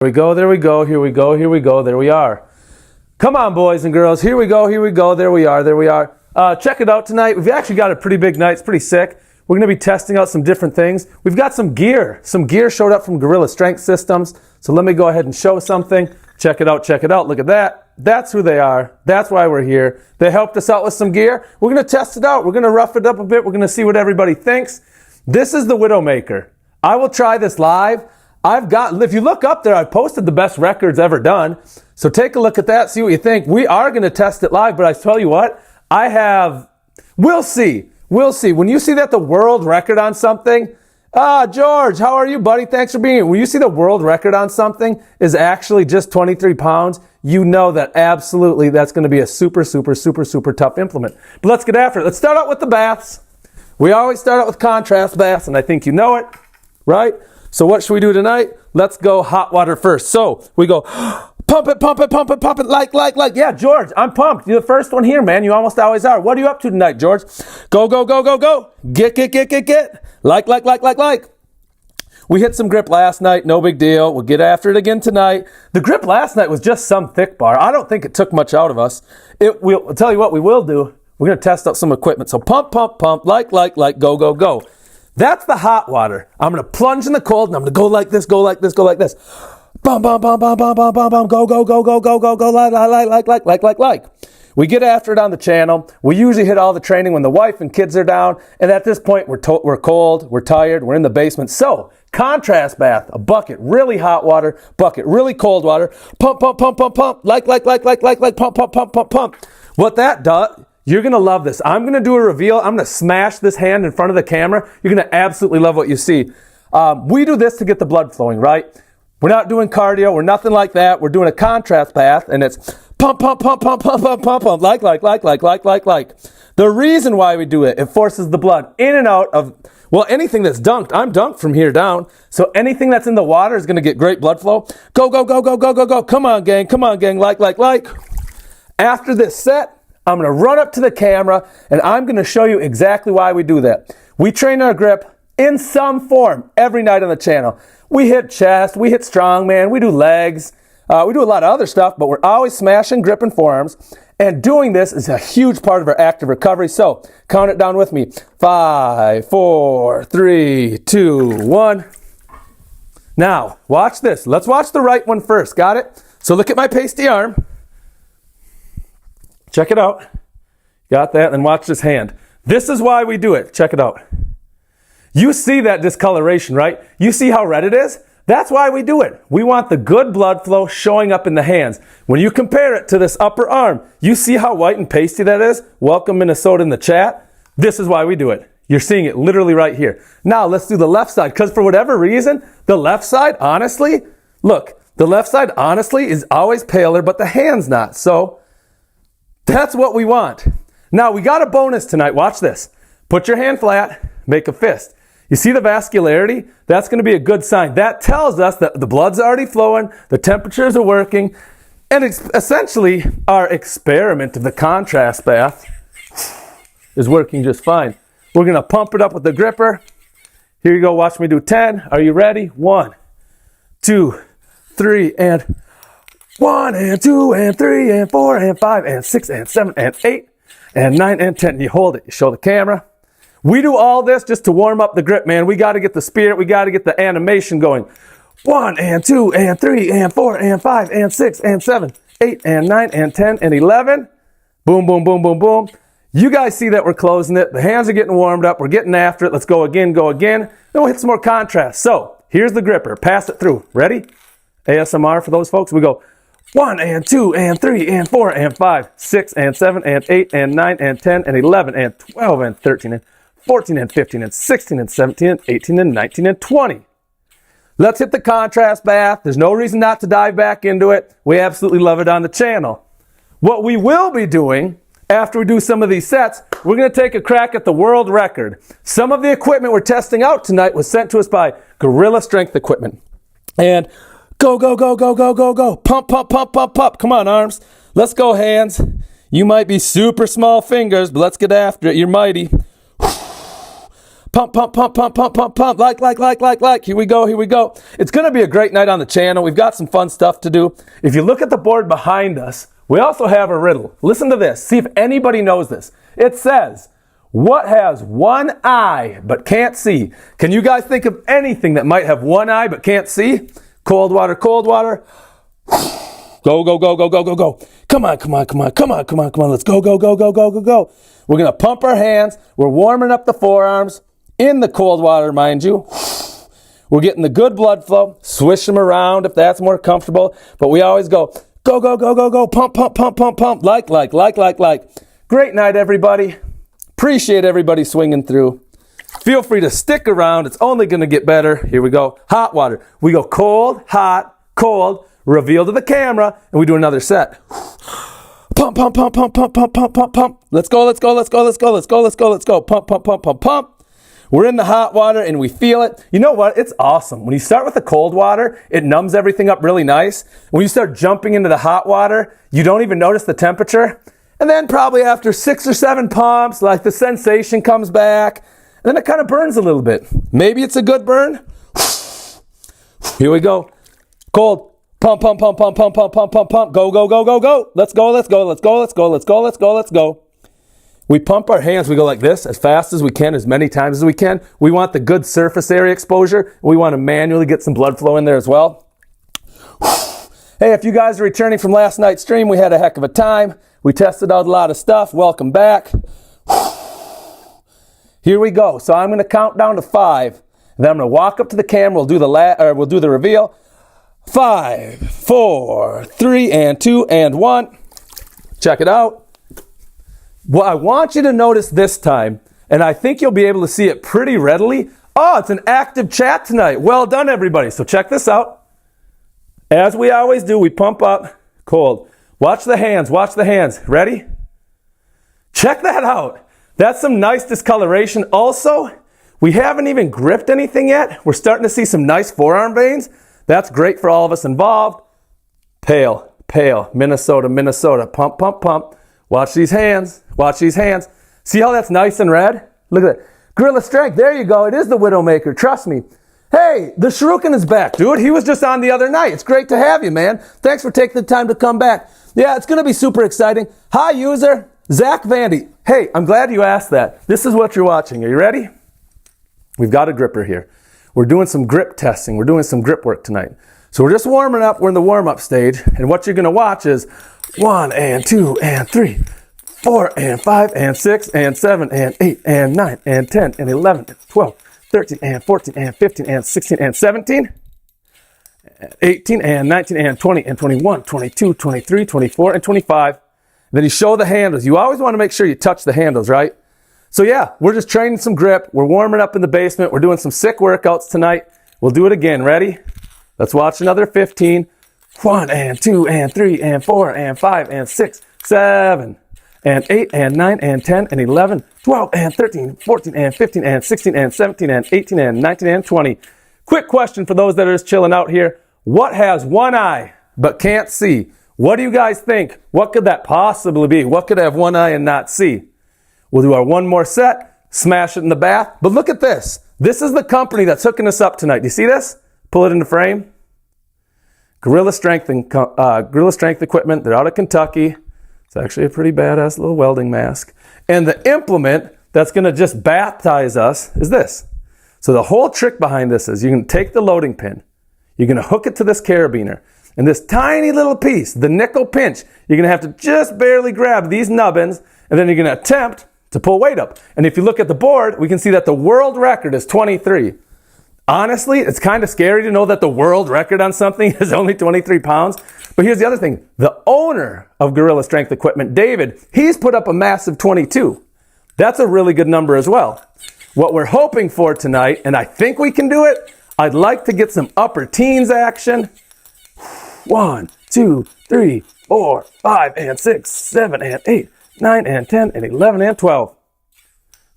Here we go, there we go, here we go, here we go, there we are. Come on, boys and girls, here we go, there we are, there we are. Check it out tonight. We've actually got a pretty big night. It's pretty sick. We're going to be testing out some different things. We've got some gear. Some gear showed up from Gorilla Strength Systems. So let me go ahead and show something. Check it out, check it out. Look at that. That's who they are. That's why we're here. They helped us out with some gear. We're going to test it out. We're going to rough it up a bit. We're going to see what everybody thinks. This is the widowmaker. I will try this live. If you look up there, I posted the best records ever done. So take a look at that, see what you think. We are going to test it live, but I tell you what, we'll see. We'll see. When you see that the world record on something, George, how are you, buddy? Thanks for being here. When you see the world record on something is actually just 23 pounds, you know that absolutely that's going to be a super, super, super, super tough implement. But let's get after it. Let's start out with the baths. We always start out with contrast baths, and I think you know it, right? So what should we do tonight? Let's go hot water first. So we go pump it, pump it, pump it, pump it, like. Yeah, George, I'm pumped. You're the first one here, man. You almost always are. What are you up to tonight, George? Go. Get. Like. We hit some grip last night. No big deal. We'll get after it again tonight. The grip last night was just some thick bar. I don't think it took much out of us. I'll tell you what we will do. We're going to test out some equipment. So pump, like, go. That's the hot water. I'm going to plunge in the cold and I'm going to go like this. Bum, go, like. We get after it on the channel. We usually hit all the training when the wife and kids are down. And at this point, we're cold, we're tired, we're in the basement. So, contrast bath, a bucket, really hot water, bucket, really cold water. Pump, like, pump. What that does, you're going to love this. I'm going to do a reveal. I'm going to smash this hand in front of the camera. You're going to absolutely love what you see. We do this to get the blood flowing, right? We're not doing cardio. We're nothing like that. We're doing a contrast bath, and it's pump, like. The reason why we do it forces the blood in and out of, anything that's dunked. I'm dunked from here down. So anything that's in the water is going to get great blood flow. Go. Come on, gang. Like. After this set, I'm going to run up to the camera, and I'm going to show you exactly why we do that. We train our grip in some form every night on the channel. We hit chest, we hit strongman, we do legs, we do a lot of other stuff, but we're always smashing grip and forearms. And doing this is a huge part of our active recovery. So count it down with me. 5, 4, 3, 2, 1. Now, watch this. Let's watch the right one first. Got it? So look at my pasty arm. Check it out. Got that? And watch this hand. This is why we do it. Check it out. You see that discoloration, right? You see how red it is? That's why we do it. We want the good blood flow showing up in the hands. When you compare it to this upper arm, you see how white and pasty that is? Welcome Minnesota in the chat. This is why we do it. You're seeing it literally right here. Now let's do the left side, because for whatever reason, the left side, honestly, is always paler, but the hand's not. So that's what we want. Now we got a bonus tonight. Watch this. Put your hand flat, make a fist. You see the vascularity? That's going to be a good sign. That tells us that the blood's already flowing, the temperatures are working, and essentially our experiment of the contrast bath is working just fine. We're going to pump it up with the gripper. Here you go. Watch me do 10. Are you ready? 1, 2, 3, and 1, and 2, and 3, and 4, and 5, and 6, and 7, and 8, and 9, and 10. You hold it. You show the camera. We do all this just to warm up the grip, man. We got to get the spirit. We got to get the animation going. 1, and 2, and 3, and 4, and 5, and 6, and 7, 8, and 9, and 10, and 11. Boom. You guys see that we're closing it. The hands are getting warmed up. We're getting after it. Let's go again. Then we'll hit some more contrast. So here's the gripper. Pass it through. Ready? ASMR for those folks. We go 1, and 2, and 3, and 4, and 5, 6, and 7, and 8, and 9, and 10, and 11, and 12, and 13, and 14, and 15, and 16, and 17, and 18, and 19, and 20. Let's hit the contrast bath. There's no reason not to dive back into it. We absolutely love it on the channel. What we will be doing after we do some of these sets, we're going to take a crack at the world record. Some of the equipment we're testing out tonight was sent to us by Gorilla Strength Equipment. And go. Pump. Come on, arms. Let's go, hands. You might be super small fingers, but let's get after it. You're mighty. Pump, pump, pump, pump, pump, pump, pump. Like. Here we go. It's going to be a great night on the channel. We've got some fun stuff to do. If you look at the board behind us, we also have a riddle. Listen to this. See if anybody knows this. It says, what has one eye but can't see? Can you guys think of anything that might have one eye but can't see? Cold water, cold water. Go. Come on. Let's go. We're going to pump our hands. We're warming up the forearms in the cold water, mind you. We're getting the good blood flow. Swish them around if that's more comfortable. But we always go. Pump. Like. Great night, everybody. Appreciate everybody swinging through. Feel free to stick around. It's only going to get better. Here we go. Hot water. We go cold, hot, cold. Reveal to the camera, and we do another set. Pump. Let's go. Pump. We're in the hot water, and we feel it. You know what? It's awesome. When you start with the cold water, it numbs everything up really nice. When you start jumping into the hot water, you don't even notice the temperature. And then probably after 6 or 7 pumps, like the sensation comes back, and then it kind of burns a little bit. Maybe it's a good burn. Here we go. Cold. Pump. Go. Let's go. We pump our hands. We go like this as fast as we can, as many times as we can. We want the good surface area exposure. We want to manually get some blood flow in there as well. Hey, if you guys are returning from last night's stream, we had a heck of a time. We tested out a lot of stuff. Welcome back. Here we go. So I'm going to count down to 5. Then I'm going to walk up to the camera. We'll do the reveal. 5, 4, 3, and 2, and 1. Check it out. What I want you to notice this time, and I think you'll be able to see it pretty readily. Oh, it's an active chat tonight. Well done, everybody. So check this out. As we always do, we pump up cold. Watch the hands. Ready? Check that out. That's some nice discoloration. Also, we haven't even gripped anything yet. We're starting to see some nice forearm veins. That's great for all of us involved. Pale. Minnesota. Pump. Watch these hands. See how that's nice and red? Look at that. Gorilla Strength. There you go. It is the Widowmaker. Trust me. Hey, the Shuriken is back, dude. He was just on the other night. It's great to have you, man. Thanks for taking the time to come back. Yeah, it's going to be super exciting. Hi, user. Zach Vandy. Hey, I'm glad you asked that. This is what you're watching. Are you ready? We've got a gripper here. We're doing some grip testing. We're doing some grip work tonight. So we're just warming up. We're in the warm-up stage. And what you're going to watch is 1 and 2 and 3, 4 and 5 and 6 and 7 and 8 and 9 and 10 and 11 and 12, 13 and 14 and 15 and 16 and 17, 18 and 19 and 20 and 21, 22, 23, 24, and 25. Then you show the handles. You always want to make sure you touch the handles, right? So yeah, we're just training some grip. We're warming up in the basement. We're doing some sick workouts tonight. We'll do it again. Ready? Let's watch another 15. 1 and 2 and 3 and 4 and 5 and 6, 7 and 8 and 9 and 10 and 11, 12 and 13, 14 and 15 and 16 and 17 and 18 and 19 and 20. Quick question for those that are just chilling out here. What has one eye but can't see? What do you guys think? What could that possibly be? What could have one eye and not see? We'll do our one more set, smash it in the bath. But look at this. This is the company that's hooking us up tonight. Do you see this? Pull it into frame. Gorilla Strength Equipment. They're out of Kentucky. It's actually a pretty badass little welding mask. And the implement that's going to just baptize us is this. So the whole trick behind this is you can take the loading pin. You're going to hook it to this carabiner. And this tiny little piece, the nickel pinch, you're going to have to just barely grab these nubbins. And then you're going to attempt to pull weight up. And if you look at the board, we can see that the world record is 23. Honestly, it's kind of scary to know that the world record on something is only 23 pounds. But here's the other thing. The owner of Gorilla Strength Equipment, David, he's put up a massive 22. That's a really good number as well. What we're hoping for tonight, and I think we can do it, I'd like to get some upper teens action. 1, 2, 3, 4, 5, and 6, 7, and 8, 9, and 10, and 11, and 12.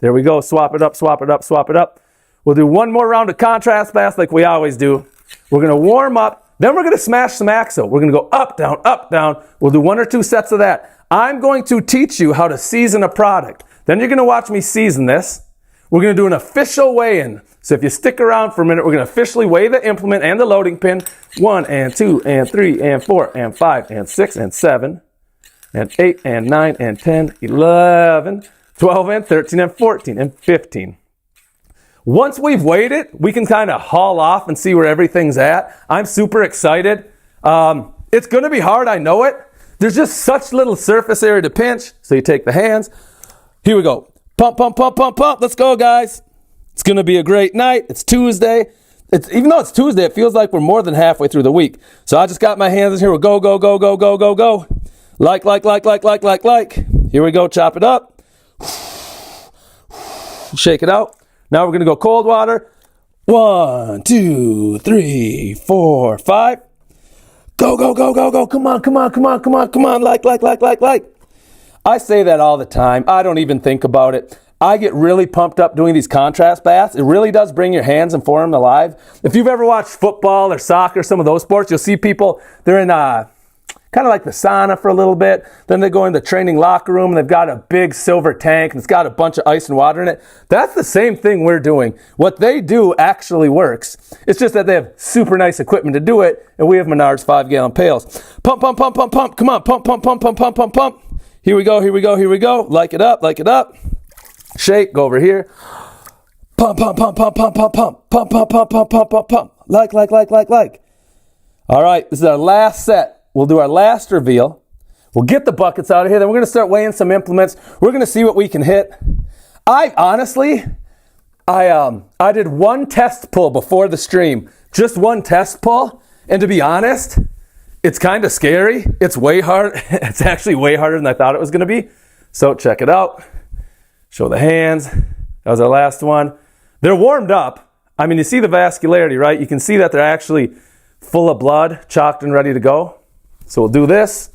There we go. Swap it up. We'll do one more round of contrast fast like we always do. We're going to warm up. Then we're going to smash some axle. We're going to go up, down. We'll do 1 or 2 sets of that. I'm going to teach you how to season a product. Then you're going to watch me season this. we're going to do an official weigh-in. So if you stick around for a minute, we're going to officially weigh the implement and the loading pin. 1 and 2 and 3 and 4 and 5 and 6 and 7 and 8 and 9 and 10, 11, 12 and 13 and 14 and 15. Once we've weighed it, we can kind of haul off and see where everything's at. I'm super excited. It's going to be hard, I know it. There's just such little surface area to pinch. So you take the hands. Here we go. Pump, pump, pump, pump, pump. Let's go, guys. It's going to be a great night. It's Tuesday. Even though it's Tuesday, it feels like we're more than halfway through the week. So I just got my hands in here. We'll go, go, go, go, go, go, go. Like. Here we go. Chop it up. Shake it out. Now we're going to go cold water. 1, 2, 3, 4, 5. Go, go, go, go, go. Come on, come on, come on, come on, come on. Like. I say that all the time. I don't even think about it. I get really pumped up doing these contrast baths. It really does bring your hands and form alive. If you've ever watched football or soccer, some of those sports, you'll see people, they're in kind of like the sauna for a little bit. Then they go in the training locker room and they've got a big silver tank and it's got a bunch of ice and water in it. That's the same thing we're doing. What they do actually works. It's just that they have super nice equipment to do it, and we have Menards 5-gallon pails. Pump, pump, pump, pump, pump. Come on, pump, pump, pump, pump, pump, pump, pump. Here we go, here we go, here we go. Like it up, like it up. Shake, go over here. Pump, pump, pump, pump, pump, pump, pump. Pump, pump, pump, pump, pump, pump, pump. Like. All right, this is our last set. We'll do our last reveal. We'll get the buckets out of here. Then we're going to start weighing some implements. We're going to see what we can hit. I did one test pull before the stream. Just one test pull. And to be honest, it's kind of scary. It's way hard. It's actually way harder than I thought it was going to be. So check it out. Show the hands. That was our last one. They're warmed up. I mean, you see the vascularity, right? You can see that they're actually full of blood, chalked and ready to go. So we'll do this.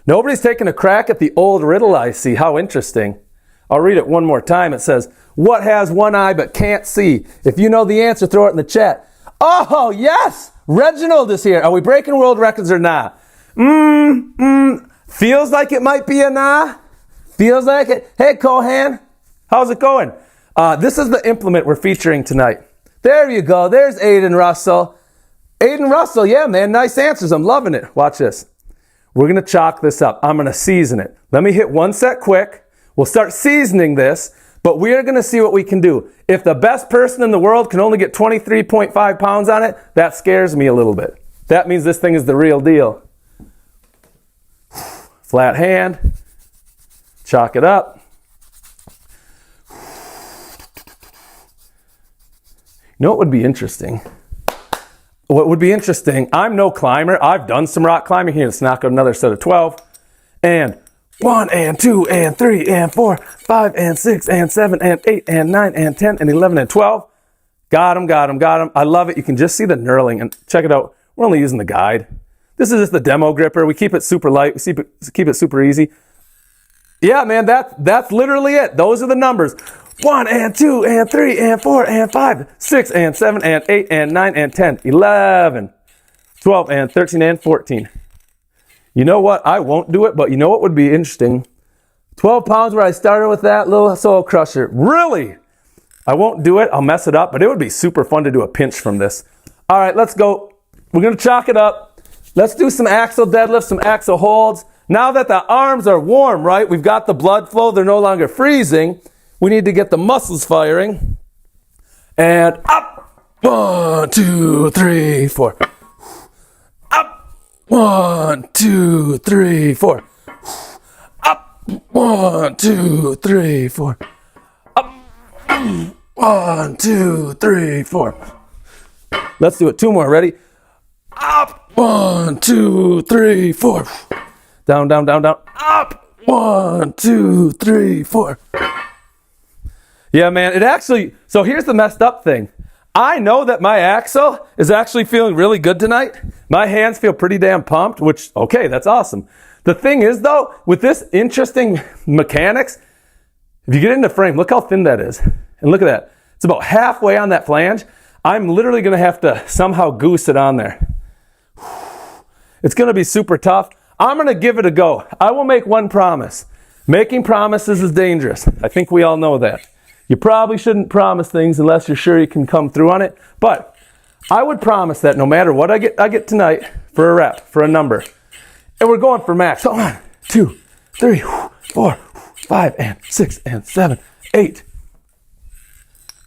Nobody's taking a crack at the old riddle I see. How interesting. I'll read it one more time. It says, what has one eye but can't see? If you know the answer, throw it in the chat. Oh, yes! Reginald is here. Are we breaking world records or not? Feels like it might be a nah. Feels like it. Hey, Kohan. How's it going? This is the implement we're featuring tonight. There you go. There's Aiden Russell. Aiden Russell, yeah, man. Nice answers. I'm loving it. Watch this. We're going to chalk this up. I'm going to season it. Let me hit one set quick. We'll start seasoning this, but we are going to see what we can do. If the best person in the world can only get 23.5 pounds on it, that scares me a little bit. That means this thing is the real deal. Flat hand. Chalk it up. You know what would be interesting? What would be interesting, I'm no climber. I've done some rock climbing here. Let's knock out another set of 12. And 1 and 2 and 3 and 4, 5 and 6 and 7 and 8 and 9 and 10 and 11 and 12. Got him. I love it. You can just see the knurling. And check it out. We're only using the guide. This is just the demo gripper. We keep it super light. We keep it super easy. Yeah, man, that's literally it. Those are the numbers. 1 and 2 and 3 and 4 and 5, 6 and 7 and 8 and 9 and 10, 11, 12 and 13 and 14. You know what? I won't do it, but you know what would be interesting? 12 pounds where I started with that little soul crusher. Really? I won't do it. I'll mess it up, but it would be super fun to do a pinch from this. All right, let's go. We're going to chalk it up. Let's do some axle deadlifts, some axle holds. Now that the arms are warm, right? We've got the blood flow. They're no longer freezing. We need to get the muscles firing. And up. 1, 2, 3, 4. Up. 1, 2, 3, 4. Up. 1, 2, 3, 4. Up. 1, 2, 3, 4. Let's do it. 2 more. Ready? Up. 1, 2, 3, 4. Down. Up. 1, 2, 3, 4. Yeah, man, it actually, so here's the messed up thing. I know that my axle is actually feeling really good tonight. My hands feel pretty damn pumped, which, okay, that's awesome. The thing is, though, with this interesting mechanics, if you get into frame, look how thin that is. And look at that. It's about halfway on that flange. I'm literally going to have to somehow goose it on there. It's going to be super tough. I'm going to give it a go. I will make one promise. Making promises is dangerous. I think we all know that. You probably shouldn't promise things unless you're sure you can come through on it. But I would promise that no matter what I get tonight for a rep, for a number. And we're going for max. So 1, 2, 3, 4, 5, and 6, and 7, 8,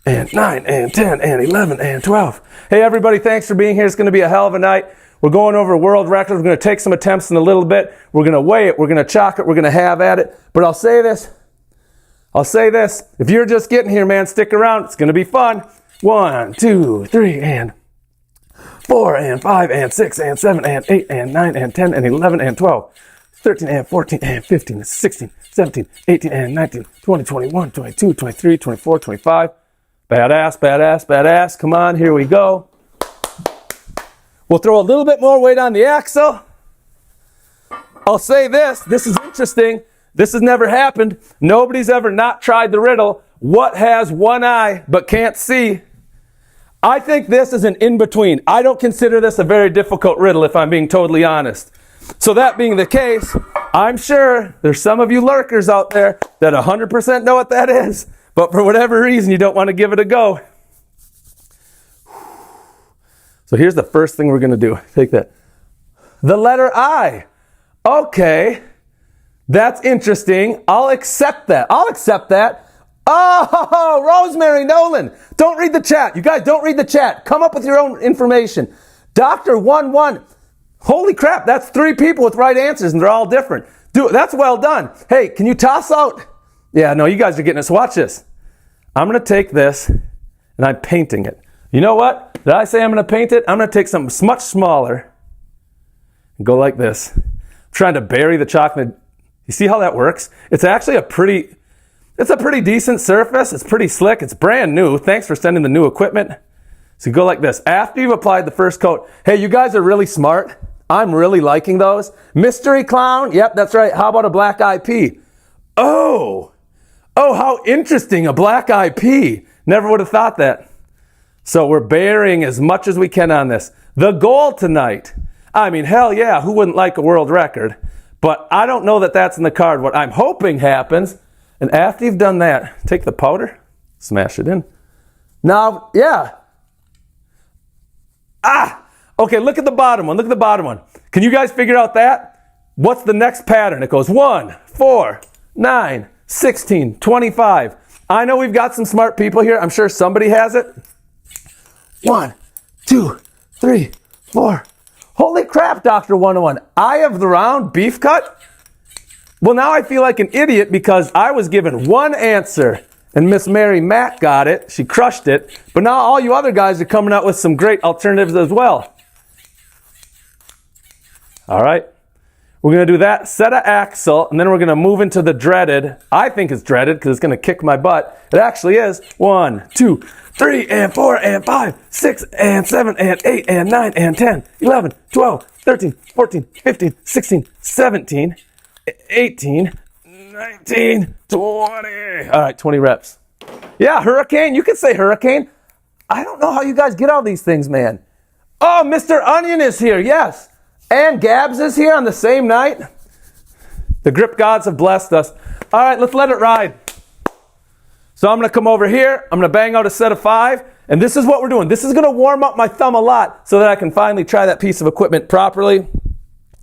and 9, and 10, and 11, and 12. Hey, everybody, thanks for being here. It's going to be a hell of a night. We're going over world records. We're going to take some attempts in a little bit. We're going to weigh it. We're going to chalk it. We're going to have at it. But I'll say this. If you're just getting here, man, stick around. It's going to be fun. 1, 2, 3, and 4, and 5, and 6, and 7, and 8, and 9, and 10, and 11, and 12. 13, and 14, and 15, and 16, 17, 18, and 19, 20, 21, 22, 23, 24, 25. Badass, badass, badass. Come on, here we go. We'll throw a little bit more weight on the axle. I'll say this. This is interesting. This has never happened. Nobody's ever not tried the riddle. What has one eye but can't see? I think this is an in-between. I don't consider this a very difficult riddle, if I'm being totally honest. So that being the case, I'm sure there's some of you lurkers out there that 100% know what that is, but for whatever reason, you don't want to give it a go. So here's the first thing we're going to do. Take that. The letter I. Okay. That's interesting. I'll accept that. Oh, Rosemary Nolan. Don't read the chat. You guys don't read the chat. Come up with your own information. Dr. 11. Holy crap. That's 3 people with right answers and they're all different. Dude, that's well done. Hey, can you toss out? Yeah, no, you guys are getting us. Watch this. I'm going to take this and I'm painting it. You know what? Did I say I'm going to paint it? I'm going to take something much smaller and go like this. I'm trying to bury the chocolate. You see how that works? It's actually a pretty decent surface. It's pretty slick. It's brand new. Thanks for sending the new equipment. So you go like this. After you've applied the first coat, hey, you guys are really smart. I'm really liking those. Mystery clown. Yep, that's right. How about a black eyed pea? Oh, how interesting. A black eyed pea. Never would have thought that. So we're burying as much as we can on this. The goal tonight. I mean, hell yeah, who wouldn't like a world record? But I don't know that that's in the card. What I'm hoping happens, and after you've done that, take the powder, smash it in. Now, yeah. Okay, look at the bottom one. Can you guys figure out that? What's the next pattern? It goes 1, 4, 9, 16, 25. I know we've got some smart people here. I'm sure somebody has it. 1, 2, 3, 4. Holy crap, Dr. 101. Eye of the round, beef cut? Well, now I feel like an idiot because I was given one answer and Miss Mary Mack got it. She crushed it. But now all you other guys are coming out with some great alternatives as well. All right. We're going to do that set of axle, and then we're going to move into the dreaded. I think it's dreaded because it's going to kick my butt. It actually is. 1, 2, 3, and 4, and 5, 6, and 7, and 8, and 9, and 10, 11, 12, 13, 14, 15, 16, 17, 18, 19, 20. All right, 20 reps. Yeah, hurricane. You can say hurricane. I don't know how you guys get all these things, man. Oh, Mr. Onion is here. Yes. And Gabs is here on the same night. The grip gods have blessed us. All right, let's let it ride. So I'm going to come over here. I'm going to bang out a set of 5. And this is what we're doing. This is going to warm up my thumb a lot so that I can finally try that piece of equipment properly.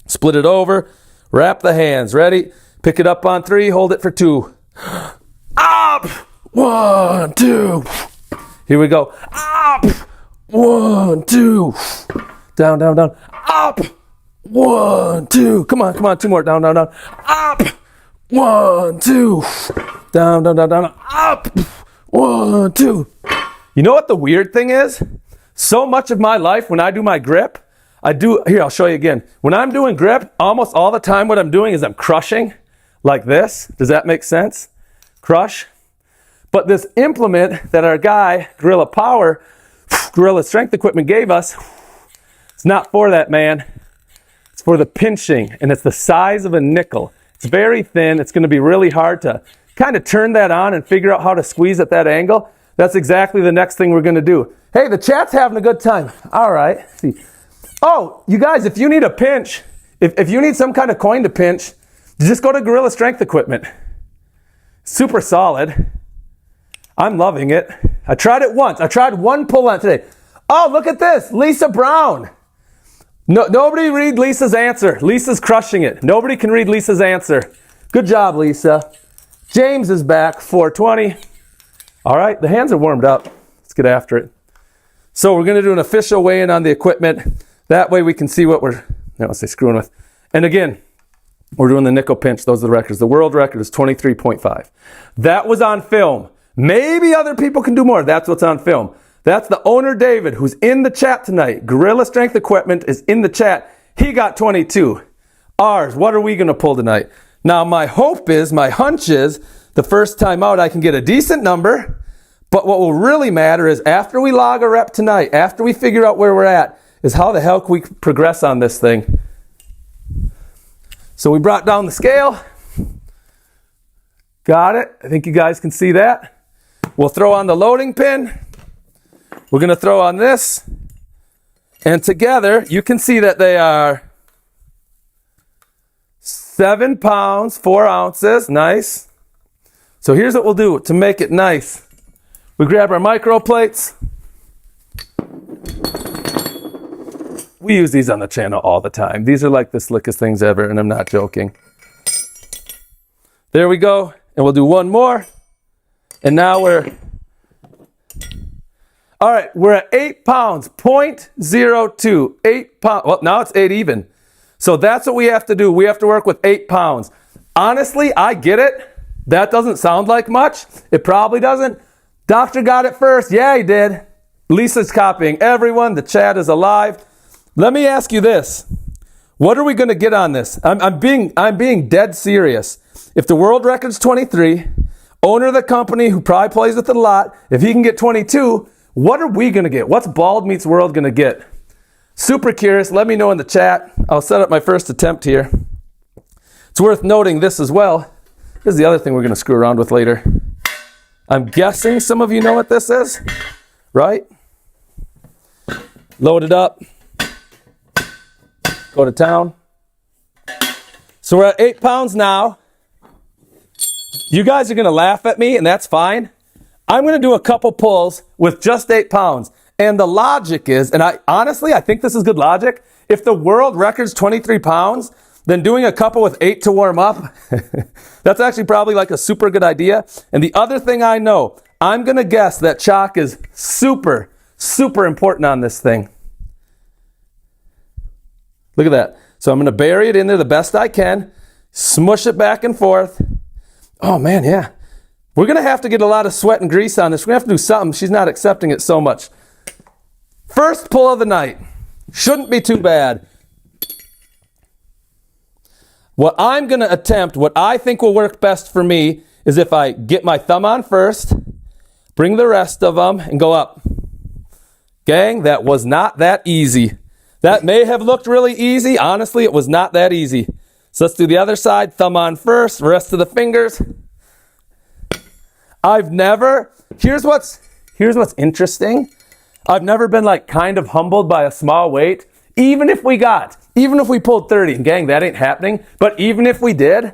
Split it over. Wrap the hands. Ready? Pick it up on 3. Hold it for 2. Up. 1, 2. Here we go. Up. 1, 2. Down, down, down. Up. 1, 2. Come on. 2 more. Down, down, down. Up. 1, 2. Down, down, down, down. Up. 1, 2. You know what the weird thing is? So much of my life when I do my grip, here, I'll show you again. When I'm doing grip, almost all the time what I'm doing is I'm crushing like this. Does that make sense? Crush. But this implement that our guy, Gorilla Strength Equipment gave us, it's not for that, man. It's for the pinching, and it's the size of a nickel. It's very thin. It's going to be really hard to kind of turn that on and figure out how to squeeze at that angle. That's exactly the next thing we're going to do. Hey, the chat's having a good time. All right. See. Oh, you guys, if you need a pinch, if you need some kind of coin to pinch, just go to Gorilla Strength Equipment. Super solid. I'm loving it. I tried it once. I tried one pull on today. Oh, look at this. Lisa Brown. No, nobody read Lisa's answer. Lisa's crushing it. Nobody can read Lisa's answer. Good job, Lisa. James is back, 420. All right, the hands are warmed up. Let's get after it. So we're going to do an official weigh-in on the equipment. That way we can see what we're, I don't want to say screwing with. And again, we're doing the nickel pinch. Those are the records. The world record is 23.5. That was on film. Maybe other people can do more. That's what's on film. That's the owner, David, who's in the chat tonight. Gorilla Strength Equipment is in the chat. He got 22. Ours, what are we going to pull tonight? Now, my hope is, my hunch is, the first time out I can get a decent number. But what will really matter is after we log a rep tonight, after we figure out where we're at, is how the hell can we progress on this thing. So we brought down the scale. Got it. I think you guys can see that. We'll throw on the loading pin. We're going to throw on this. And together, you can see that they are 7 pounds, 4 ounces. Nice. So here's what we'll do to make it nice. We grab our micro plates. We use these on the channel all the time. These are like the slickest things ever, and I'm not joking. There we go. And we'll do one more. And now we're... All right, we're at 8 pounds, 0.02. 8 pounds. Well, now it's 8 even. So that's what we have to do. We have to work with 8 pounds. Honestly, I get it. That doesn't sound like much. It probably doesn't. Doctor got it first. Yeah, he did. Lisa's copying everyone. The chat is alive. Let me ask you this. What are we going to get on this? I'm being dead serious. If the world record's 23, owner of the company who probably plays with it a lot, if he can get 22, what are we going to get? What's Bald Meets World going to get? Super curious. Let me know in the chat. I'll set up my first attempt here. It's worth noting this as well. This is the other thing we're going to screw around with later. I'm guessing some of you know what this is, right? Load it up. Go to town. So we're at 8 pounds now. You guys are going to laugh at me, and that's fine. I'm going to do a couple pulls with just 8 pounds. And the logic is, and I think this is good logic, if the world record's 23 pounds, then doing a couple with 8 to warm up, that's actually probably like a super good idea. And the other thing I know, I'm going to guess that chalk is super, super important on this thing. Look at that. So I'm going to bury it in there the best I can, smush it back and forth. Oh man, yeah. We're going to have to get a lot of sweat and grease on this. We're going to have to do something. She's not accepting it so much. First pull of the night. Shouldn't be too bad. What I'm going to attempt, what I think will work best for me, is if I get my thumb on first, bring the rest of them, and go up. Gang, that was not that easy. That may have looked really easy. Honestly, it was not that easy. So let's do the other side. Thumb on first, rest of the fingers. Here's what's interesting. I've never been like kind of humbled by a small weight. Even if we pulled 30, and gang, that ain't happening. But even if we did,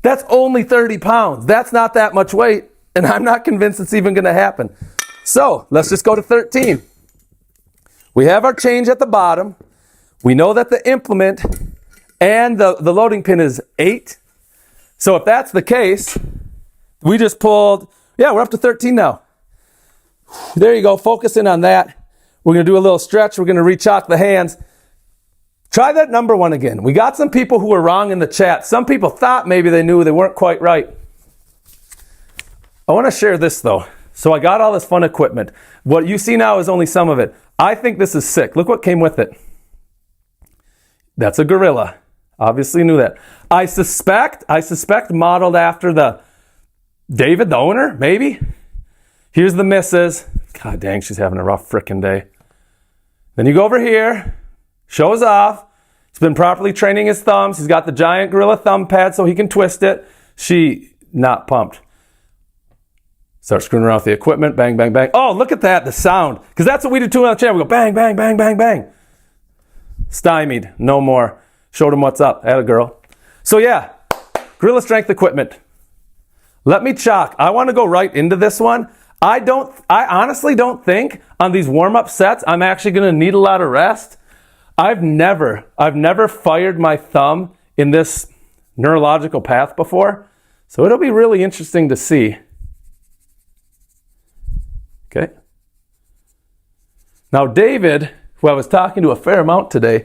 that's only 30 pounds. That's not that much weight. And I'm not convinced it's even going to happen. So let's just go to 13. We have our change at the bottom. We know that the implement and the loading pin is 8. So if that's the case, we just pulled, yeah, we're up to 13 now. There you go, focus in on that. We're going to do a little stretch. We're going to re-chalk the hands. Try that number one again. We got some people who were wrong in the chat. Some people thought maybe they knew, they weren't quite right. I want to share this though. So I got all this fun equipment. What you see now is only some of it. I think this is sick. Look what came with it. That's a gorilla. Obviously knew that. I suspect modeled after the David, the owner, maybe. Here's the missus. God dang, she's having a rough frickin' day. Then you go over here, shows off. He's been properly training his thumbs. He's got the giant gorilla thumb pad so he can twist it. She not pumped. Start screwing around with the equipment. Bang, bang, bang. Oh, look at that, the sound. Because that's what we do too on the channel. We go bang, bang, bang, bang, bang. Stymied. No more. Showed him what's up. Atta girl. So yeah, gorilla strength equipment. Let me chalk. I want to go right into this one. I honestly don't think on these warm-up sets I'm actually going to need a lot of rest. I've never fired my thumb in this neurological path before, so it'll be really interesting to see. Okay. Now David, who I was talking to a fair amount today,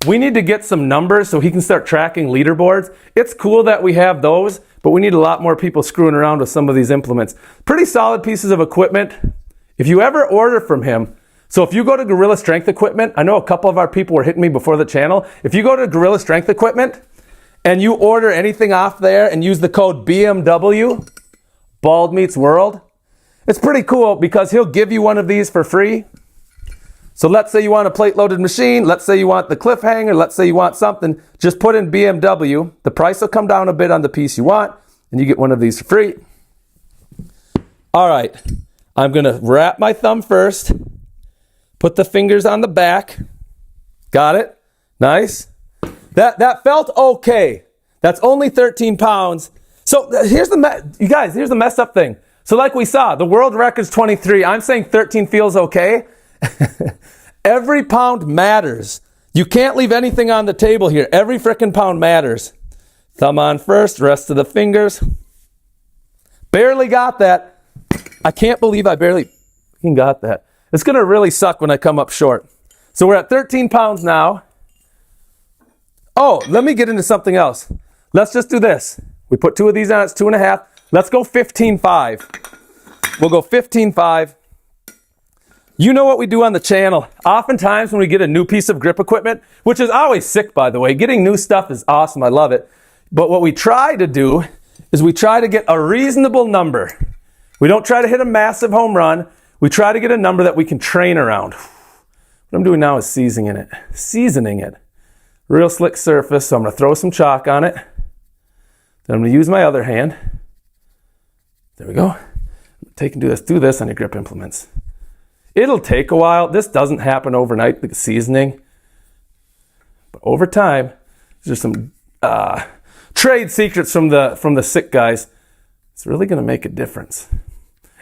we need to get some numbers so he can start tracking leaderboards. It's cool that we have those, but we need a lot more people screwing around with some of these implements. Pretty solid pieces of equipment. If you ever order from him, so if you go to Gorilla Strength Equipment, I know a couple of our people were hitting me before the channel. If you go to Gorilla Strength Equipment and you order anything off there and use the code BMW, Bald Meets World, it's pretty cool because he'll give you one of these for free. So let's say you want a plate-loaded machine. Let's say you want the Cliffhanger. Let's say you want something. Just put in BMW. The price will come down a bit on the piece you want, and you get one of these for free. All right. I'm going to wrap my thumb first. Put the fingers on the back. Got it? Nice. That felt okay. That's only 13 pounds. So here's you guys, here's the messed up thing. So like we saw, the world record's 23. I'm saying 13 feels okay. Every pound matters. You can't leave anything on the table here. Every frickin' pound matters. Thumb on first, rest of the fingers. Barely got that. I can't believe I barely got that. It's going to really suck when I come up short. So we're at 13 pounds now. Oh, let me get into something else. Let's just do this. We put 2 of these on, it's 2.5. Let's go 15.5. We'll go 15.5. You know what we do on the channel. Oftentimes when we get a new piece of grip equipment, which is always sick, by the way, getting new stuff is awesome. I love it. But what we try to do is we try to get a reasonable number. We don't try to hit a massive home run. We try to get a number that we can train around. What I'm doing now is seasoning it. Real slick surface, so I'm going to throw some chalk on it. Then I'm going to use my other hand. There we go. Do this on your grip implements. It'll take a while. This doesn't happen overnight, the seasoning. But over time, there's some trade secrets from the sick guys. It's really going to make a difference.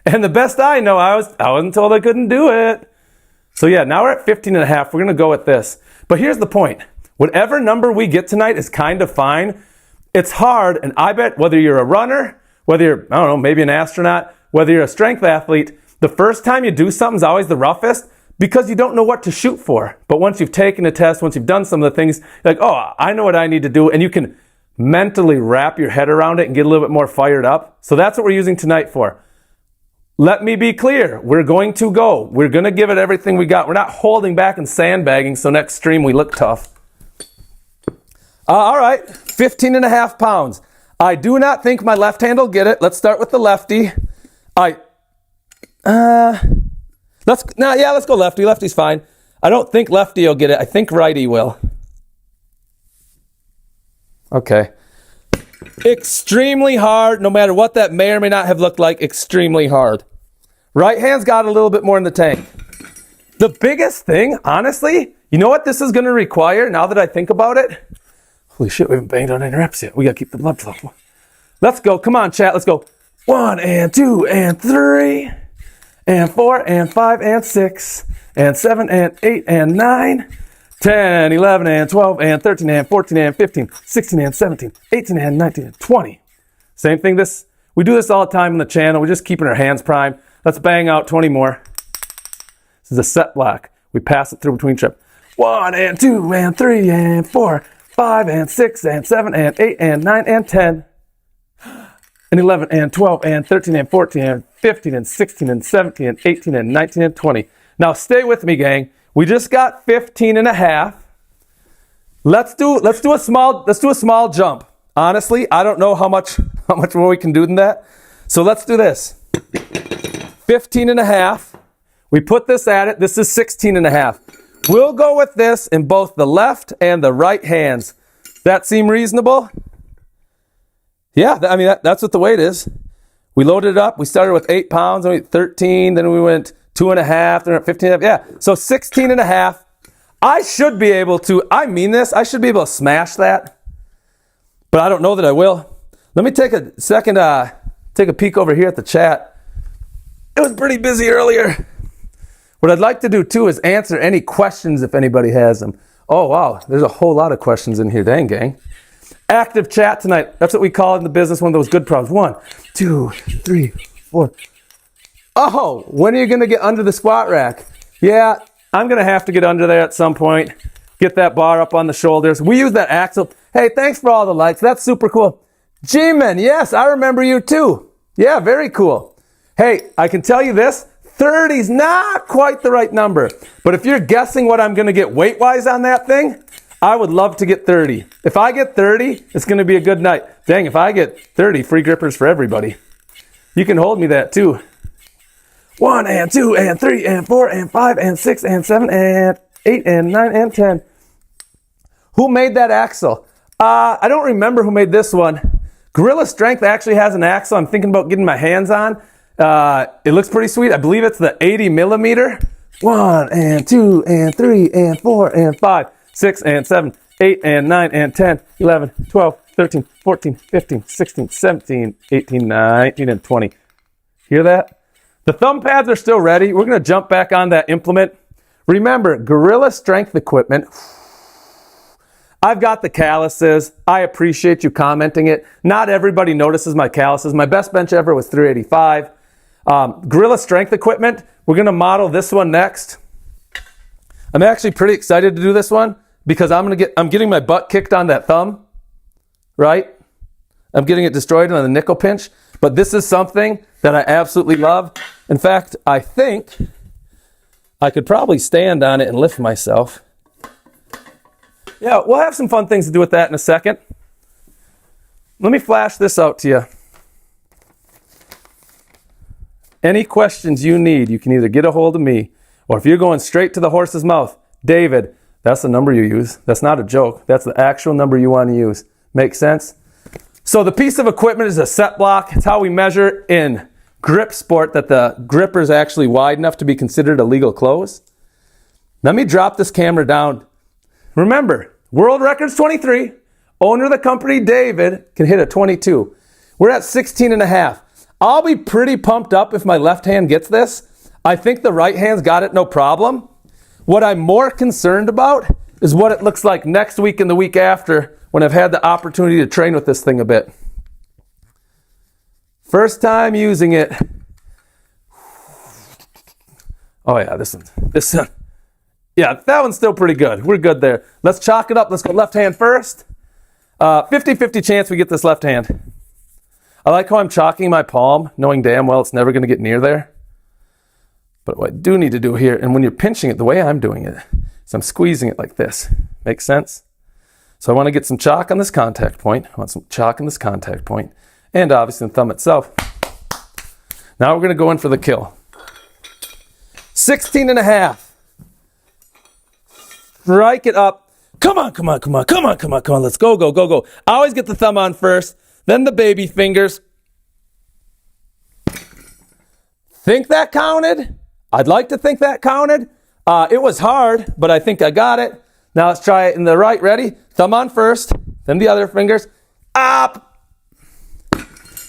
And the best I know, I wasn't told I couldn't do it. So yeah, now we're at 15.5. We're going to go with this. But here's the point. Whatever number we get tonight is kind of fine. It's hard, and I bet whether you're a runner, whether you're, I don't know, maybe an astronaut, whether you're a strength athlete, the first time you do something is always the roughest because you don't know what to shoot for. But once you've taken a test, once you've done some of the things, you're like, oh, I know what I need to do. And you can mentally wrap your head around it and get a little bit more fired up. So that's what we're using tonight for. Let me be clear. We're going to go. We're going to give it everything we got. We're not holding back and sandbagging so next stream we look tough. All right, 15.5 pounds. I do not think my left hand will get it. Let's start with the lefty. Let's go lefty. Lefty's fine. I don't think lefty will get it. I think righty will. Okay. Extremely hard, no matter what that may or may not have looked like, extremely hard. Right hand's got a little bit more in the tank. The biggest thing, honestly, you know what this is going to require now that I think about it? Holy shit, we haven't banged on any reps yet. We got to keep the blood flow. Let's go. Come on, chat. Let's go. 1 and 2 and 3 and 4 and 5 and 6 and 7 and 8 and 9, 10, 11 and 12 and 13 and 14 and 15, 16 and 17, 18 and 19 and 20. Same thing. We do this all the time on the channel. We're just keeping our hands primed. Let's bang out 20 more. This is a set block. We pass it through between trips. 1 and 2 and 3 and 4, 5 and 6 and 7 and 8 and 9 and 10 and 11 and 12 and 13 and 14 and 15 and 16 and 17 and 18 and 19 and 20. Now stay with me, gang. We just got 15.5. Let's do a small jump. Honestly, I don't know how much more we can do than that. So let's do this. 15.5. We put this at it. This is 16.5. We'll go with this in both the left and the right hands. That seem reasonable? Yeah, I mean, that's what the weight is. We loaded it up. We started with 8 pounds, then we went 13, then we went 2.5, then 15.5. Yeah, so 16.5. I should be able to, I mean this, I should be able to smash that. But I don't know that I will. Let me take a second take a peek over here at the chat. It was pretty busy earlier. What I'd like to do too is answer any questions if anybody has them. Oh wow, there's a whole lot of questions in here, dang gang. Active chat tonight. That's what we call it in the business, one of those good problems. 1, 2, 3, 4. Oh, when are you gonna get under the squat rack? Yeah, I'm gonna have to get under there at some point. Get that bar up on the shoulders. We use that axle. Hey, thanks for all the likes. That's super cool. G-Man, yes, I remember you too. Yeah, very cool. Hey, I can tell you this, 30's not quite the right number. But if you're guessing what I'm gonna get weight-wise on that thing, I would love to get 30. If I get 30, it's gonna be a good night. Dang, if I get 30, free grippers for everybody. You can hold me that too. 1 and 2 and 3 and 4 and 5 and 6 and 7 and 8 and 9 and 10. Who made that axle? I don't remember who made this one. Gorilla Strength actually has an axle I'm thinking about getting my hands on. It looks pretty sweet. I believe it's the 80 millimeter. 1 and 2 and 3 and 4 and 5, 6 and 7, 8 and 9 and 10, 11, 12, 13, 14, 15, 16, 17, 18, 19, and 20. Hear that? The thumb pads are still ready. We're going to jump back on that implement. Remember, Gorilla Strength equipment. I've got the calluses. I appreciate you commenting it. Not everybody notices my calluses. My best bench ever was 385. Gorilla Strength equipment. We're going to model this one next. I'm actually pretty excited to do this one because I'm getting my butt kicked on that thumb, right? I'm getting it destroyed on the nickel pinch. But this is something that I absolutely love. In fact, I think I could probably stand on it and lift myself. Yeah, we'll have some fun things to do with that in a second. Let me flash this out to you. Any questions you need, you can either get a hold of me, or if you're going straight to the horse's mouth, David, that's the number you use. That's not a joke. That's the actual number you want to use. Make sense? So the piece of equipment is a set block. It's how we measure in grip sport that the gripper is actually wide enough to be considered a legal close. Let me drop this camera down. Remember, world record's 23. Owner of the company, David, can hit a 22. We're at 16 and a half. I'll be pretty pumped up if my left hand gets this. I think the right hand's got it no problem. What I'm more concerned about is what it looks like next week and the week after when I've had the opportunity to train with this thing a bit. First time using it. Oh yeah, this one. Yeah, that one's still pretty good. We're good there. Let's chalk it up. Let's go left hand first. 50-50 chance we get this left hand. I like how I'm chalking my palm, knowing damn well it's never going to get near there. But what I do need to do here, and when you're pinching it, the way I'm doing it, is I'm squeezing it like this. Makes sense? So I want to get some chalk on this contact point. I want some chalk on this contact point. And obviously the thumb itself. Now we're going to go in for the kill. 16 and a half. Strike it up. Come on. Let's go. I always get the thumb on first, then the baby fingers. Think that counted? I'd like to think that counted. It was hard, but I think I got it. Now let's try it in the right. Ready? Thumb on first, then the other fingers. Up.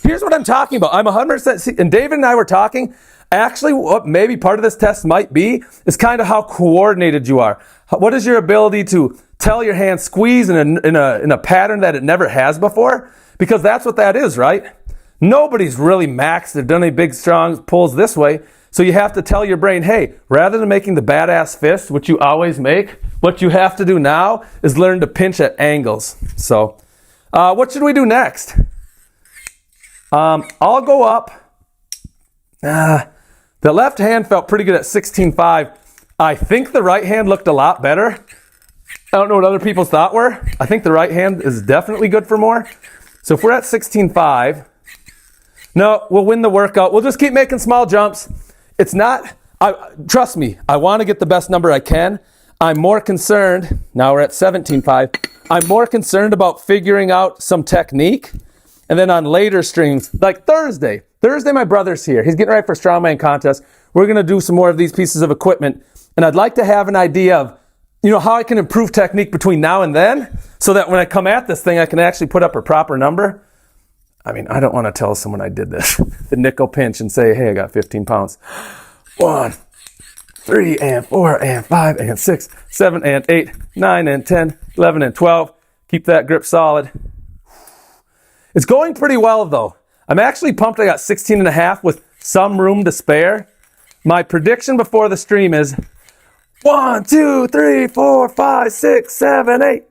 Here's what I'm talking about. I'm 100%, and David and I were talking. Actually, what maybe part of this test might be is kind of how coordinated you are. What is your ability to tell your hand squeeze in a pattern that it never has before? Because that's what that is, right? Nobody's really maxed or done any big strong pulls this way. So you have to tell your brain, hey, rather than making the badass fist, which you always make, what you have to do now is learn to pinch at angles. So what should we do next? I'll go up. The left hand felt pretty good at 16.5. I think the right hand looked a lot better. I don't know what other people's thought were. I think the right hand is definitely good for more. So if we're at 16.5, no, we'll win the workout. We'll just keep making small jumps. It's not, trust me, I want to get the best number I can. I'm more concerned, now we're at 17.5, I'm more concerned about figuring out some technique. And then on later streams, like Thursday, my brother's here. He's getting ready for strongman contest. We're going to do some more of these pieces of equipment. And I'd like to have an idea of, how I can improve technique between now and then so that when I come at this thing, I can actually put up a proper number. I mean, I don't want to tell someone I did this. The nickel pinch and say, hey, I got 15 pounds. 1, 3, and 4, and 5, and 6, 7, and 8, 9, and 10, 11, and 12. Keep that grip solid. It's going pretty well, though. I'm actually pumped. I got 16 and a half with some room to spare. My prediction before the stream is 1, 2, 3, 4, 5, 6, 7, 8,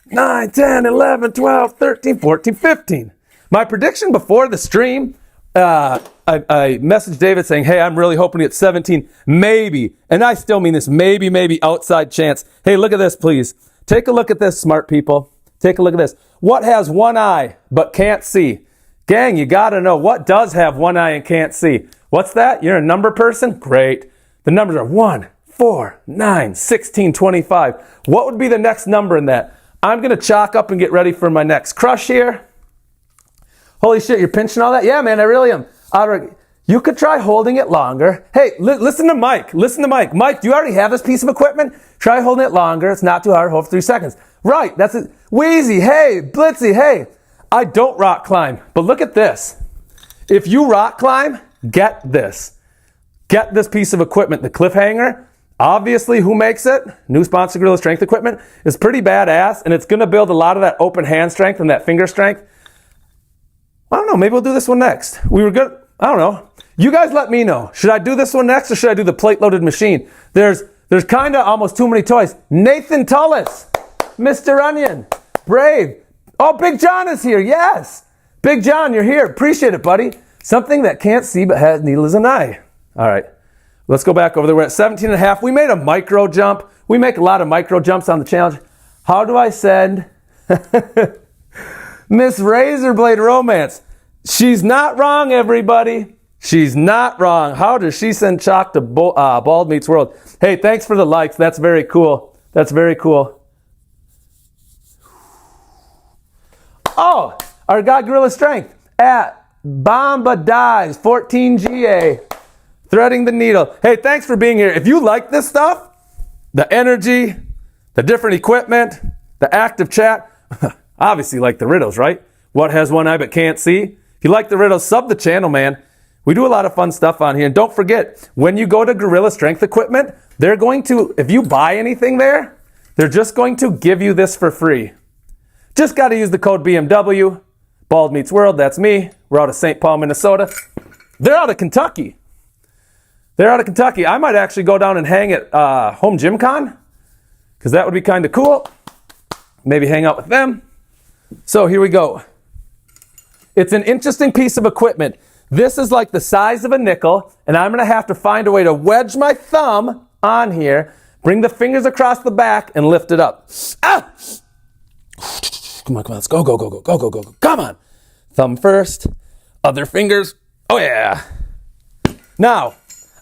9, 10, 11, 12, 13, 14, 15. My prediction before the stream, I messaged David saying, hey, I'm really hoping to get 17, maybe, and I still mean this, maybe, outside chance. Hey, look at this, please. Take a look at this, smart people. Take a look at this. What has one eye but can't see? Gang, you gotta know what does have one eye and can't see. What's that? You're a number person? Great. The numbers are 1, 4, 9, 16, 25. What would be the next number in that? I'm gonna chalk up and get ready for my next crush here. Holy shit, you're pinching all that? Yeah, man, I really am. You could try holding it longer. Hey, listen to Mike. Listen to Mike. Mike, do you already have this piece of equipment? Try holding it longer. It's not too hard. Hold for 3 seconds. Right, that's it. Wheezy, hey. Blitzy, hey. I don't rock climb, but look at this. If you rock climb, get this. Get this piece of equipment, the Cliffhanger. Obviously, who makes it? New sponsor, Riddle Strength Equipment. It's pretty badass, and it's going to build a lot of that open hand strength and that finger strength. I don't know. Maybe we'll do this one next. We were good. I don't know. You guys let me know. Should I do this one next or should I do the plate-loaded machine? There's kind of almost too many toys. Nathan Tullis, Mr. Onion, Brave. Oh, Big John is here. Yes. Big John, you're here. Appreciate it, buddy. Something that can't see but has needle as an eye. All right. Let's go back over there. We're at 17 and a half. We made a micro jump. We make a lot of micro jumps on the challenge. How do I send Miss Razorblade Romance? She's not wrong, everybody. She's not wrong. How does she send chalk to Bald Meets World? Hey, thanks for the likes. That's very cool. That's very cool. Oh, our guy Gorilla Strength at Bomba Dives 14GA. Threading the needle. Hey, thanks for being here. If you like this stuff, the energy, the different equipment, the active chat, obviously like the riddles, right? What has one eye but can't see? If you like the riddles, sub the channel, man. We do a lot of fun stuff on here. And don't forget, when you go to Gorilla Strength Equipment, they're going to, if you buy anything there, they're just going to give you this for free. Just got to use the code BMW. Bald Meets World, that's me. We're out of St. Paul, Minnesota. They're out of Kentucky. They're out of Kentucky. I might actually go down and hang at Home Gym Con, because that would be kind of cool. Maybe hang out with them. So here we go. It's an interesting piece of equipment. This is like the size of a nickel, and I'm going to have to find a way to wedge my thumb on here, bring the fingers across the back, and lift it up. Ah! Come on, let's go. Come on. Thumb first, other fingers. Oh, yeah. Now,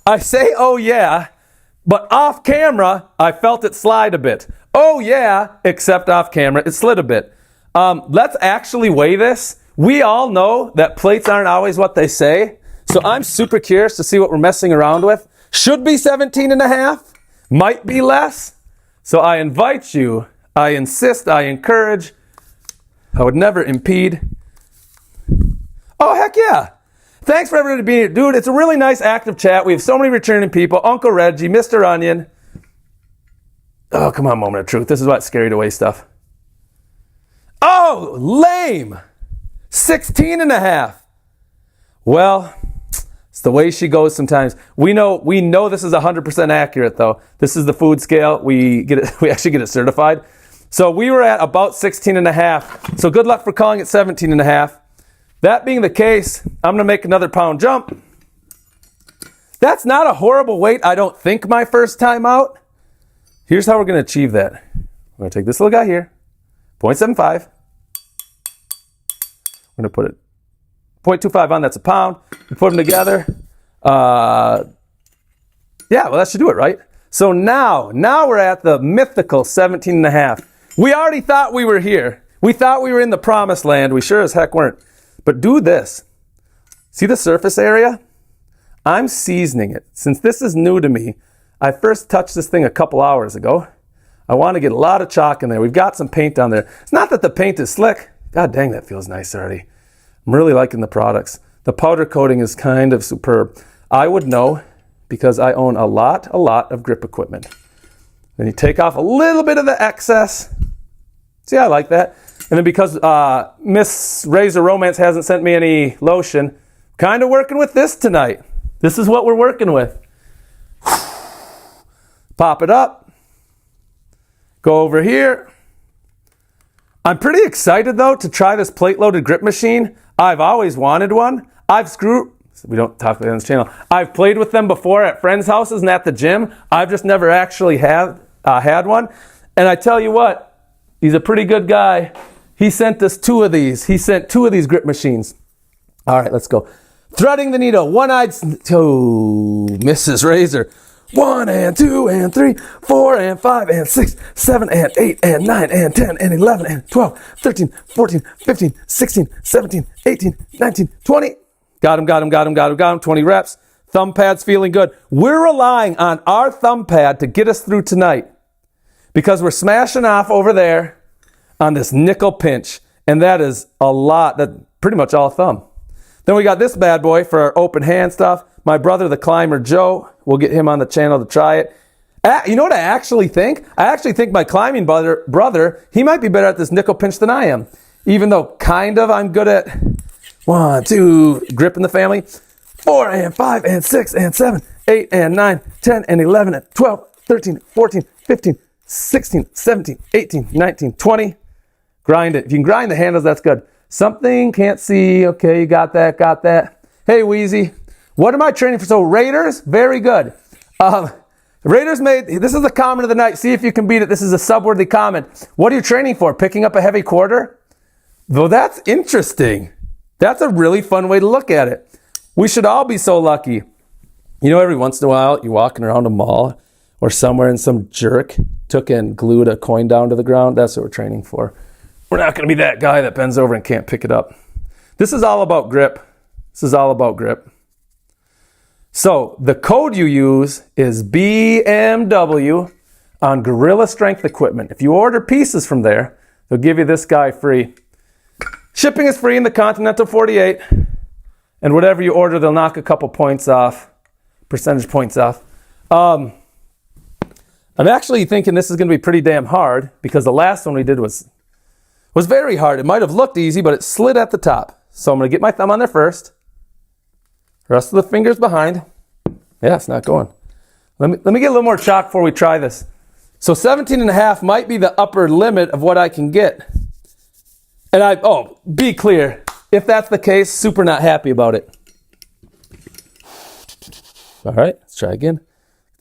I say, oh, yeah, but off camera, I felt it slide a bit. Oh, yeah, except off camera, it slid a bit. Let's actually weigh this. We all know that plates aren't always what they say. So I'm super curious to see what we're messing around with. Should be 17 and a half. Might be less. So I invite you, I insist, I encourage. I would never impede. Oh, heck yeah. Thanks for everybody being here. Dude, it's a really nice active chat. We have so many returning people. Uncle Reggie, Mr. Onion. Oh, come on, moment of truth. This is what's scary to weigh stuff. Oh, lame. 16 and a half. Well, it's the way she goes sometimes. We know this is 100% accurate though. This is the food scale. We actually get it certified. So we were at about 16 and a half. So good luck for calling it 17 and a half. That being the case, I'm going to make another pound jump. That's not a horrible weight, I don't think, my first time out. Here's how we're going to achieve that. We're going to take this little guy here, 0.75. We're going to put it 0.25 on, that's a pound. We put them together. Yeah, well, that should do it, right? So now we're at the mythical 17 and a half. We already thought we were here. We thought we were in the promised land. We sure as heck weren't. But do this. See the surface area? I'm seasoning it. Since this is new to me, I first touched this thing a couple hours ago. I want to get a lot of chalk in there. We've got some paint on there. It's not that the paint is slick. God dang, that feels nice already. I'm really liking the products. The powder coating is kind of superb. I would know because I own a lot of grip equipment. Then you take off a little bit of the excess. See, I like that. And then because Miss Razor Romance hasn't sent me any lotion, kind of working with this tonight. This is what we're working with. Pop it up. Go over here. I'm pretty excited though to try this plate-loaded grip machine. I've always wanted one. We don't talk about it on this channel. I've played with them before at friends' houses and at the gym. I've just never actually had one. And I tell you what, he's a pretty good guy. He sent us 2 of these. He sent 2 of these grip machines. All right, let's go. Threading the needle, one-eyed, Mrs. Razor. 1 and 2 and 3, 4 and 5 and 6, 7 and 8 and 9 and 10 and 11 and 12, 13, 14, 15, 16, 17, 18, 19, 20. Got him. 20 reps. Thumb pad's feeling good. We're relying on our thumb pad to get us through tonight because we're smashing off over there on this nickel pinch. And that is a lot. That's pretty much all thumb. Then we got this bad boy for our open hand stuff. My brother, the climber, Joe, we'll get him on the channel to try it. You know what I actually think? I actually think my climbing brother, he might be better at this nickel pinch than I am. Even though kind of I'm good at 1, 2, grip in the family. 4 and 5 and 6 and 7, 8 and 9, 10 and 11 and 12, 13, 14, 15, 16, 17, 18, 19, 20. Grind it. If you can grind the handles, that's good. Something, can't see. Okay, you got that. Hey, Wheezy. What am I training for? So Raiders, very good. Raiders this is the comment of the night. See if you can beat it. This is a subworthy comment. What are you training for? Picking up a heavy quarter? Though that's interesting. That's a really fun way to look at it. We should all be so lucky. You know, every once in a while, you're walking around a mall or somewhere and some jerk took and glued a coin down to the ground. That's what we're training for. We're not going to be that guy that bends over and can't pick it up. This is all about grip. So the code you use is BMW on Gorilla Strength Equipment. If you order pieces from there, they'll give you this guy free. Shipping is free in the Continental 48. And whatever you order, they'll knock a couple percentage points off. I'm actually thinking this is going to be pretty damn hard because the last one we did was very hard. It might have looked easy, but it slid at the top. So I'm going to get my thumb on there first. Rest of the fingers behind. Yeah, it's not going. Let me get a little more chalk before we try this. So 17.5 might be the upper limit of what I can get. And be clear. If that's the case, super not happy about it. All right, let's try again.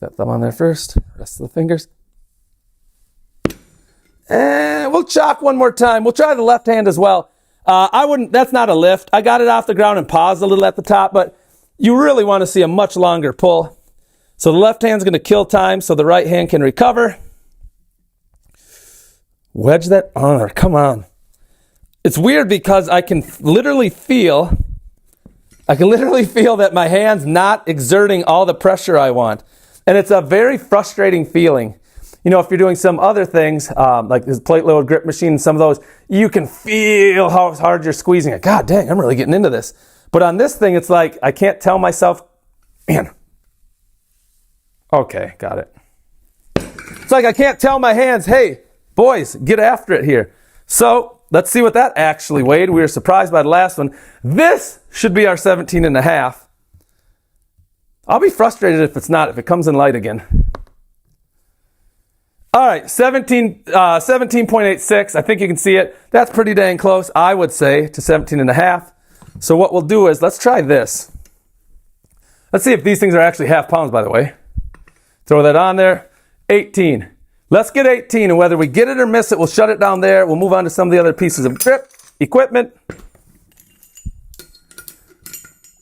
Get that thumb on there first. Rest of the fingers. And we'll chalk one more time. We'll try the left hand as well. That's not a lift. I got it off the ground and paused a little at the top, but you really want to see a much longer pull. So the left hand's going to kill time so the right hand can recover. Wedge that on there. Come on. It's weird because I can literally feel that my hand's not exerting all the pressure I want. And it's a very frustrating feeling. You know, if you're doing some other things, like this plate-loaded grip machine and some of those, you can feel how hard you're squeezing it. God dang, I'm really getting into this. But on this thing, it's like I can't tell myself, man. Okay, got it. It's like I can't tell my hands, hey, boys, get after it here. So let's see what that actually weighed. We were surprised by the last one. This should be our 17.5. I'll be frustrated if it's not, if it comes in light again. All right, 17.86. I think you can see it. That's pretty dang close, I would say, to 17.5. So what we'll do is, let's try this. Let's see if these things are actually half pounds, by the way. Throw that on there. 18. Let's get 18, and whether we get it or miss it, we'll shut it down there. We'll move on to some of the other pieces of grip equipment.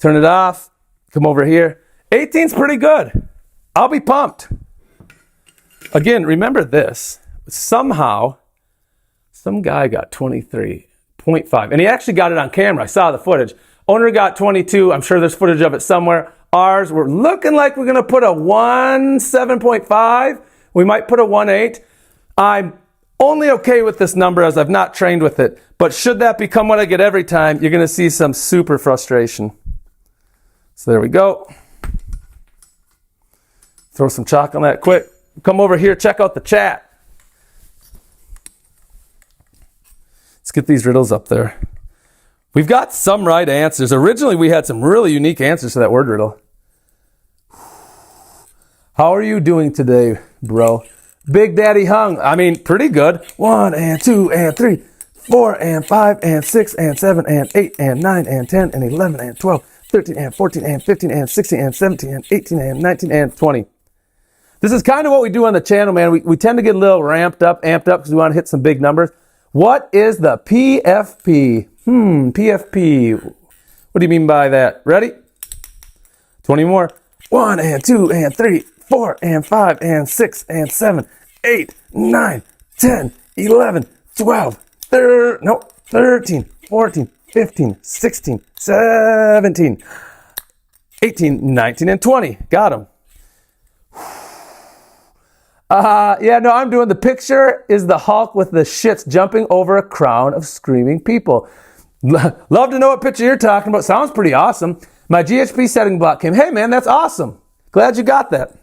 Turn it off. Come over here. 18's pretty good. I'll be pumped. Again, remember this. Somehow, some guy got 23.5. And he actually got it on camera. I saw the footage. Owner got 22. I'm sure there's footage of it somewhere. Ours, we're looking like we're going to put a 1.7.5. We might put a 1.8. I'm only okay with this number as I've not trained with it. But should that become what I get every time, you're going to see some super frustration. So there we go. Throw some chalk on that quick. Come over here, check out the chat. Let's get these riddles up there. We've got some right answers. Originally, we had some really unique answers to that word riddle. How are you doing today, bro? Big Daddy Hung. I mean, pretty good. 1 and 2 and 3, 4 and 5 and 6 and 7 and 8 and 9 and 10 and 11 and 12, 13 and 14 and 15 and 16 and 17 and 18 and 19 and 20. This is kind of what we do on the channel, man. We tend to get a little amped up because we want to hit some big numbers. What is the PFP? PFP. What do you mean by that? Ready? 20 more. 1 and 2 and 3, 4 and 5 and 6 and 7, 8, 9, 10, 11, 12, 13, 14, 15, 16, 17, 18, 19, and 20. Got them. Yeah, no, I'm doing the picture is the Hulk with the shits jumping over a crowd of screaming people. Love to know what picture you're talking about. Sounds pretty awesome. My GHP setting block came. Hey, man, that's awesome. Glad you got that.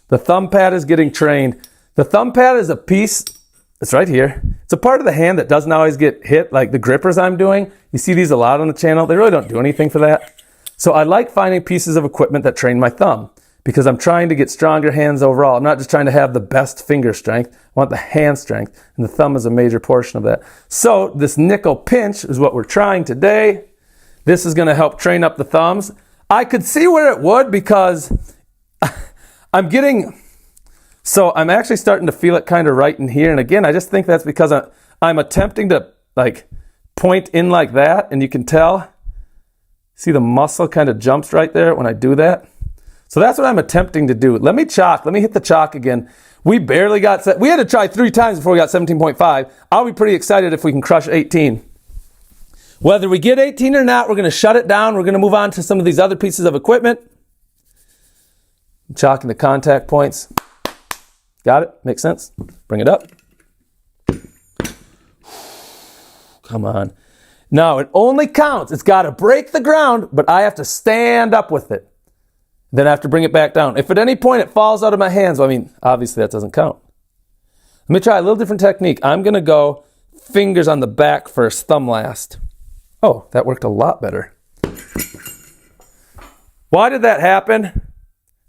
The thumb pad is getting trained. The thumb pad is a piece. It's right here. It's a part of the hand that doesn't always get hit, like the grippers I'm doing. You see these a lot on the channel. They really don't do anything for that. So I like finding pieces of equipment that train my thumb, because I'm trying to get stronger hands overall. I'm not just trying to have the best finger strength. I want the hand strength, and the thumb is a major portion of that. So this nickel pinch is what we're trying today. This is going to help train up the thumbs. I could see where it would, because I'm actually starting to feel it kind of right in here. And again, I just think that's because I'm attempting to like point in like that, and you can tell, see the muscle kind of jumps right there when I do that. So that's what I'm attempting to do. Let me hit the chalk again. We barely got set. We had to try 3 times before we got 17.5. I'll be pretty excited if we can crush 18. Whether we get 18 or not, we're going to shut it down. We're going to move on to some of these other pieces of equipment. I'm chalking the contact points. Got it? Makes sense? Bring it up. Come on. Now, it only counts. It's got to break the ground, but I have to stand up with it. Then I have to bring it back down. If at any point it falls out of my hands, well, I mean, obviously that doesn't count. Let me try a little different technique. I'm going to go fingers on the back first, thumb last. Oh, that worked a lot better. Why did that happen?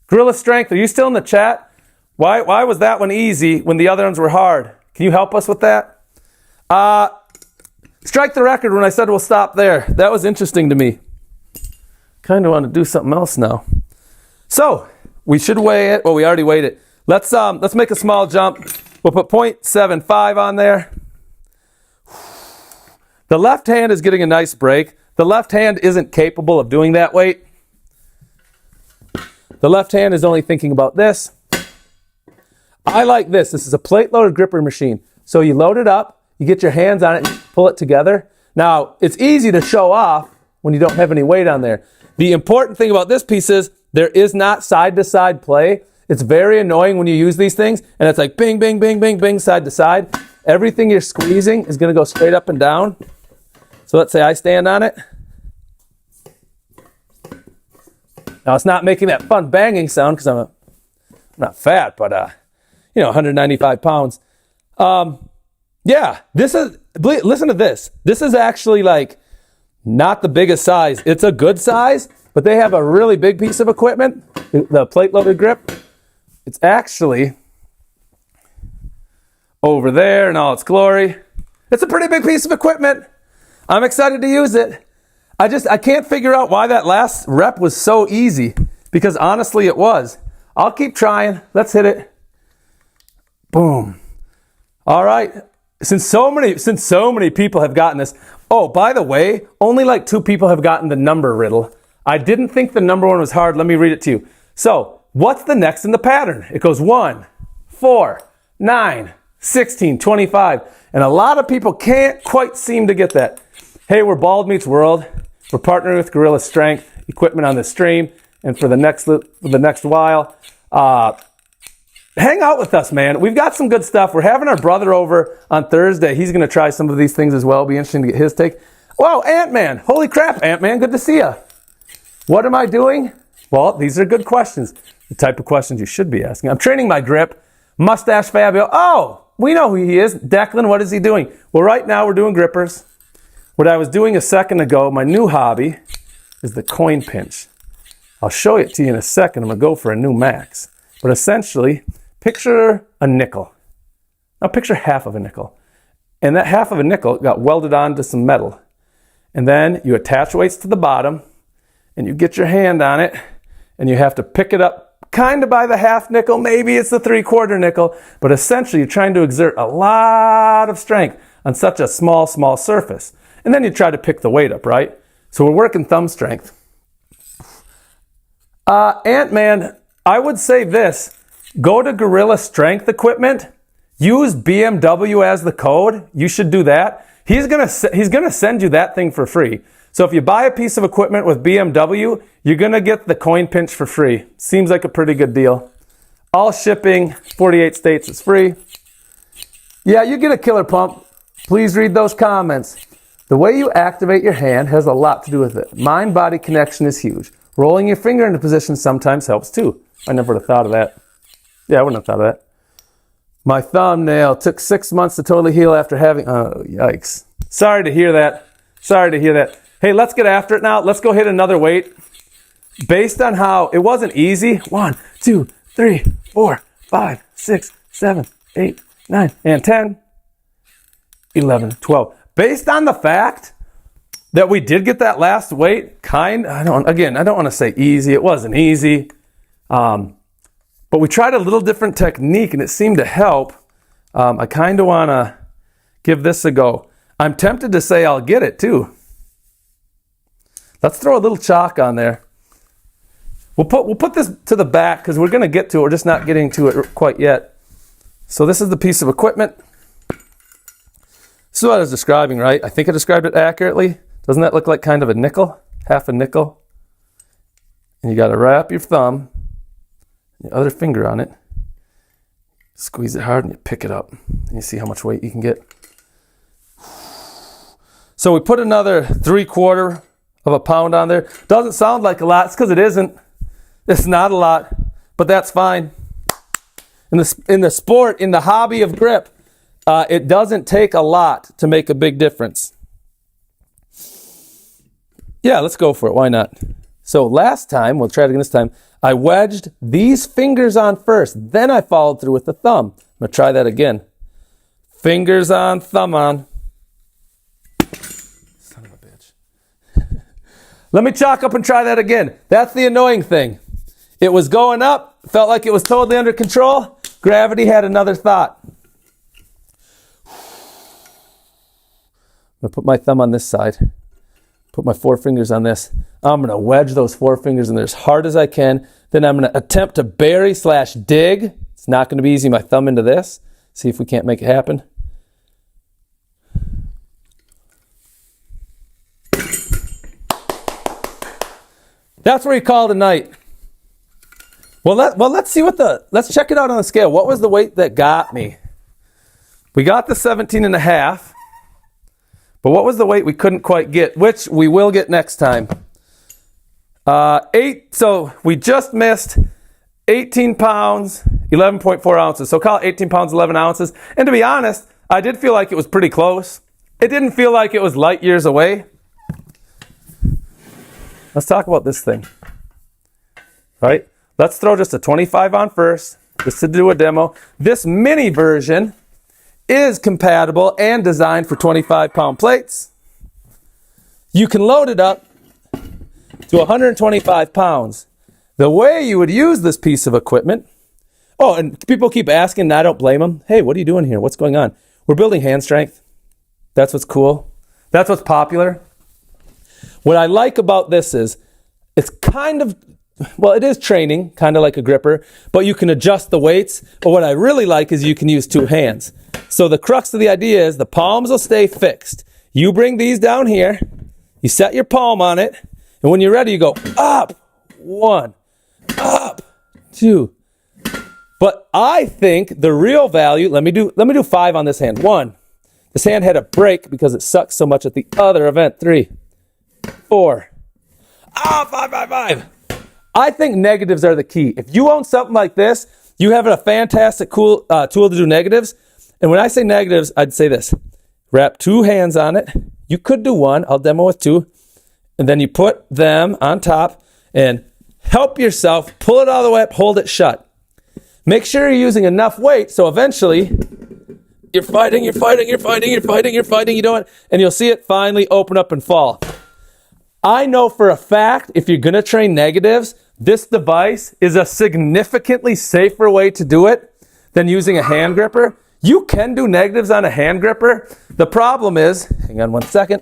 Gorilla Strength, are you still in the chat? Why was that one easy when the other ones were hard? Can you help us with that? Strike the record when I said we'll stop there. That was interesting to me. Kind of want to do something else now. So, we should weigh it. Well, we already weighed it. Let's make a small jump. We'll put 0.75 on there. The left hand is getting a nice break. The left hand isn't capable of doing that weight. The left hand is only thinking about this. I like this. This is a plate-loaded gripper machine. So you load it up, you get your hands on it, and pull it together. Now, it's easy to show off when you don't have any weight on there. The important thing about this piece is there is not side-to-side play. It's very annoying when you use these things, and it's like bing, bing, bing, bing, bing, side to side. Everything you're squeezing is going to go straight up and down. So let's say I stand on it. Now, it's not making that fun banging sound because I'm not fat, but, 195 pounds. Yeah, listen to this. This is actually like not the biggest size. It's a good size, but they have a really big piece of equipment, the plate-loaded grip. It's actually over there in all its glory. It's a pretty big piece of equipment. I'm excited to use it. I can't figure out why that last rep was so easy, because honestly it was. I'll keep trying. Let's hit it. Boom. All right. Since so many people have gotten this. Oh, by the way, only like 2 people have gotten the number riddle. I didn't think the number one was hard. Let me read it to you. So, what's the next in the pattern? It goes 1, 4, 9, 16, 25. And a lot of people can't quite seem to get that. Hey, we're Bald Meets World. We're partnering with Gorilla Strength equipment on this stream. And for the next while, hang out with us, man. We've got some good stuff. We're having our brother over on Thursday. He's going to try some of these things as well. It'll be interesting to get his take. Whoa, Ant-Man. Holy crap, Ant-Man. Good to see you. What am I doing? Well, these are good questions. The type of questions you should be asking. I'm training my grip. Mustache Fabio. Oh, we know who he is. Declan, what is he doing? Well, right now we're doing grippers. What I was doing a second ago, my new hobby, is the coin pinch. I'll show it to you in a second. I'm going to go for a new max. But essentially, picture a nickel. Now picture half of a nickel. And that half of a nickel got welded onto some metal. And then you attach weights to the bottom, and you get your hand on it, and you have to pick it up kind of by the half nickel, maybe it's the 3/4 nickel, but essentially you're trying to exert a lot of strength on such a small surface. And then you try to pick the weight up, right? So we're working thumb strength. Ant-Man, I would say this. Go to Gorilla Strength Equipment. Use BMW as the code. You should do that. He's gonna send you that thing for free. So if you buy a piece of equipment with BMW, you're going to get the coin pinch for free. Seems like a pretty good deal. All shipping, 48 states is free. Yeah, you get a killer pump. Please read those comments. The way you activate your hand has a lot to do with it. Mind-body connection is huge. Rolling your finger into position sometimes helps too. I never would have thought of that. Yeah, I wouldn't have thought of that. My thumbnail took 6 months to totally heal after having... Oh, yikes. Sorry to hear that. Sorry to hear that. Hey, let's get after it now. Let's go hit another weight. Based on how it wasn't easy. 1, 2, 3, 4, 5, 6, 7, 8, 9, and 10, 11, 12. Based on the fact that we did get that last weight, I don't want to say easy. It wasn't easy. But we tried a little different technique and it seemed to help. I kind of want to give this a go. I'm tempted to say I'll get it too. Let's throw a little chalk on there. We'll put this to the back because we're going to get to it. We're just not getting to it quite yet. So this is the piece of equipment. This is what I was describing, right? I think I described it accurately. Doesn't that look like kind of a nickel? Half a nickel. And you got to wrap your thumb, your other finger on it. Squeeze it hard and you pick it up. And you see how much weight you can get. So we put another 3/4 of a pound on there. Doesn't sound like a lot. It's because it isn't. It's not a lot, but that's fine. In the sport, in the hobby of grip, it doesn't take a lot to make a big difference. Yeah, let's go for it. Why not? So last time, we'll try it again this time, I wedged these fingers on first. Then I followed through with the thumb. I'm going to try that again. Fingers on, thumb on. Son of a bitch. Let me chalk up and try that again. That's the annoying thing. It was going up, felt like it was totally under control. Gravity had another thought. I'm going to put my thumb on this side. Put my 4 fingers on this. I'm going to wedge those 4 fingers in there as hard as I can. Then I'm going to attempt to bury/dig. It's not going to be easy. My thumb into this. See if we can't make it happen. That's where you call it a night. Well, let's see let's check it out on the scale. What was the weight that got me? We got the 17.5. But what was the weight we couldn't quite get, which we will get next time? 8, so we just missed 18 pounds, 11.4 ounces. So call it 18 pounds, 11 ounces. And to be honest, I did feel like it was pretty close. It didn't feel like it was light years away. Let's talk about this thing, right? Let's throw just a 25 on first, just to do a demo. This mini version is compatible and designed for 25-pound plates. You can load it up to 125 pounds. The way you would use this piece of equipment, oh, and people keep asking, and I don't blame them. Hey, what are you doing here? What's going on? We're building hand strength. That's what's cool. That's what's popular. What I like about this is it's kind of, well, it is training, kind of like a gripper, but you can adjust the weights. But what I really like is you can use 2 hands. So the crux of the idea is the palms will stay fixed. You bring these down here, you set your palm on it, and when you're ready, you go up, 1, up, 2, But I think the real value, let me do 5 on this hand. 1, this hand had a break because it sucks so much at the other event. 3, 4, 5. I think negatives are the key. If you own something like this, you have a fantastic cool tool to do negatives. And when I say negatives, I'd say this. Wrap 2 hands on it. You could do 1. I'll demo with 2. And then you put them on top and help yourself. Pull it all the way up. Hold it shut. Make sure you're using enough weight so eventually you're fighting. You don't, and you'll see it finally open up and fall. I know for a fact if you're going to train negatives, this device is a significantly safer way to do it than using a hand gripper. You can do negatives on a hand gripper. The problem is, hang on one second,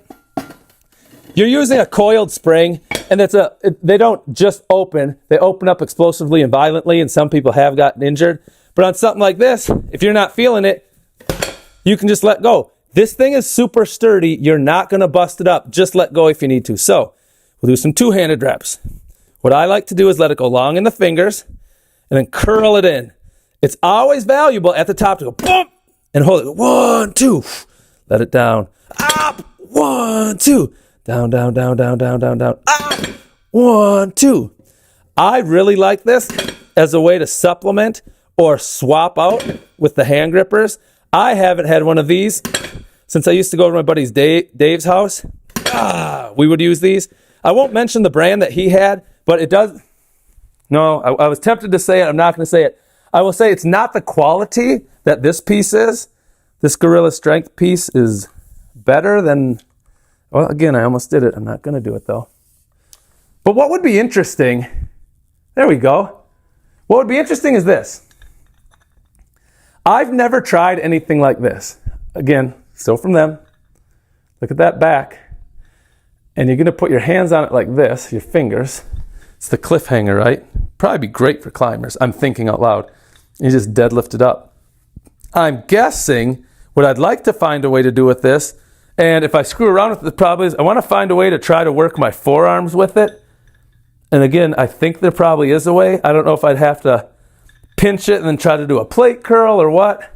you're using a coiled spring, and they don't just open. They open up explosively and violently, and some people have gotten injured. But on something like this, if you're not feeling it, you can just let go. This thing is super sturdy. You're not going to bust it up. Just let go if you need to. So we'll do some 2-handed reps. What I like to do is let it go long in the fingers and then curl it in. It's always valuable at the top to go boom and hold it. 1, 2. Let it down. Up. 1, 2. Down. Up. 1, 2. I really like this as a way to supplement or swap out with the hand grippers. I haven't had one of these since I used to go to my buddy's Dave's house. We would use these. I won't mention the brand that he had, but it does. No, I was tempted to say it. I'm not going to say it. I will say it's not the quality that this piece is. This Gorilla Strength piece is better than, well, again, I almost did it. I'm not going to do it, though. But what would be interesting, there we go. What would be interesting is this. I've never tried anything like this. Again, still from them. Look at that back. And you're going to put your hands on it like this, your fingers. It's the Cliffhanger, right? Probably be great for climbers. I'm thinking out loud. You just deadlift it up. I'm guessing what I'd like to find a way to do with this, and if I screw around with it, probably is I want to find a way to try to work my forearms with it. And again, I think there probably is a way. I don't know if I'd have to pinch it and then try to do a plate curl or what.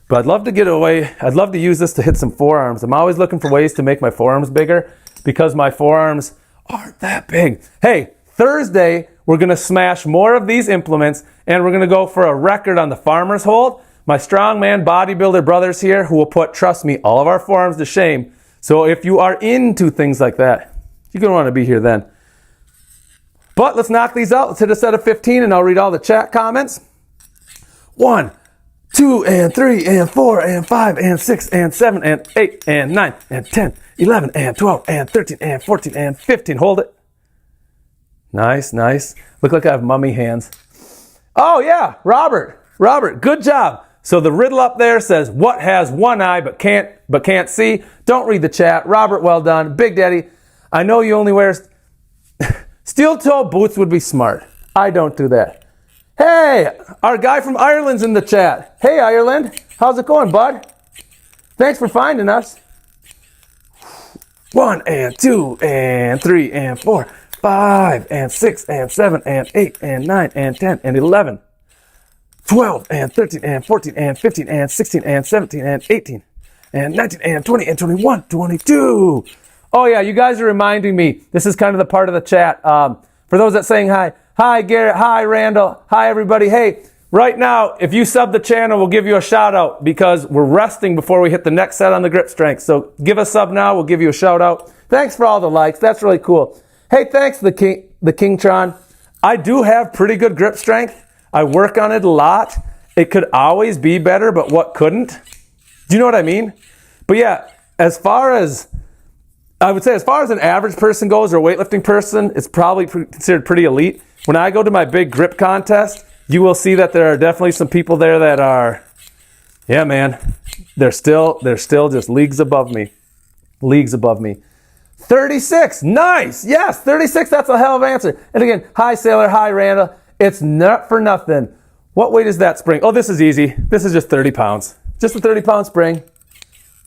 But I'd love to get away. I'd love to use this to hit some forearms. I'm always looking for ways to make my forearms bigger because my forearms aren't that big. Hey, Thursday, we're going to smash more of these implements, and we're going to go for a record on the farmer's hold. My strongman bodybuilder brothers here who will put, trust me, all of our forearms to shame. So if you are into things like that, you're going to want to be here then. But let's knock these out. Let's hit a set of 15, and I'll read all the chat comments. 1, 2, and 3, and 4, and 5, and 6, and 7, and 8, and 9, and 10, 11, and 12, and 13, and 14, and 15. Hold it. Nice. Look like I have mummy hands. Oh, yeah, Robert, good job. So the riddle up there says, what has one eye but can't see? Don't read the chat. Robert, well done. Big Daddy, I know you only wear... Steel-toe boots would be smart. I don't do that. Hey, our guy from Ireland's in the chat. Hey, Ireland. How's it going, bud? Thanks for finding us. 1, and 2, and 3, and 4, 5, and 6, and 7, and 8, and 9, and 10, and 11, 12, and 13, and 14, and 15, and 16, and 17, and 18, and 19, and 20, and 21, 22. Oh, yeah, you guys are reminding me. This is kind of the part of the chat. For those that saying hi. Hi, Garrett. Hi, Randall. Hi, everybody. Hey, right now, if you sub the channel, we'll give you a shout out because we're resting before we hit the next set on the grip strength. So give a sub now. We'll give you a shout out. Thanks for all the likes. That's really cool. Hey, thanks, the Kingtron. I do have pretty good grip strength. I work on it a lot. It could always be better, but what couldn't? Do you know what I mean? But yeah, I would say as far as an average person goes or a weightlifting person, it's probably considered pretty elite. When I go to my big grip contest, you will see that there are definitely some people there that are, yeah, man, they're still just leagues above me. 36, nice, yes, 36, that's a hell of an answer. And again, hi, Sailor, hi, Randall. It's not for nothing. What weight is that spring? Oh, this is easy. This is just 30 pounds. Just a 30-pound spring,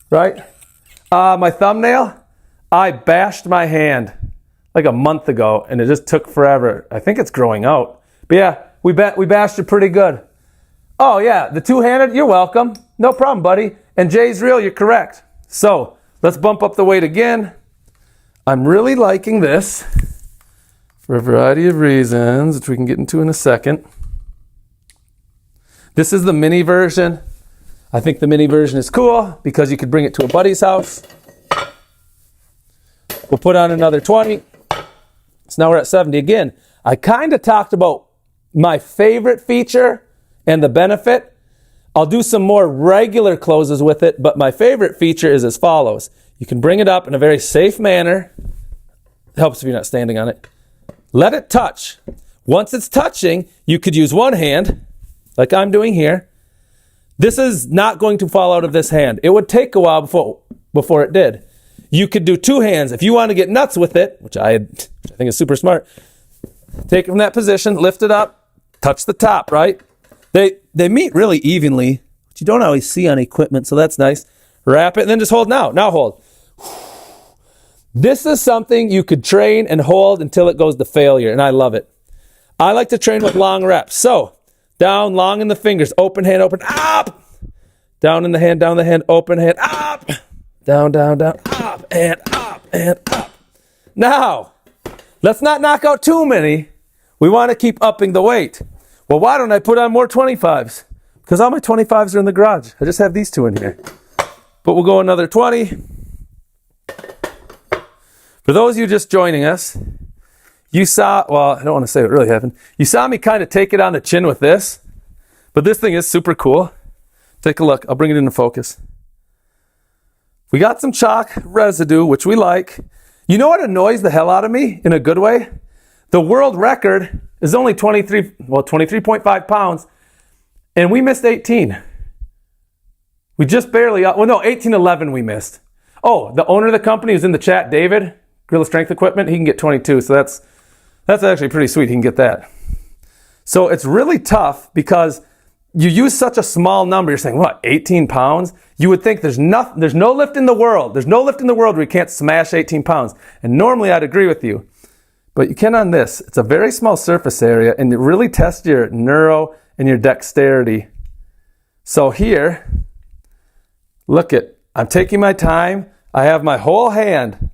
right? My thumbnail, I bashed my hand like a month ago, and it just took forever. I think it's growing out. But yeah, we bashed it pretty good. Oh yeah, the two-handed, you're welcome. No problem, buddy. And Jay's real, you're correct. So let's bump up the weight again. I'm really liking this for a variety of reasons, which we can get into in a second. This is the mini version. I think the mini version is cool because you could bring it to a buddy's house. We'll put on another 20. So now we're at 70. Again, I kind of talked about my favorite feature and the benefit. I'll do some more regular closes with it, but my favorite feature is as follows. You can bring it up in a very safe manner. It helps if you're not standing on it. Let it touch. Once it's touching, you could use one hand, like I'm doing here. This is not going to fall out of this hand. It would take a while before it did. You could do two hands. If you want to get nuts with it, which I think is super smart, take it from that position, lift it up, touch the top, right? They meet really evenly, which you don't always see on equipment, so that's nice. Wrap it and then just hold now. Now hold. This is something you could train and hold until it goes to failure, and I love it. I like to train with long reps. So, down, long in the fingers, open hand, open, up. Down in the hand, down the hand, open hand, up. Down, down, down, up, and up, and up. Now, let's not knock out too many. We want to keep upping the weight. Well, why don't I put on more 25s? Because all my 25s are in the garage. I just have these two in here. But we'll go another 20. For those of you just joining us, you saw, well, I don't want to say what really happened. You saw me kind of take it on the chin with this. But this thing is super cool. Take a look. I'll bring it into focus. We got some chalk residue, which we like. You know what annoys the hell out of me in a good way? The world record is only 23.5 pounds, and we missed 18. We just barely, 18.11 we missed. Oh, the owner of the company who's in the chat, David, Gorilla Strength Equipment, he can get 22, so that's actually pretty sweet. He can get that. So it's really tough because you use such a small number. You're saying, what, 18 pounds? You would think there's no lift in the world. There's no lift in the world where you can't smash 18 pounds. And normally I'd agree with you. But you can on this. It's a very small surface area, and it really tests your neuro and your dexterity. So here, look at, I'm taking my time. I have my whole hand.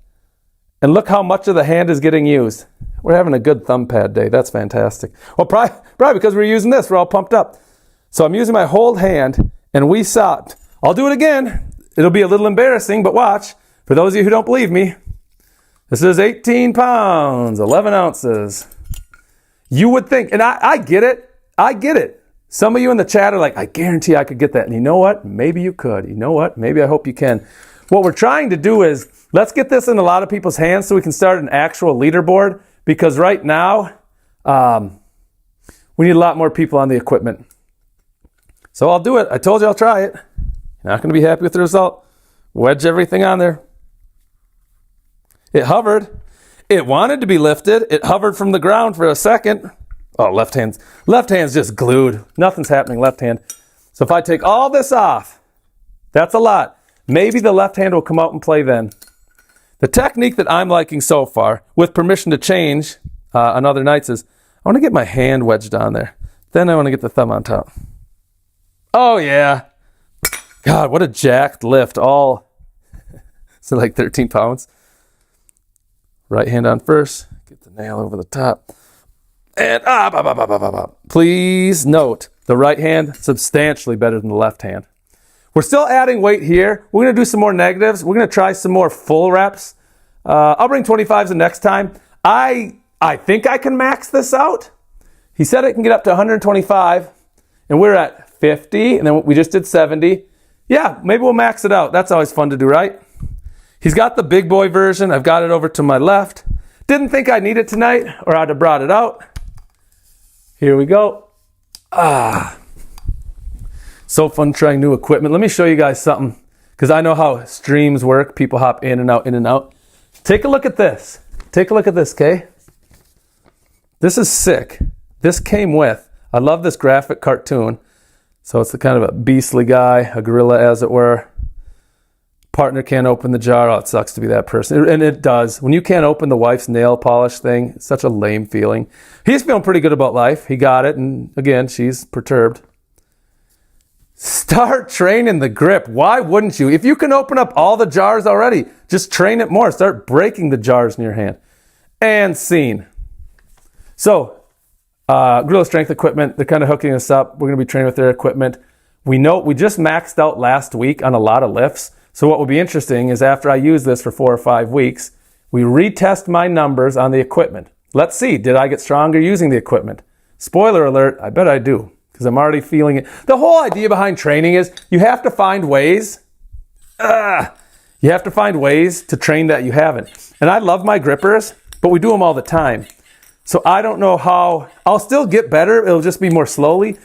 And look how much of the hand is getting used. We're having a good thumb pad day. That's fantastic. Well, probably because we're using this. We're all pumped up. So I'm using my whole hand, and we saw, I'll do it again. It'll be a little embarrassing, but watch. For those of you who don't believe me, this is 18 pounds, 11 ounces. You would think, and I get it. I get it. Some of you in the chat are like, I guarantee I could get that. And you know what? Maybe you could. You know what? Maybe I hope you can. What we're trying to do is, let's get this in a lot of people's hands so we can start an actual leaderboard. Because right now, we need a lot more people on the equipment. So I'll do it. I told you I'll try it. Not going to be happy with the result. Wedge everything on there. It hovered. It wanted to be lifted. It hovered from the ground for a second. Oh, left hand's just glued. Nothing's happening left hand. So if I take all this off, that's a lot. Maybe the left hand will come out and play then. The technique that I'm liking so far, with permission to change on other nights, is I want to get my hand wedged on there. Then I want to get the thumb on top. Oh, yeah. God, what a jacked lift. All, so like 13 pounds. Right hand on first. Get the nail over the top. And up. Please note, the right hand substantially better than the left hand. We're still adding weight here. We're going to do some more negatives. We're going to try some more full reps. I'll bring 25s the next time. I think I can max this out. He said it can get up to 125, and we're at 50, and then we just did 70. Yeah, maybe we'll max it out. That's always fun to do, right? He's got the big boy version. I've got it over to my left. Didn't think I'd need it tonight, or I'd have brought it out. Here we go. So fun trying new equipment. Let me show you guys something, because I know how streams work. People hop in and out, in and out. Take a look at this. Take a look at this, okay? This is sick. This came with, I love this graphic cartoon. So it's the kind of a beastly guy, a gorilla as it were. Partner can't open the jar. Oh, it sucks to be that person. And it does. When you can't open the wife's nail polish thing, it's such a lame feeling. He's feeling pretty good about life. He got it, and again, she's perturbed. Start training the grip. Why wouldn't you? If you can open up all the jars already, just train it more. Start breaking the jars in your hand. And scene. So, Riddle Strength Equipment, they're kind of hooking us up. We're going to be training with their equipment. We just maxed out last week on a lot of lifts. So what will be interesting is after I use this for 4 or 5 weeks, we retest my numbers on the equipment. Let's see, did I get stronger using the equipment? Spoiler alert, I bet I do, because I'm already feeling it. The whole idea behind training is you have to find ways. You have to find ways to train that you haven't. And I love my grippers, but we do them all the time. So I don't know how, I'll still get better, it'll just be more slowly.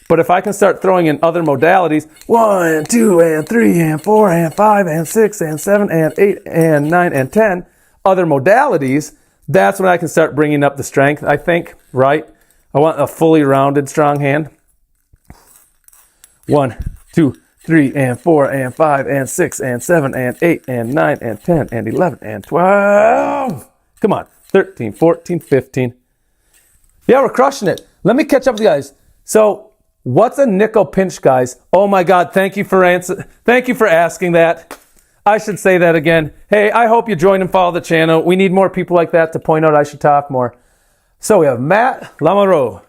But if I can start throwing in other modalities, 1 and 2 and 3 and 4 and 5 and 6 and 7 and 8 and 9 and 10, other modalities, that's when I can start bringing up the strength, I think, right? I want a fully rounded strong hand. 1, 2, 3 and 4 and 5 and 6 and 7 and 8 and 9 and 10 and 11 and 12. Come on, 13, 14, 15. Yeah, we're crushing it. Let me catch up with you guys. So, what's a nickel pinch, guys? Oh my God, thank you for asking that. I should say that again. Hey, I hope you join and follow the channel. We need more people like that to point out I should talk more. So we have Matt Lamoureux.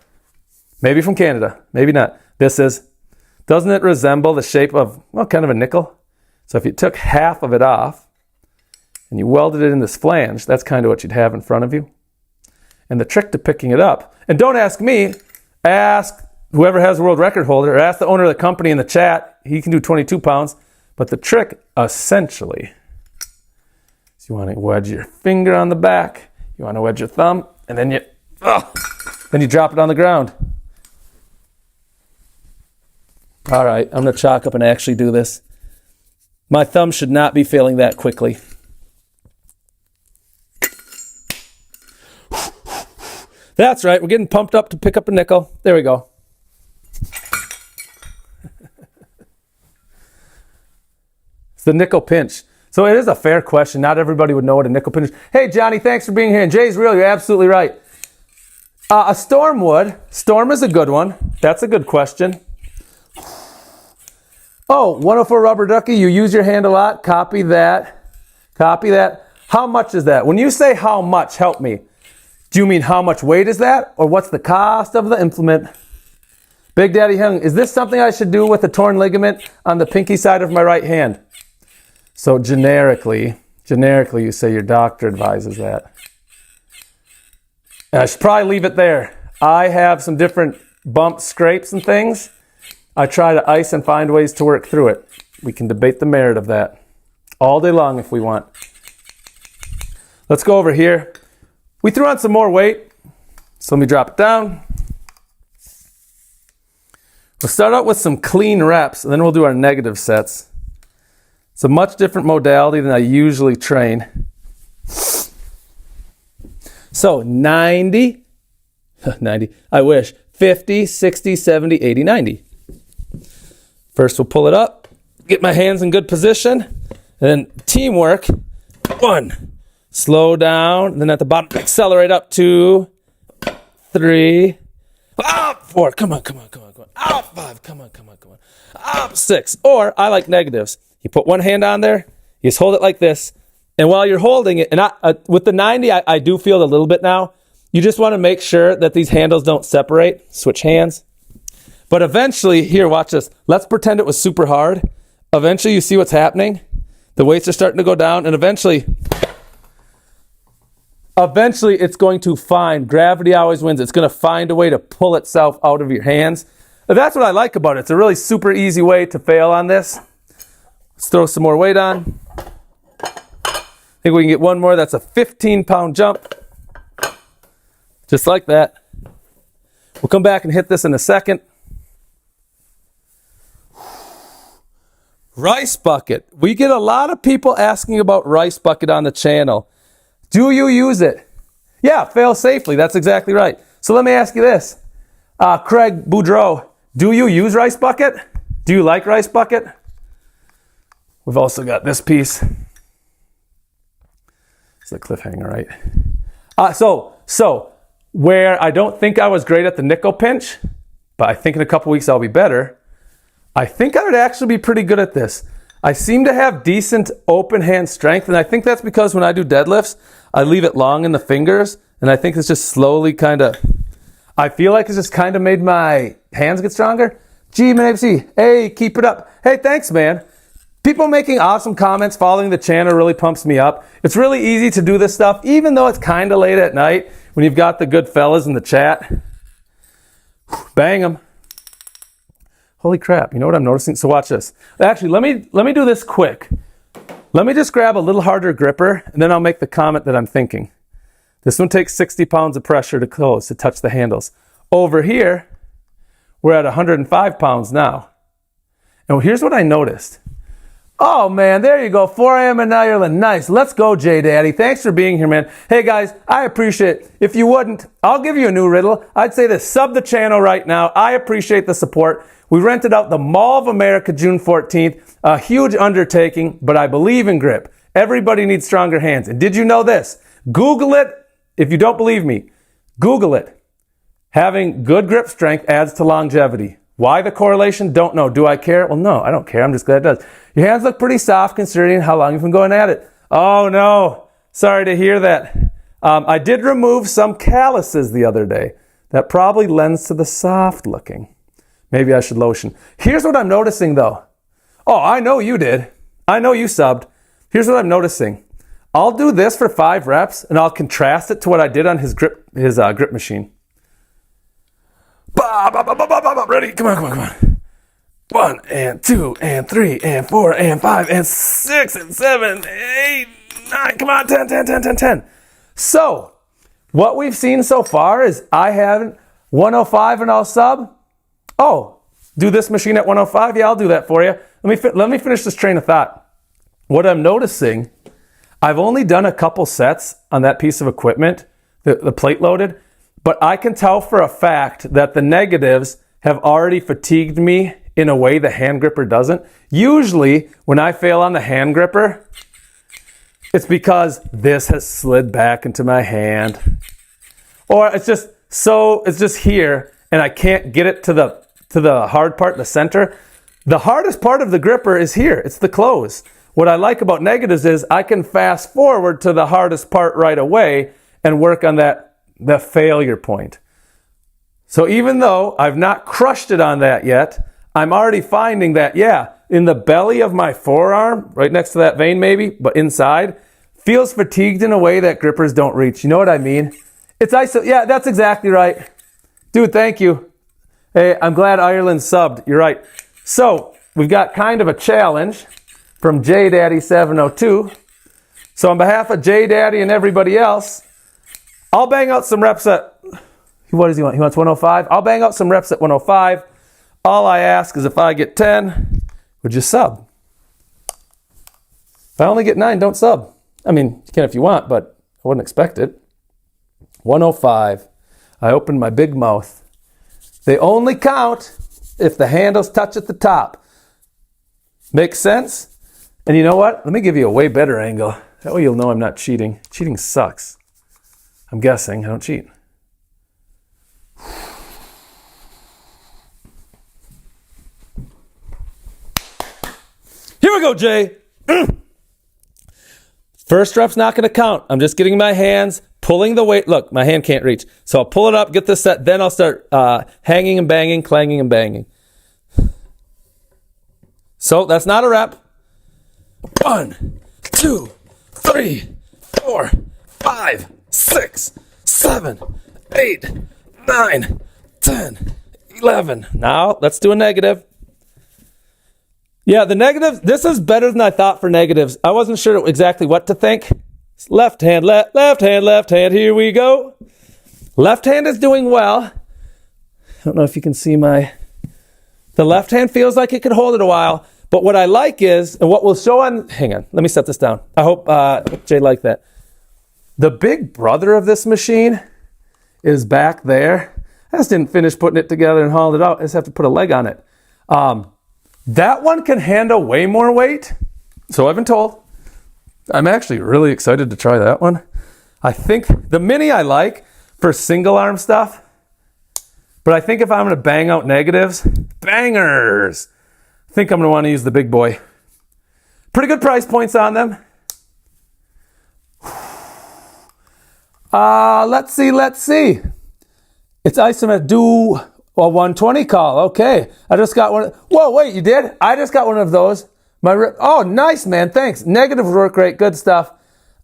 Maybe from Canada, maybe not. Doesn't it resemble the shape of, well, kind of a nickel? So if you took half of it off and you welded it in this flange, that's kind of what you'd have in front of you. And the trick to picking it up, and don't ask me, ask whoever has the world record holder, or ask the owner of the company in the chat. He can do 22 pounds. But the trick, essentially, is you want to wedge your finger on the back, you want to wedge your thumb, and then you drop it on the ground. All right, I'm going to chalk up and actually do this. My thumb should not be failing that quickly. That's right, we're getting pumped up to pick up a nickel. There we go. It's the nickel pinch. So it is a fair question. Not everybody would know what a nickel pinch is. Hey, Johnny, thanks for being here. And Jay's real. You're absolutely right. A storm would. Storm is a good one. That's a good question. Oh, 104 Rubber Ducky, you use your hand a lot. Copy that. Copy that. How much is that? When you say how much, help me. Do you mean how much weight is that? Or what's the cost of the implement? Big Daddy Hung, is this something I should do with a torn ligament on the pinky side of my right hand? So generically, you say your doctor advises that. And I should probably leave it there. I have some different bumps, scrapes, and things. I try to ice and find ways to work through it. We can debate the merit of that all day long if we want. Let's go over here. We threw on some more weight, so let me drop it down. We'll start out with some clean reps, and then we'll do our negative sets. It's a much different modality than I usually train. So 90, I wish, 50, 60, 70, 80, 90. First we'll pull it up, get my hands in good position, and then teamwork. 1, slow down, and then at the bottom, accelerate up. 2, 3, 4, come on. Out 5, come on. Up 6, or I like negatives. You put one hand on there, you just hold it like this, and while you're holding it, and with the 90, I do feel it a little bit now. You just want to make sure that these handles don't separate. Switch hands. But eventually, here, watch this. Let's pretend it was super hard. Eventually, you see what's happening. The weights are starting to go down, and eventually it's going to find, gravity always wins. It's going to find a way to pull itself out of your hands. And that's what I like about it. It's a really super easy way to fail on this. Let's throw some more weight on. I think we can get one more. That's a 15-pound jump. Just like that. We'll come back and hit this in a second. Rice bucket. We get a lot of people asking about rice bucket on the channel. Do you use it? Yeah, fail safely. That's exactly right. So let me ask you this. Craig Boudreau, do you use rice bucket? Do you like rice bucket? We've also got this piece. It's a cliffhanger, right? So where I don't think I was great at the nickel pinch, but I think in a couple weeks I'll be better. I think I would actually be pretty good at this. I seem to have decent open hand strength, and I think that's because when I do deadlifts, I leave it long in the fingers, and I think it's just slowly kind of, I feel like it's just kind of made my hands get stronger. Gee, man, ABC, hey, keep it up. Hey, thanks, man. People making awesome comments, following the channel really pumps me up. It's really easy to do this stuff, even though it's kind of late at night when you've got the good fellas in the chat. Bang them. Holy crap, you know what I'm noticing? So watch this. Actually, let me do this quick. Let me just grab a little harder gripper, and then I'll make the comment that I'm thinking. This one takes 60 pounds of pressure to close, to touch the handles. Over here, we're at 105 pounds now. And here's what I noticed. Oh man, there you go, 4 a.m. in Ireland. Nice. Let's go, J Daddy. Thanks for being here, man. Hey guys, I appreciate it. If you wouldn't, I'll give you a new riddle. I'd say this, sub the channel right now. I appreciate the support. We rented out the Mall of America June 14th. A huge undertaking, but I believe in grip. Everybody needs stronger hands. And did you know this? Google it. If you don't believe me, Google it. Having good grip strength adds to longevity. Why the correlation? Don't know. Do I care? Well, no, I don't care. I'm just glad it does. Your hands look pretty soft considering how long you've been going at it. Oh no, sorry to hear that. I did remove some calluses the other day. That probably lends to the soft looking. Maybe I should lotion. Here's what I'm noticing though. Oh, I know you did. I know you subbed. Here's what I'm noticing. I'll do this for 5 reps and I'll contrast it to what I did on his grip machine. Ready? Come on. 1 and 2 and 3 and 4 and 5 and 6 and 7, 8, 9. Come on, 10. So, what we've seen so far is I have 105 and I'll sub. Oh, do this machine at 105? Yeah, I'll do that for you. Let me finish this train of thought. What I'm noticing, I've only done a couple sets on that piece of equipment, the plate loaded, but I can tell for a fact that the negatives have already fatigued me in a way the hand gripper doesn't. Usually, when I fail on the hand gripper, it's because this has slid back into my hand. Or it's just here, and I can't get it to the hard part, the center. The hardest part of the gripper is here. It's the close. What I like about negatives is I can fast forward to the hardest part right away and work on the failure point. So even though I've not crushed it on that yet, I'm already finding that, yeah, in the belly of my forearm, right next to that vein maybe, but inside, feels fatigued in a way that grippers don't reach. You know what I mean? Yeah, that's exactly right. Dude, thank you. Hey, I'm glad Ireland subbed. You're right. So we've got kind of a challenge from JDaddy702. So on behalf of JDaddy and everybody else, I'll bang out some reps at, what does he want? He wants 105. I'll bang out some reps at 105. All I ask is if I get 10, would you sub? If I only get 9, don't sub. I mean, you can if you want, but I wouldn't expect it. 105. I opened my big mouth. They only count if the handles touch at the top. Makes sense? And you know what? Let me give you a way better angle. That way you'll know I'm not cheating. Cheating sucks. I'm guessing. I don't cheat. Here we go, Jay. First rep's not going to count. I'm just getting my hands, pulling the weight. Look, my hand can't reach. So I'll pull it up, get this set, then I'll start hanging and banging, clanging and banging. So that's not a rep. 1, 2, 3, 4, 5, 6, 7, 8, 9, 10, 11. Now let's do a negative. Yeah, the negatives, this is better than I thought for negatives. I wasn't sure exactly what to think. Left hand, left hand, here we go. Left hand is doing well. I don't know if you can see the left hand feels like it could hold it a while. But what I like is, and what we'll show on, hang on, let me set this down. I hope Jay liked that. The big brother of this machine is back there. I just didn't finish putting it together and hauling it out. I just have to put a leg on it. That one can handle way more weight. So I've been told. I'm actually really excited to try that one. I think the mini I like for single arm stuff. But I think if I'm going to bang out negatives, bangers, I think I'm going to want to use the big boy. Pretty good price points on them. Let's see. It's isometric. Do a 120 call. Okay. I just got one. Whoa, wait, you did? I just got one of those. Oh, nice, man. Thanks. Negative work rate. Good stuff.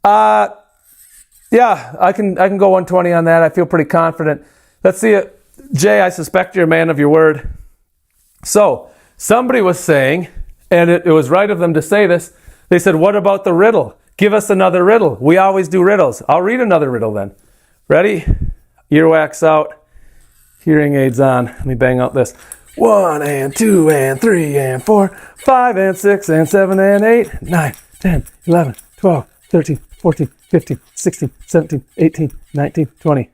Yeah, I can go 120 on that. I feel pretty confident. Let's see it. Jay, I suspect you're a man of your word. So, somebody was saying, and it was right of them to say this, they said, what about the riddle? Give us another riddle. We always do riddles. I'll read another riddle then. Ready? Earwax out. Hearing aids on. Let me bang out this. 1 and 2 and 3 and 4, 5 and 6 and 7 and 8, 9, 10, 11, 12, 13, 14, 15, 16, 17, 18, 19, 20.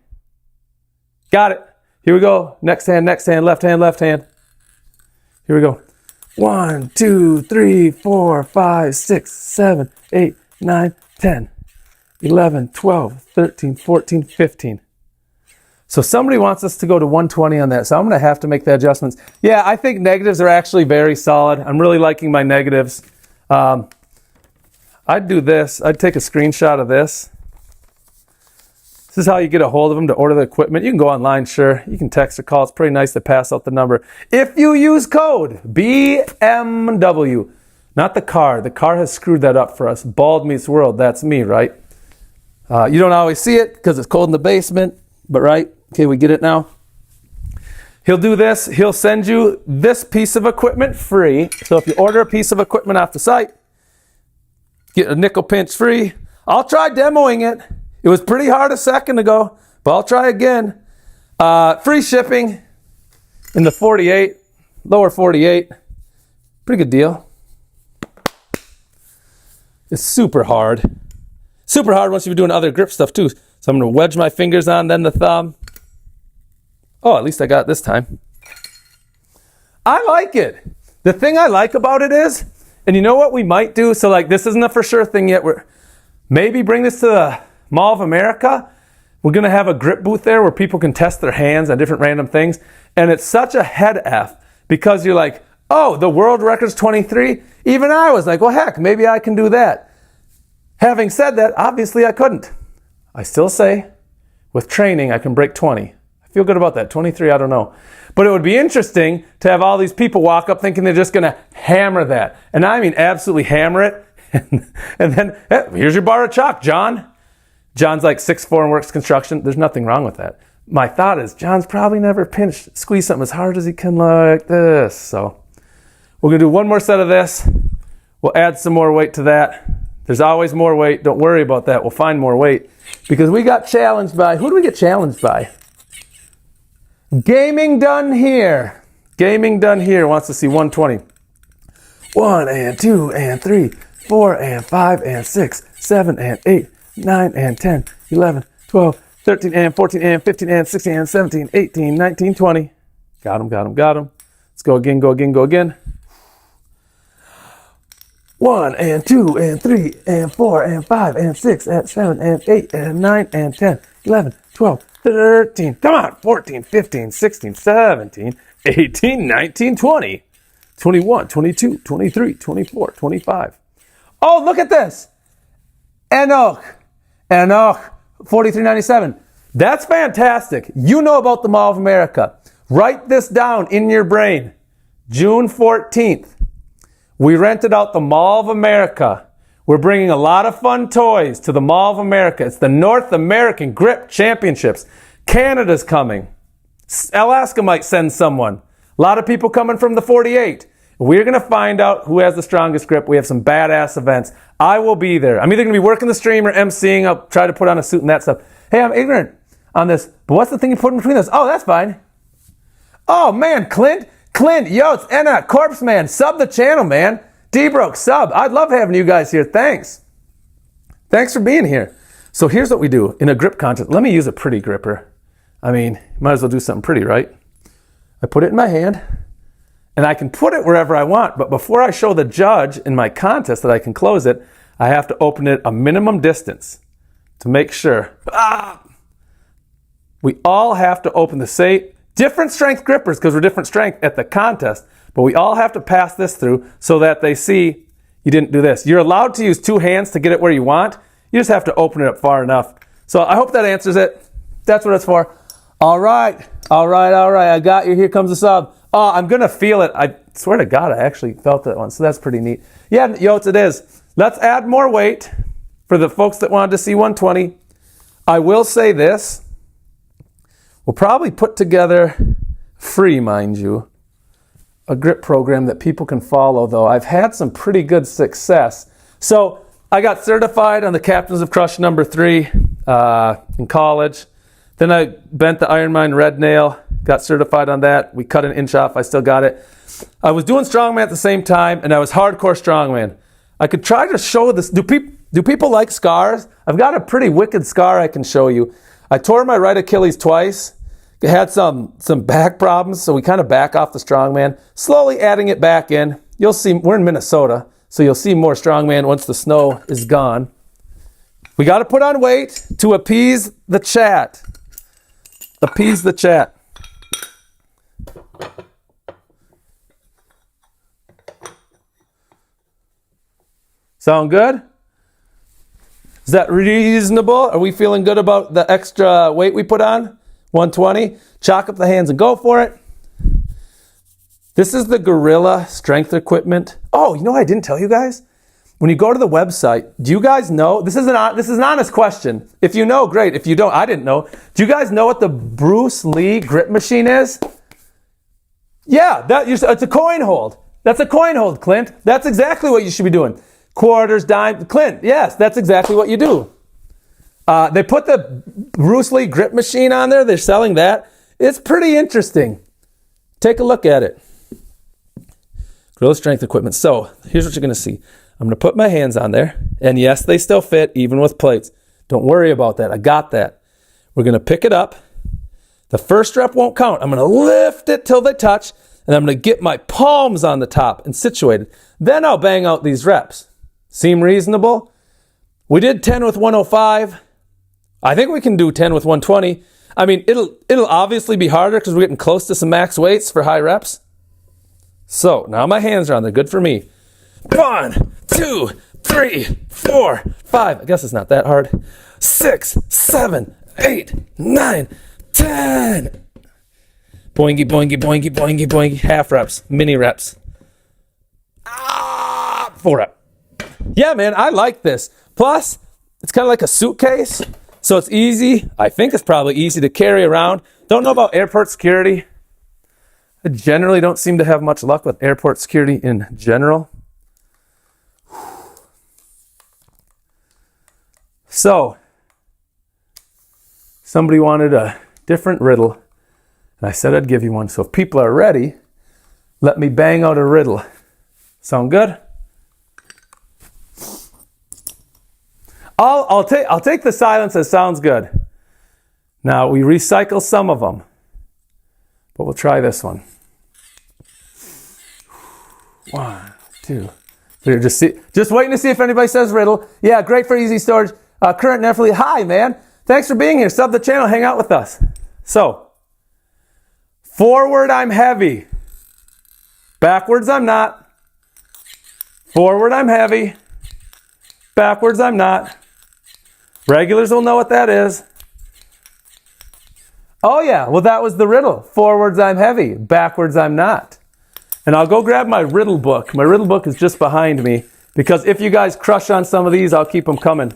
Got it. Here we go. Next hand, left hand. Here we go. 1, 2, 3, 4, 5, 6, 7, 8, 9, 10, 11, 12, 13, 14, 15. So somebody wants us to go to 120 on that, so I'm going to have to make the adjustments. Yeah, I think negatives are actually very solid. I'm really liking my negatives. I'd do this. I'd take a screenshot of this. This is how you get a hold of them to order the equipment. You can go online, sure. You can text or call. It's pretty nice to pass out the number. If you use code BMW, not the car. The car has screwed that up for us. Bald meets world. That's me, right? You don't always see it because it's cold in the basement, but right? Okay, we get it now. He'll do this. He'll send you this piece of equipment free. So if you order a piece of equipment off the site, get a nickel pinch free. I'll try demoing it. It was pretty hard a second ago, but I'll try again. Free shipping in the 48, lower 48. Pretty good deal. It's super hard. Super hard once you're doing other grip stuff too. So I'm going to wedge my fingers on, then the thumb. Oh, at least I got it this time. I like it. The thing I like about it is, and you know what we might do? So like this isn't a for sure thing yet. We're maybe bring this to the Mall of America. We're going to have a grip booth there where people can test their hands on different random things. And it's such a head F because you're like, oh, the world record's 23. Even I was like, well, heck, maybe I can do that. Having said that, obviously I couldn't. I still say with training, I can break 20. I feel good about that. 23, I don't know. But it would be interesting to have all these people walk up thinking they're just going to hammer that. And I mean absolutely hammer it. And then, hey, here's your bar of chalk, John. John's like 6'4" and works construction. There's nothing wrong with that. My thought is John's probably never squeezed something as hard as he can like this. So we're going to do one more set of this. We'll add some more weight to that. There's always more weight. Don't worry about that. We'll find more weight. Because we got challenged by, who do we get challenged by? Gaming Done Here. Gaming Done Here wants to see 120. 1 and 2 and 3, 4 and 5 and 6, 7 and 8, 9 and 10, 11, 12, 13 and 14 and 15 and 16 and 17, 18, 19, 20. Got him. Let's go again. 1 and 2 and 3 and 4 and 5 and 6 and 7 and 8 and 9 and 10, 11, 12, 13. Come on. 14, 15, 16, 17, 18, 19, 20, 21, 22, 23, 24, 25. Oh, look at this. Enoch, 43.97. That's fantastic. You know about the Mall of America. Write this down in your brain. June 14th. We rented out the Mall of America. We're bringing a lot of fun toys to the Mall of America. It's the North American Grip Championships. Canada's coming. Alaska might send someone. A lot of people coming from the 48. We're going to find out who has the strongest grip. We have some badass events. I will be there. I'm either going to be working the stream or emceeing. I'll try to put on a suit and that stuff. Hey, I'm ignorant on this, but what's the thing you put in between those? Oh, that's fine. Oh, man, Clint, yo, it's Enna, Corpse Man. Sub the channel, man. D-Broke, sub. I'd love having you guys here. Thanks for being here. So here's what we do in a grip contest. Let me use a pretty gripper. I mean, might as well do something pretty, right? I put it in my hand. And I can put it wherever I want, but before I show the judge in my contest that I can close it, I have to open it a minimum distance to make sure. We all have to open the same, different strength grippers because we're different strength at the contest, But we all have to pass this through so that they see you didn't do this. You're allowed to use 2 hands to get it where you want. You just have to open it up far enough. So I hope that answers it. That's what it's for. All right. I got you. Here comes the sub. Oh, I'm going to feel it. I swear to God, I actually felt that one. So that's pretty neat. Yeah, Yotes, it is. Let's add more weight for the folks that wanted to see 120. I will say this. We'll probably put together, free, mind you, a grip program that people can follow, though. I've had some pretty good success. So I got certified on the Captains of Crush number 3 in college. Then I bent the Ironmine red nail, got certified on that. We cut an inch off. I still got it. I was doing strongman at the same time, and I was hardcore strongman. I could try to show this. Do people like scars? I've got a pretty wicked scar I can show you. I tore my right Achilles twice. Had some back problems, so we kind of back off the strongman, slowly adding it back in. You'll see, we're in Minnesota, so you'll see more strongman once the snow is gone. We got to put on weight to appease the chat. Appease the chat. Sound good? Is that reasonable? Are we feeling good about the extra weight we put on? 120. Chalk up the hands and go for it. This is the Gorilla strength equipment. Oh, you know what I didn't tell you guys? When you go to the website, do you guys know? This is an honest question. If you know, great. If you don't, I didn't know. Do you guys know what the Bruce Lee grip machine is? Yeah, it's a coin hold. That's a coin hold, Clint. That's exactly what you should be doing. Quarters, dime. Clint, yes, that's exactly what you do. They put the Bruce Lee grip machine on there. They're selling that. It's pretty interesting. Take a look at it. Gorilla strength equipment. So here's what you're going to see. I'm going to put my hands on there. And yes, they still fit even with plates. Don't worry about that. I got that. We're going to pick it up. The first rep won't count. I'm going to lift it till they touch. And I'm going to get my palms on the top and situated. Then I'll bang out these reps. Seem reasonable? We did 10 with 105. I think we can do 10 with 120. I mean, it'll obviously be harder because we're getting close to some max weights for high reps. So now my hands are on there. Good for me. 1, 2, 3, 4, 5. I guess it's not that hard. 6, 7, 8, 9, 10. Boingy, boingy, boingy, boingy, boingy. Half reps, mini reps. 4 rep. Yeah, man, I like this. Plus, it's kind of like a suitcase. So it's easy. I think it's probably easy to carry around. Don't know about airport security. I generally don't seem to have much luck with airport security in general. So, somebody wanted a different riddle, and I said I'd give you one. So if people are ready, let me bang out a riddle. Sound good? I'll take the silence as sounds good. Now, we recycle some of them, but we'll try this one. 1, 2, 3. Just waiting to see if anybody says riddle. Yeah, great for easy storage. Current Nephilim. Hi, man. Thanks for being here. Sub the channel. Hang out with us. So, forward, I'm heavy. Backwards, I'm not. Forward, I'm heavy. Backwards, I'm not. Regulars will know what that is. Oh yeah, well that was the riddle. Forwards I'm heavy, backwards I'm not. And I'll go grab my riddle book. My riddle book is just behind me because if you guys crush on some of these, I'll keep them coming.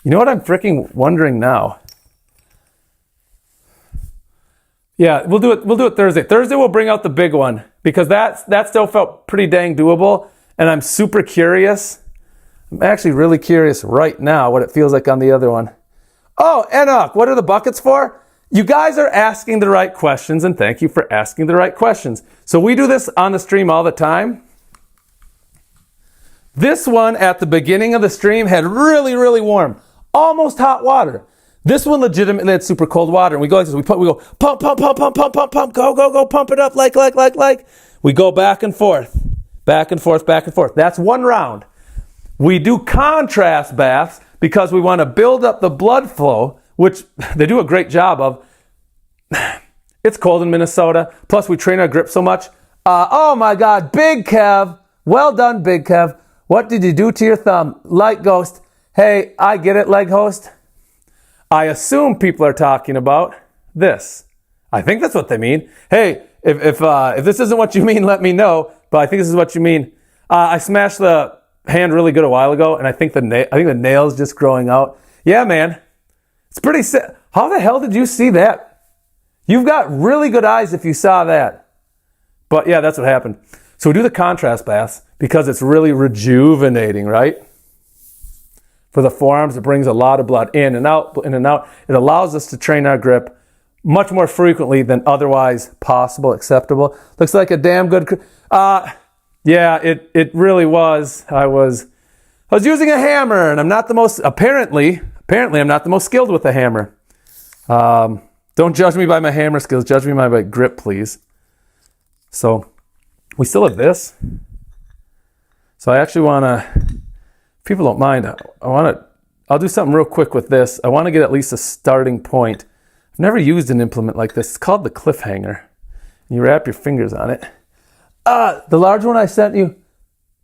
You know what I'm freaking wondering now? Yeah, we'll do it Thursday. Thursday we'll bring out the big one because that still felt pretty dang doable and I'm super curious. I'm actually really curious right now what it feels like on the other one. Oh, Enoch, what are the buckets for? You guys are asking the right questions, and thank you for asking the right questions. So we do this on the stream all the time. This one at the beginning of the stream had really, really warm, almost hot water. This one legitimately had super cold water, and we go like this. We go pump, pump, pump, pump, pump, pump, pump, go, pump it up like. We go back and forth, back and forth, back and forth. That's one round. We do contrast baths because we want to build up the blood flow, which they do a great job of. It's cold in Minnesota. Plus, we train our grip so much. Oh my God, Big Kev. Well done, Big Kev. What did you do to your thumb? Light Ghost. Hey, I get it, Leg Host. I assume people are talking about this. I think that's what they mean. Hey, if this isn't what you mean, let me know. But I think this is what you mean. I smashed the hand really good a while ago, and I think the nail's just growing out. Yeah, man. It's pretty sick. How the hell did you see that? You've got really good eyes if you saw that. But yeah, that's what happened. So we do the contrast baths because it's really rejuvenating, right? For the forearms, it brings a lot of blood in and out, in and out. It allows us to train our grip much more frequently than otherwise possible, acceptable. Looks like a damn good... yeah, it really was. I was using a hammer, and I'm not the most... Apparently, I'm not the most skilled with a hammer. Don't judge me by my hammer skills. Judge me by my grip, please. So, we still have this. So I actually want to... If people don't mind, I'll do something real quick with this. I want to get at least a starting point. I've never used an implement like this. It's called the Cliffhanger. You wrap your fingers on it. The large one I sent you.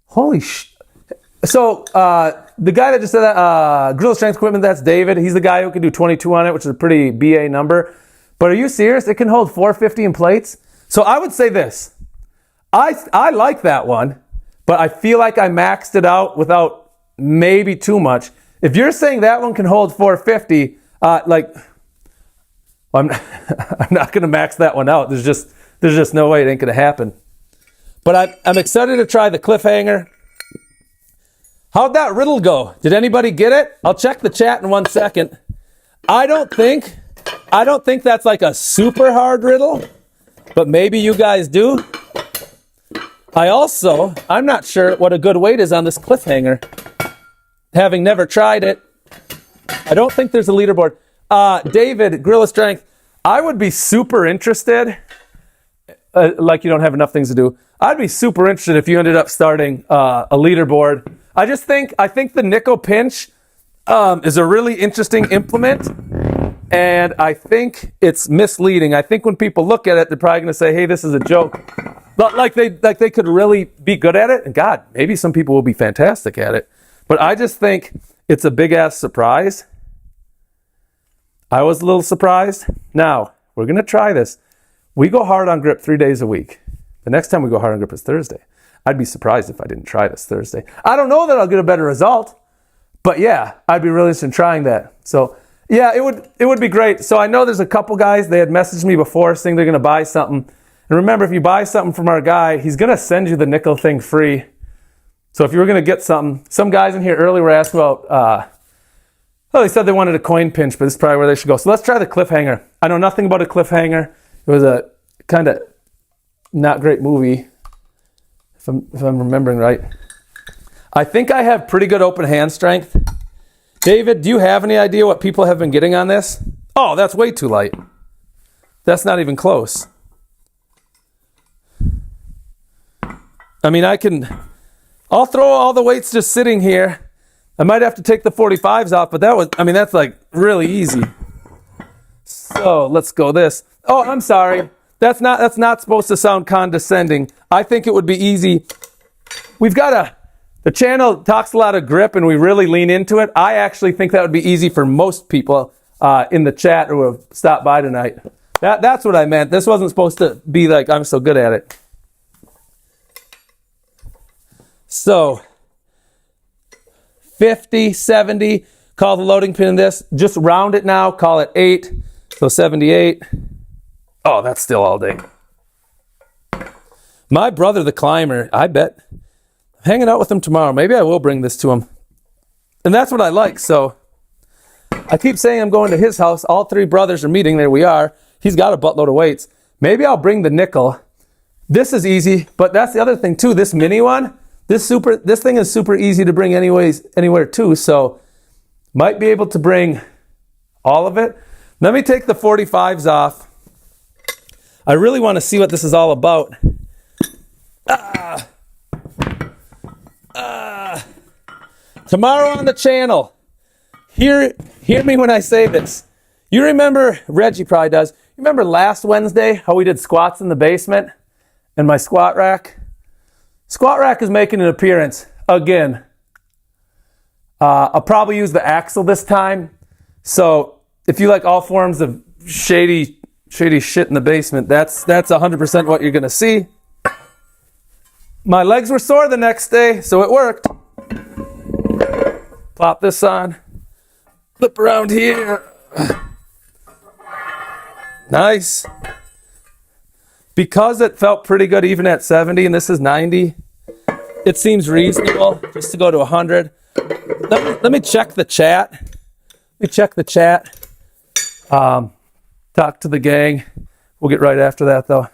Holy sh... So, the guy that just said that, Grill Strength Equipment, that's David. He's the guy who can do 22 on it, which is a pretty BA number. But are you serious? It can hold 450 in plates? So I would say this. I like that one, but I feel like I maxed it out without maybe too much. If you're saying that one can hold 450, I'm not going to max that one out. There's just no way it ain't going to happen. But I'm excited to try the Cliffhanger. How'd that riddle go? Did anybody get it? I'll check the chat in 1 second. I don't think that's like a super hard riddle, but maybe you guys do. I'm not sure what a good weight is on this Cliffhanger. Having never tried it, I don't think there's a leaderboard. David, Gorilla Strength, I would be super interested, like you don't have enough things to do. I'd be super interested if you ended up starting a leaderboard. I think the nickel pinch is a really interesting implement, and I think it's misleading. I think when people look at it, they're probably going to say, hey, this is a joke. But like they could really be good at it, and God, maybe some people will be fantastic at it. But I just think it's a big-ass surprise. I was a little surprised. Now, we're going to try this. We go hard on grip 3 days a week. The next time we go hard on grip is Thursday. I'd be surprised if I didn't try this Thursday. I don't know that I'll get a better result, but yeah, I'd be really interested in trying that. So yeah, it would be great. So I know there's a couple guys, they had messaged me before saying they're going to buy something. And remember, if you buy something from our guy, he's going to send you the nickel thing free. So if you were going to get something, some guys in here earlier were asking about, they said they wanted a coin pinch, but this is probably where they should go. So let's try the Cliffhanger. I know nothing about a Cliffhanger. It was a kind of not great movie, if I'm remembering right. I think I have pretty good open hand strength. David, do you have any idea what people have been getting on this? Oh, that's way too light. That's not even close. I mean, I'll throw all the weights just sitting here. I might have to take the 45s off, but that's like really easy. So let's go this. Oh, I'm sorry. That's not supposed to sound condescending. I think it would be easy. The channel talks a lot of grip and we really lean into it. I actually think that would be easy for most people in the chat who have stopped by tonight. That's what I meant. This wasn't supposed to be like I'm so good at it. So 50, 70, call the loading pin in this. Just round it now, call it 8. So 78. Oh, that's still all day. My brother, the climber, I bet. I'm hanging out with him tomorrow. Maybe I will bring this to him. And that's what I like. So I keep saying I'm going to his house. All three brothers are meeting. There we are. He's got a buttload of weights. Maybe I'll bring the nickel. This is easy, but that's the other thing too. This mini one, this thing is super easy to bring anywhere too. So might be able to bring all of it. Let me take the 45s off. I really want to see what this is all about. Tomorrow on the channel, hear me when I say this. You remember, Reggie probably does, you remember last Wednesday how we did squats in the basement? and my squat rack. Squat rack is making an appearance again. I'll probably use the axle this time. So if you like all forms of shady shit in the basement, that's 100% what you're gonna see. My legs were sore the next day, so it worked. Pop this on. Flip around here. Nice. Because it felt pretty good even at 70, and this is 90, it seems reasonable just to go to 100. Let me check the chat. Talk to the gang. We'll get right after that, though.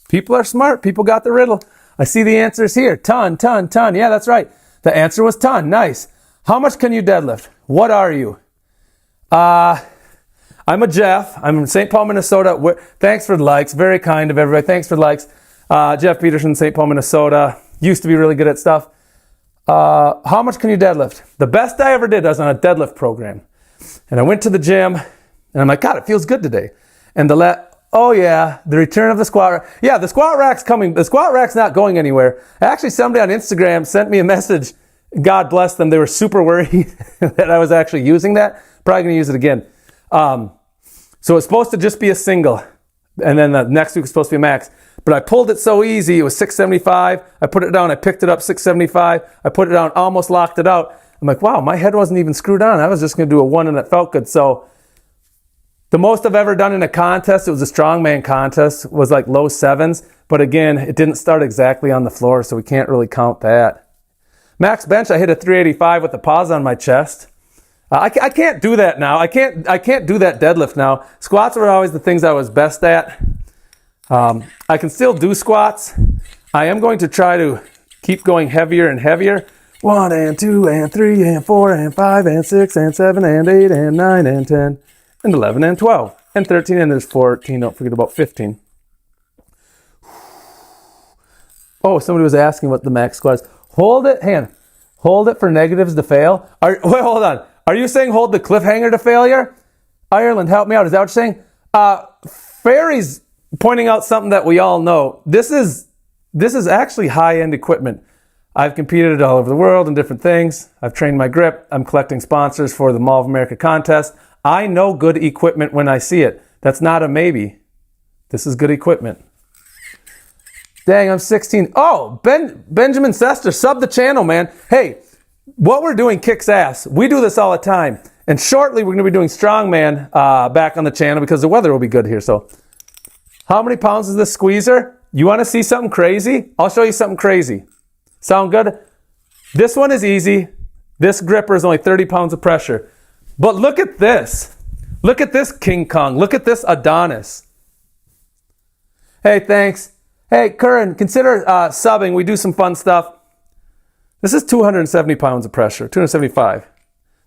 People are smart. People got the riddle. I see the answers here. Ton. Yeah, that's right. The answer was ton. Nice. How much can you deadlift? What are you? I'm a Jeff. I'm from St. Paul, Minnesota. Thanks for the likes. Very kind of everybody. Thanks for the likes. Jeff Peterson, St. Paul, Minnesota. Used to be really good at stuff. How much can you deadlift? The best I ever did, I was on a deadlift program. And I went to the gym, and I'm like, God, it feels good today. And the return of the squat rack. Yeah, the squat rack's coming. The squat rack's not going anywhere. Actually, somebody on Instagram sent me a message. God bless them. They were super worried that I was actually using that. Probably going to use it again. So it's supposed to just be a single. And then the next week was supposed to be a max. But I pulled it so easy. It was 675. I put it down. I picked it up 675. I put it down, almost locked it out. I'm like, wow, my head wasn't even screwed on. I was just going to do a 1 and it felt good. So the most I've ever done in a contest, it was a strongman contest, was like low 7s. But again, it didn't start exactly on the floor, so we can't really count that. Max bench, I hit a 385 with a pause on my chest. I can't do that now. I can't do that deadlift now. Squats were always the things I was best at. I can still do squats. I am going to try to keep going heavier and heavier. 1 and 2 and 3 and 4 and 5 and 6 and 7 and 8 and 9 and 10 and 11 and 12 and 13 and there's 14. Don't forget about 15. Oh, somebody was asking what the max squat is. Hold it, hold it for negatives to fail. Wait, hold on. Are you saying hold the cliffhanger to failure? Ireland, help me out. Is that what you're saying? Fairy's pointing out something that we all know. This is actually high-end equipment. I've competed all over the world in different things. I've trained my grip. I'm collecting sponsors for the Mall of America contest. I know good equipment when I see it. That's not a maybe. This is good equipment. Dang, I'm 16. Oh, Benjamin Sester, sub the channel, man. Hey, what we're doing kicks ass. We do this all the time. And shortly, we're going to be doing strongman back on the channel because the weather will be good here. So, how many pounds is this squeezer? You want to see something crazy? I'll show you something crazy. Sound good? This one is easy. This gripper is only 30 pounds of pressure. But look at this. Look at this King Kong. Look at this Adonis. Hey, thanks. Hey, Curran, consider subbing. We do some fun stuff. This is 270 pounds of pressure, 275.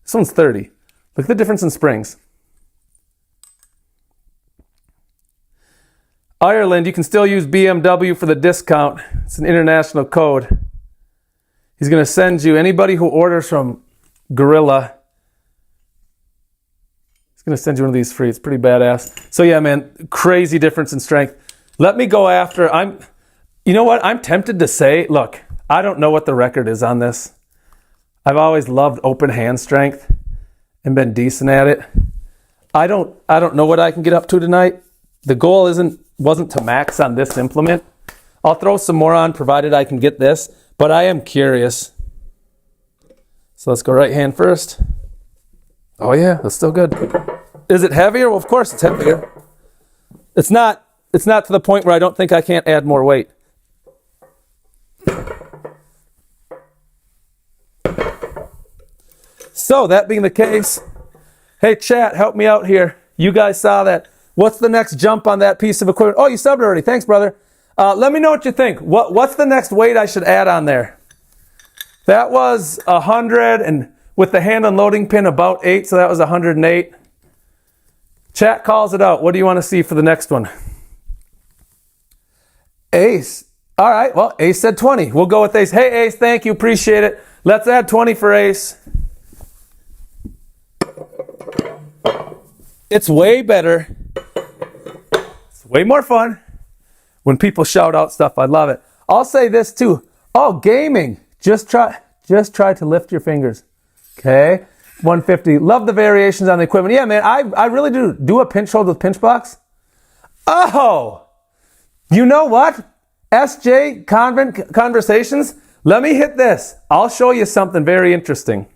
This one's 30. Look at the difference in springs. Ireland, you can still use BMW for the discount. It's an international code. He's going to send you, anybody who orders from Gorilla, he's going to send you one of these free. It's pretty badass. So yeah, man, crazy difference in strength. Let me go after, you know what? I'm tempted to say, look, I don't know what the record is on this. I've always loved open hand strength and been decent at it. I don't know what I can get up to tonight. The goal wasn't to max on this implement. I'll throw some more on provided I can get this, but I am curious. So let's go right hand first. Oh yeah, that's still good. Is it heavier? Well, of course it's heavier. It's not to the point where I don't think I can't add more weight. So that being the case, hey chat, help me out here. You guys saw that. What's the next jump on that piece of equipment? Oh, you subbed already. Thanks, brother. Let me know what you think. What's the next weight I should add on there? That was 100, and with the hand unloading pin, about 8, so that was 108. Chat calls it out. What do you want to see for the next one? Ace. All right, well, Ace said 20. We'll go with Ace. Hey, Ace, thank you. Appreciate it. Let's add 20 for Ace. It's way better. It's way more fun. When people shout out stuff, I love it. I'll say this too. Oh, gaming. Just try to lift your fingers. Okay. 150. Love the variations on the equipment. Yeah, man, I really do a pinch hold with pinch box. Oh, you know what? SJ Conversations. Let me hit this. I'll show you something very interesting.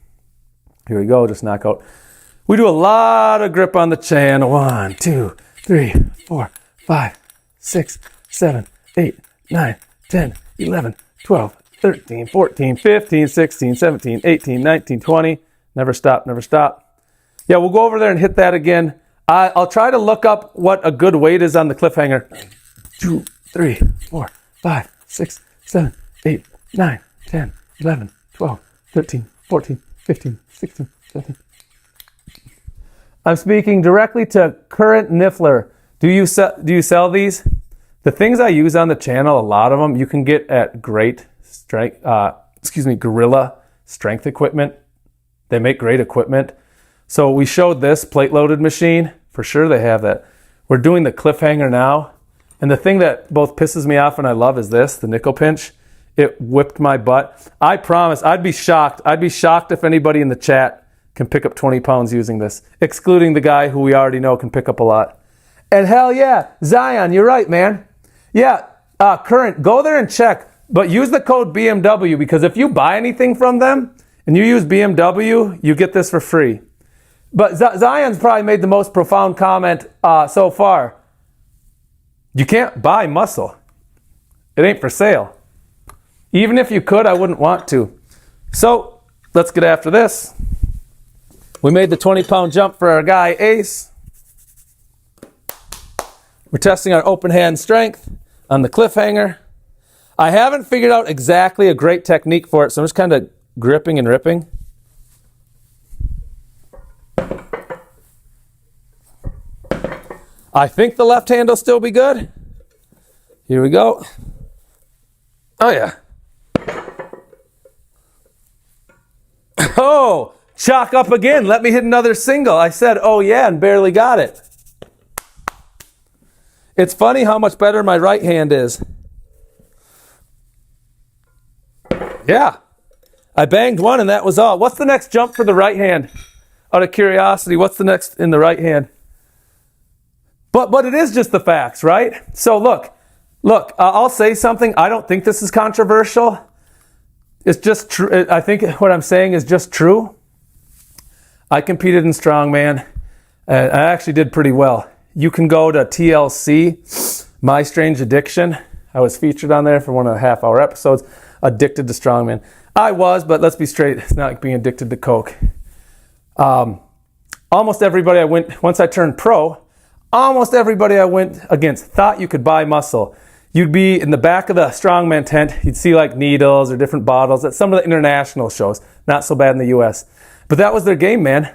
Here we go. Just knock out. We do a lot of grip on the channel. 1, 2, 3, 4, 5, 6, 7, 8, 9, 10, 11, 12, 13, 14, 15, 16, 17, 18, 19, 20. Never stop, never stop. Yeah, we'll go over there and hit that again. I'll try to look up what a good weight is on the Cliffhanger. 2, 3, 4, 5, 6, 7, 8, 9, 10, 11, 12, 13, 14, 15, 16, 17. I'm speaking directly to Current Niffler. Do you sell these? The things I use on the channel, a lot of them you can get at great strength, Gorilla strength equipment. They make great equipment. So we showed this plate loaded machine. For sure they have that. We're doing the Cliffhanger now. And the thing that both pisses me off and I love is this, the nickel pinch. It whipped my butt. I promise, I'd be shocked. I'd be shocked if anybody in the chat can pick up 20 pounds using this, excluding the guy who we already know can pick up a lot. And hell yeah, Zion, you're right, man. Yeah, Current, go there and check, but use the code BMW because if you buy anything from them and you use BMW, you get this for free. But Zion's probably made the most profound comment so far. You can't buy muscle. It ain't for sale. Even if you could, I wouldn't want to. So let's get after this. We made the 20-pound jump for our guy Ace. We're testing our open hand strength on the Cliffhanger. I haven't figured out exactly a great technique for it, so I'm just kind of gripping and ripping. I think the left hand will still be good. Here we go. Oh, yeah. Oh, chalk up again. Let me hit another single. I said, oh, yeah, and barely got it. It's funny how much better my right hand is. Yeah. I banged one, and that was all. What's the next jump for the right hand? Out of curiosity, what's the next in the right hand? But it is just the facts, right? So look, I'll say something. I don't think this is controversial. It's just true. I think what I'm saying is just true. I competed in strongman. I actually did pretty well. You can go to TLC, My Strange Addiction. I was featured on there for one of the half-hour episodes. Addicted to strongman. I was, but let's be straight. It's not like being addicted to Coke. Almost everybody I went, once I turned pro, almost everybody I went against thought you could buy muscle. You'd be in the back of the strongman tent. You'd see like needles or different bottles at some of the international shows. Not so bad in the U.S. But that was their game, man.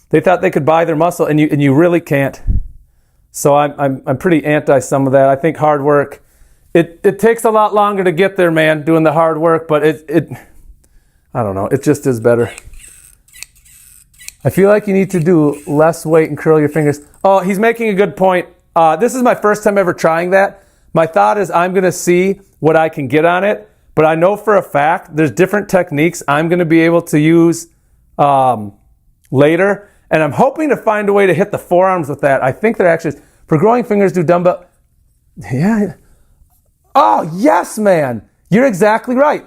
They thought they could buy their muscle, and you really can't. So I'm pretty anti some of that. I think hard work. It takes a lot longer to get there, man, doing the hard work. But I don't know. It just is better. I feel like you need to do less weight and curl your fingers. Oh, he's making a good point. This is my first time ever trying that. My thought is I'm going to see what I can get on it, but I know for a fact there's different techniques I'm going to be able to use later, and I'm hoping to find a way to hit the forearms with that. I think they're actually, for growing fingers, do dumbbell. Yeah. Oh, yes, man. You're exactly right.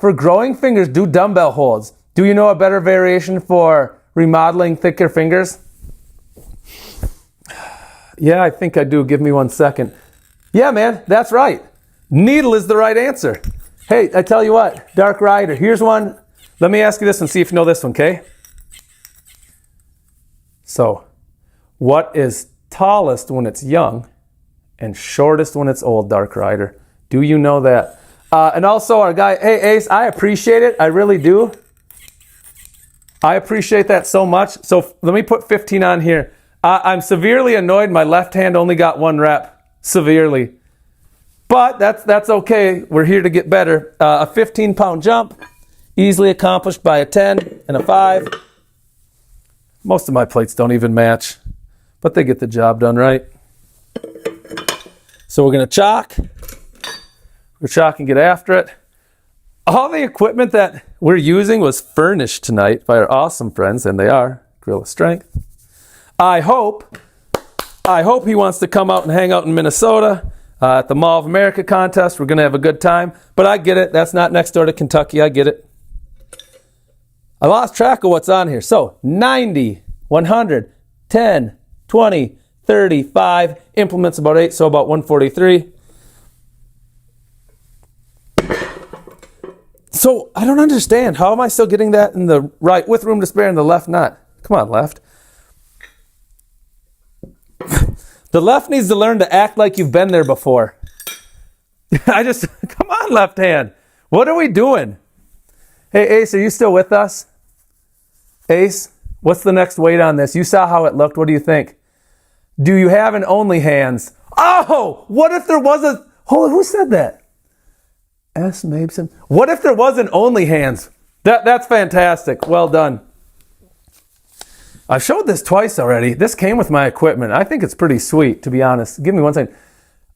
For growing fingers, do dumbbell holds. Do you know a better variation for remodeling thicker fingers? Yeah, I think I do. Give me 1 second. Yeah, man, that's right. Needle is the right answer. Hey, I tell you what, Dark Rider, here's one. Let me ask you this and see if you know this one, okay? So, what is tallest when it's young and shortest when it's old, Dark Rider? Do you know that? And also our guy, hey, Ace, I appreciate it. I really do. I appreciate that so much. So let me put 15 on here. I'm severely annoyed my left hand only got 1 rep. Severely. But that's okay. We're here to get better. A 15-pound jump, easily accomplished by a 10 and a 5. Most of my plates don't even match, but they get the job done, right? So we're going to chalk. We're chalk and get after it. All the equipment that we're using was furnished tonight by our awesome friends, and they are Gorilla Strength. I hope he wants to come out and hang out in Minnesota at the Mall of America contest. We're going to have a good time. But I get it. That's not next door to Kentucky. I get it. I lost track of what's on here. So 90, 100, 10, 20, 35. Implements about 8, so about 143. So I don't understand. How am I still getting that in the right with room to spare and the left not? Come on, left. The left needs to learn to act like you've been there before. Come on, left hand. What are we doing? Hey, Ace, are you still with us? Ace, what's the next weight on this? You saw how it looked. What do you think? Do you have an only hands? Oh, what if there was a... Hold on, who said that? S. Mabeson. What if there was an only hands? That's fantastic. Well done. I've showed this twice already. This came with my equipment. I think it's pretty sweet, to be honest. Give me one second.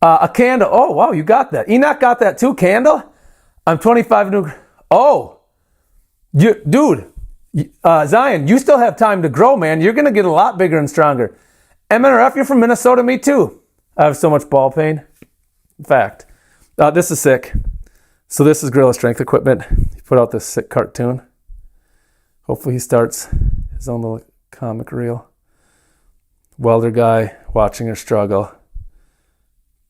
A candle. Oh, wow, you got that. Enoch got that too. Candle? I'm 25 new. Oh, dude, Zion, you still have time to grow, man. You're going to get a lot bigger and stronger. MNRF, you're from Minnesota. Me too. I have so much ball pain. In fact, this is sick. So this is Gorilla Strength equipment. He put out this sick cartoon. Hopefully he starts his own little comic reel. Welder guy watching her struggle.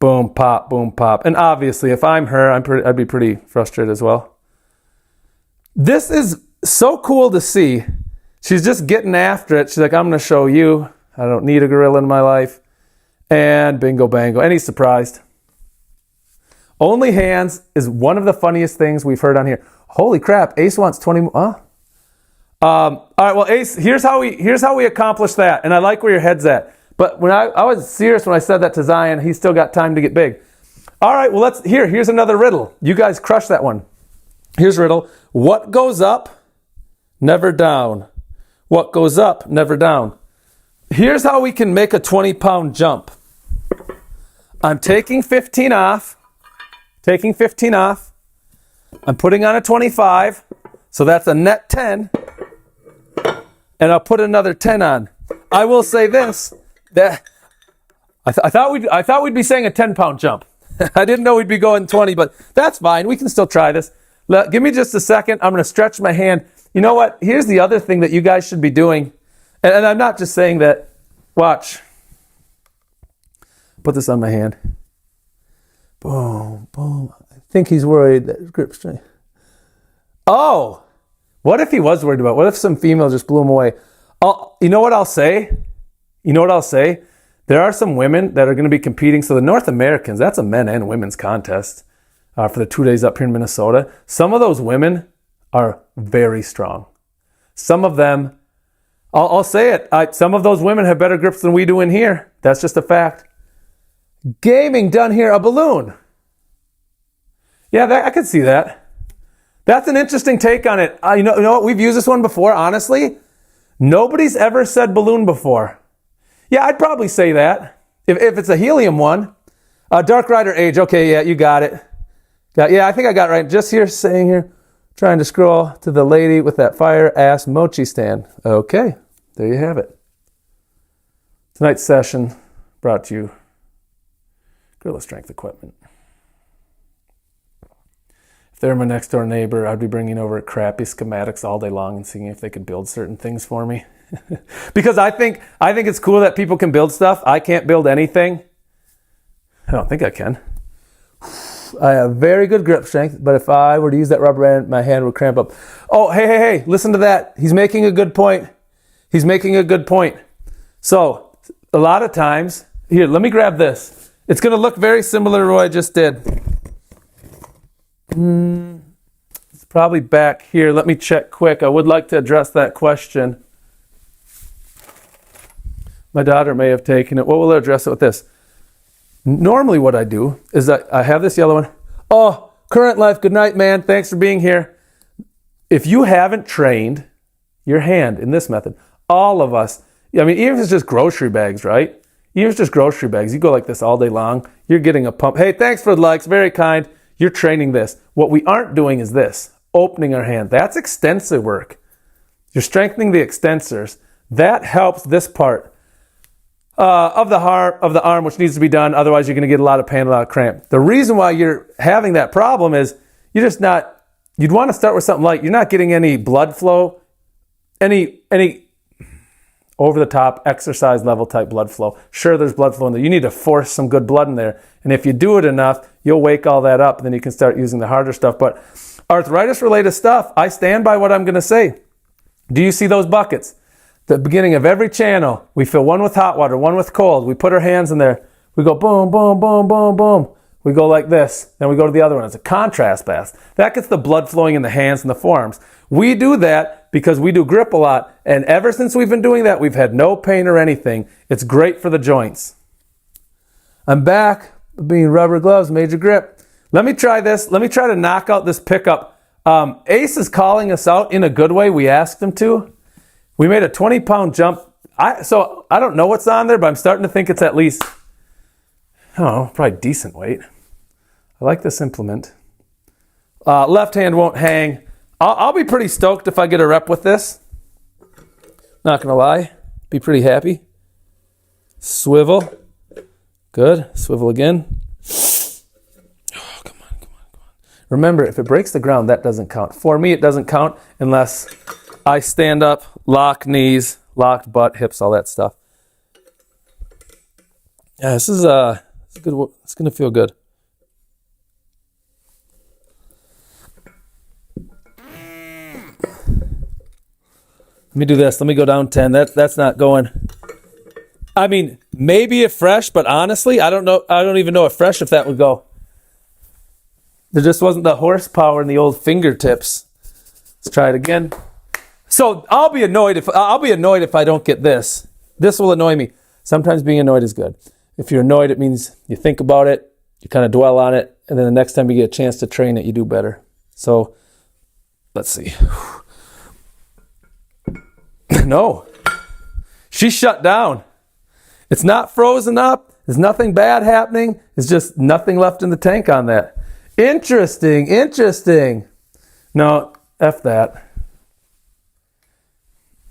Boom, pop, boom, pop. And obviously, if I'm her, I'd be pretty frustrated as well. This is so cool to see. She's just getting after it. She's like, I'm going to show you. I don't need a gorilla in my life. And bingo, bango. And he's surprised. Only hands is one of the funniest things we've heard on here. Holy crap, Ace wants 20 more. All right, well, Ace, here's how we accomplish that. And I like where your head's at. But when I was serious when I said that to Zion, he's still got time to get big. All right, well, here's another riddle. You guys crush that one. Here's riddle. What goes up, never down? What goes up, never down? Here's how we can make a 20-pound jump. I'm taking 15 off. I'm putting on a 25. So that's a net 10. And I'll put another 10 on. I will say this. That I thought we'd be saying a 10-pound jump. I didn't know we'd be going 20, but that's fine. We can still try this. Give me just a second. I'm going to stretch my hand. You know what? Here's the other thing that you guys should be doing. And I'm not just saying that. Watch. Put this on my hand. Boom, boom. I think he's worried that grip strength. Oh, what if he was worried about? What if some female just blew him away? You know what I'll say? There are some women that are going to be competing. So the North Americans, that's a men and women's contest for the 2 days up here in Minnesota. Some of those women are very strong. Some of them, I'll say it, some of those women have better grips than we do in here. That's just a fact. Gaming done here, a balloon. Yeah, I could see that. That's an interesting take on it. You know what? We've used this one before, honestly. Nobody's ever said balloon before. Yeah, I'd probably say that. If it's a helium one. Dark Rider Age. Okay, yeah, you got it. Yeah, I think I got it right. Just here, saying here, trying to scroll to the lady with that fire ass mochi stand. Okay, there you have it. Tonight's session brought to you Gorilla Strength equipment. If they're my next door neighbor, I'd be bringing over crappy schematics all day long and seeing if they could build certain things for me. Because I think it's cool that people can build stuff. I can't build anything. I don't think I can. I have very good grip strength, but if I were to use that rubber band, my hand would cramp up. Oh, hey, listen to that. He's making a good point. So, a lot of times, here, let me grab this. It's going to look very similar to what I just did. It's probably back here. Let me check quick. I would like to address that question. My daughter may have taken it. Well, we'll address it with this. Normally what I do is I have this yellow one. Oh, Current Life, good night, man. Thanks for being here. If you haven't trained your hand in this method, all of us, I mean, even if it's just grocery bags, right? Even if it's just grocery bags, you go like this all day long, you're getting a pump. Hey, thanks for the likes, very kind. You're training this. What we aren't doing is this, opening our hand. That's extensor work. You're strengthening the extensors. That helps this part of the arm, which needs to be done. Otherwise, you're going to get a lot of pain, a lot of cramp. The reason why you're having that problem is you're just not, you'd want to start with something light. You're not getting any blood flow, any over-the-top exercise level type blood flow. Sure, there's blood flow in there. You need to force some good blood in there. And if you do it enough, you'll wake all that up. And then you can start using the harder stuff. But arthritis-related stuff, I stand by what I'm going to say. Do you see those buckets? The beginning of every channel, we fill one with hot water, one with cold. We put our hands in there. We go boom, boom, boom, boom, boom. We go like this. Then we go to the other one. It's a contrast bath. That gets the blood flowing in the hands and the forearms. We do that because we do grip a lot. And ever since we've been doing that, we've had no pain or anything. It's great for the joints. I'm back. Being rubber gloves, major grip. Let me try this. Let me try to knock out this pickup. Ace is calling us out in a good way. We asked him to. We made a 20-pound jump. So I don't know what's on there, but I'm starting to think it's at least, I don't know, probably decent weight. I like this implement. Left hand won't hang. I'll be pretty stoked if I get a rep with this. Not going to lie. Be pretty happy. Swivel. Good. Swivel again. Oh, come on. Remember, if it breaks the ground, that doesn't count. For me, it doesn't count unless I stand up, lock knees, locked butt, hips, all that stuff. Yeah, this is good. It's going to feel good. Let me do this. Let me go down 10. That's not going. I mean, maybe if fresh, but honestly, I don't know. I don't even know if fresh if that would go. There just wasn't the horsepower in the old fingertips. Let's try it again. So I'll be annoyed if I don't get this. This will annoy me. Sometimes being annoyed is good. If you're annoyed, it means you think about it, you kind of dwell on it, and then the next time you get a chance to train it, you do better. So let's see. No, she shut down. It's not frozen up. There's nothing bad happening. It's just nothing left in the tank on that. Interesting. No, F that.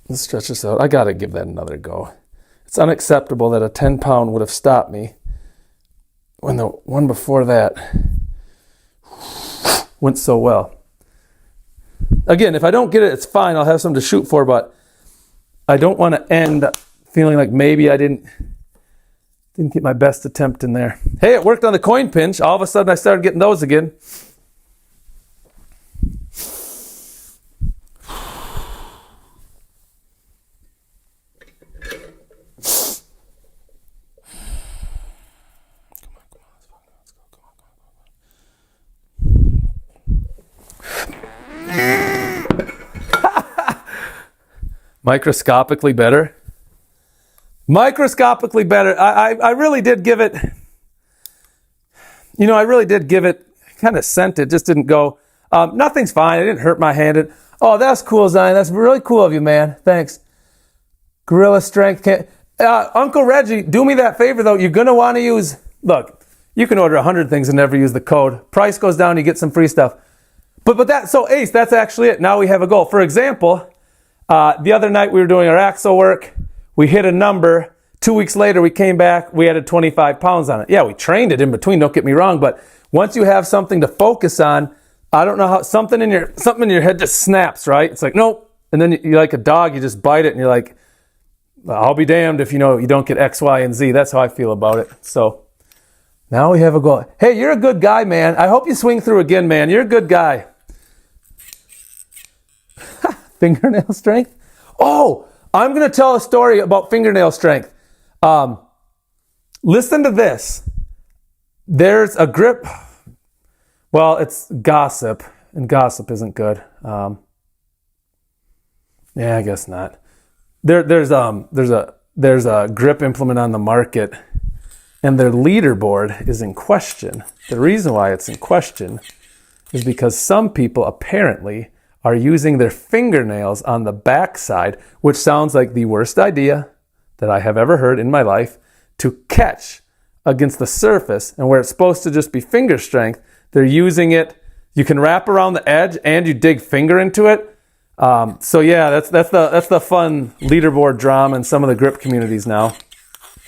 Let's stretch this out. I got to give that another go. It's unacceptable that a 10-pound would have stopped me when the one before that went so well. Again, if I don't get it, it's fine. I'll have something to shoot for, but I don't want to end feeling like maybe I didn't get my best attempt in there. Hey, it worked on the coin pinch. All of a sudden, I started getting those again. Microscopically better. I really did give it, kind of sent it, just didn't go. Nothing's fine. I didn't hurt my hand. Oh, that's cool, Zion. That's really cool of you, man. Thanks. Gorilla strength. Uncle Reggie, do me that favor, though. You're going to want to use, look, you can order 100 things and never use the code. Price goes down, you get some free stuff. So Ace, that's actually it. Now we have a goal. For example, the other night we were doing our axle work. We hit a number. 2 weeks later, we came back. We added 25 pounds on it. Yeah, we trained it in between. Don't get me wrong. But once you have something to focus on, I don't know how something in your head just snaps, right? It's like, nope. And then you're like a dog. You just bite it and you're like, I'll be damned if you don't get X, Y, and Z. That's how I feel about it. So now we have a goal. Hey, you're a good guy, man. I hope you swing through again, man. You're a good guy. Fingernail strength? Oh, I'm going to tell a story about fingernail strength. Listen to this. There's a grip. Well, it's gossip, and gossip isn't good. Yeah, I guess not. There's a grip implement on the market, and their leaderboard is in question. The reason why it's in question is because some people apparently are using their fingernails on the backside, which sounds like the worst idea that I have ever heard in my life, to catch against the surface, and where it's supposed to just be finger strength, they're using it. You can wrap around the edge and you dig finger into it. So yeah, that's the fun leaderboard drama in some of the grip communities now.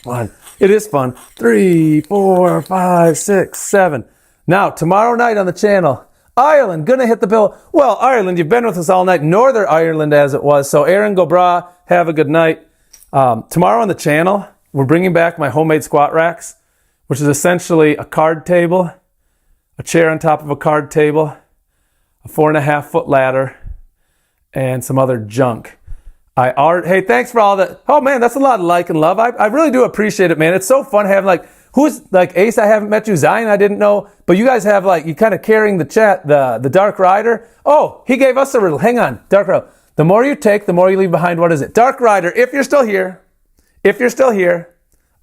One, it is fun. 3, 4, 5, 6, 7. Now tomorrow night on the channel, Ireland gonna hit the bill. Well, Ireland, you've been with us all night. Northern Ireland as it was. So Aaron Gobra, have a good night. Tomorrow on the channel, we're bringing back my homemade squat racks, which is essentially a card table, a chair on top of a card table, a 4.5-foot ladder, and some other junk. Hey, thanks for all that. Oh man, that's a lot of like and love. I really do appreciate it, man. It's so fun having who's Ace, I haven't met you. Zion, I didn't know. But you guys have you kind of carrying the chat, the Dark Rider. Oh, he gave us a riddle. Hang on, Dark Rider. The more you take, the more you leave behind. What is it? Dark Rider, if you're still here,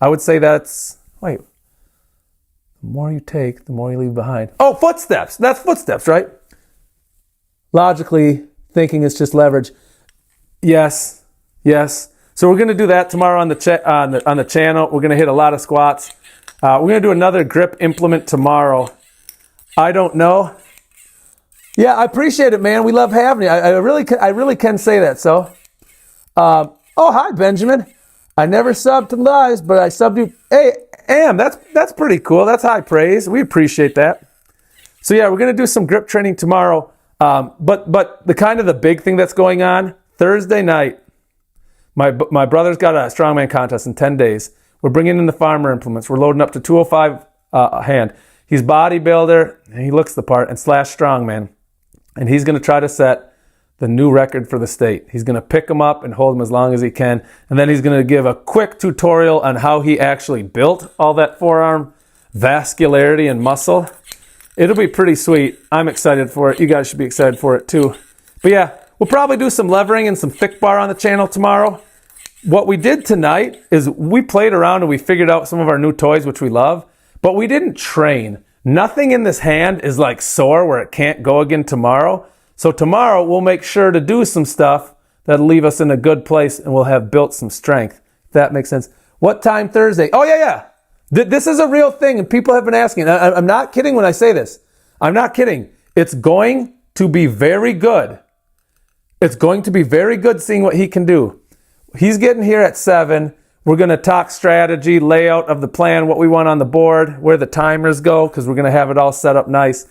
I would say that's, the more you take, the more you leave behind. Oh, footsteps. That's footsteps, right? Logically thinking it's just leverage. Yes. So we're going to do that tomorrow on the channel. We're going to hit a lot of squats. We're going to do another grip implement tomorrow. I don't know. Yeah, I appreciate it, man. We love having you. I really can say that. So, oh, hi, Benjamin. I never subbed to lives, but I subbed you. Hey, Am, that's pretty cool. That's high praise. We appreciate that. So yeah, we're going to do some grip training tomorrow. But the big thing that's going on, Thursday night, my brother's got a strongman contest in 10 days. We're bringing in the farmer implements. We're loading up to 205 a hand. He's bodybuilder, and he looks the part, and / strongman. And he's going to try to set the new record for the state. He's going to pick him up and hold him as long as he can. And then he's going to give a quick tutorial on how he actually built all that forearm vascularity and muscle. It'll be pretty sweet. I'm excited for it. You guys should be excited for it too. But yeah, we'll probably do some levering and some thick bar on the channel tomorrow. What we did tonight is we played around and we figured out some of our new toys, which we love, but we didn't train. Nothing in this hand is sore where it can't go again tomorrow. So tomorrow we'll make sure to do some stuff that'll leave us in a good place, and we'll have built some strength, if that makes sense. What time Thursday? Oh yeah. This is a real thing, and people have been asking. I'm not kidding when I say this. I'm not kidding. It's going to be very good. It's going to be very good seeing what he can do. He's getting here at 7. We're going to talk strategy, layout of the plan, what we want on the board, where the timers go, because we're going to have it all set up nice.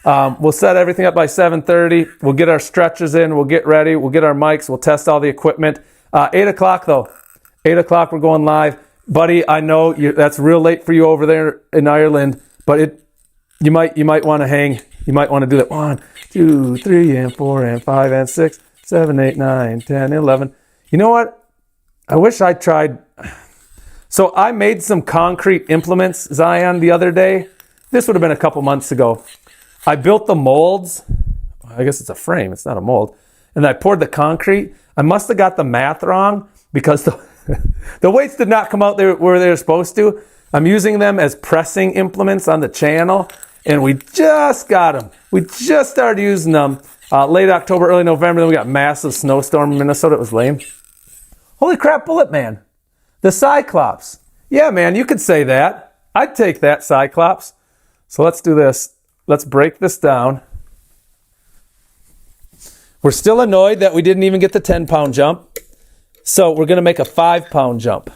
We'll set everything up by 7:30. We'll get our stretchers in. We'll get ready. We'll get our mics. We'll test all the equipment. 8 o'clock, though. 8 o'clock, we're going live. Buddy, I know that's real late for you over there in Ireland, but you might want to hang. You might want to do that. 1, 2, 3, and 4, and 5, and 6, 7, 8, 9, 10, 11. You know what? I wish I tried. So I made some concrete implements, Zion, the other day. This would have been a couple months ago. I built the molds. I guess it's a frame. It's not a mold. And I poured the concrete. I must have got the math wrong because the weights did not come out there where they were supposed to. I'm using them as pressing implements on the channel, and we just got them. We just started using them late October, early November. Then we got massive snowstorm in Minnesota. It was lame. Holy crap, Bullet Man. The Cyclops. Yeah, man, you could say that. I'd take that, Cyclops. So let's do this. Let's break this down. We're still annoyed that we didn't even get the 10-pound jump. So we're going to make a 5-pound jump.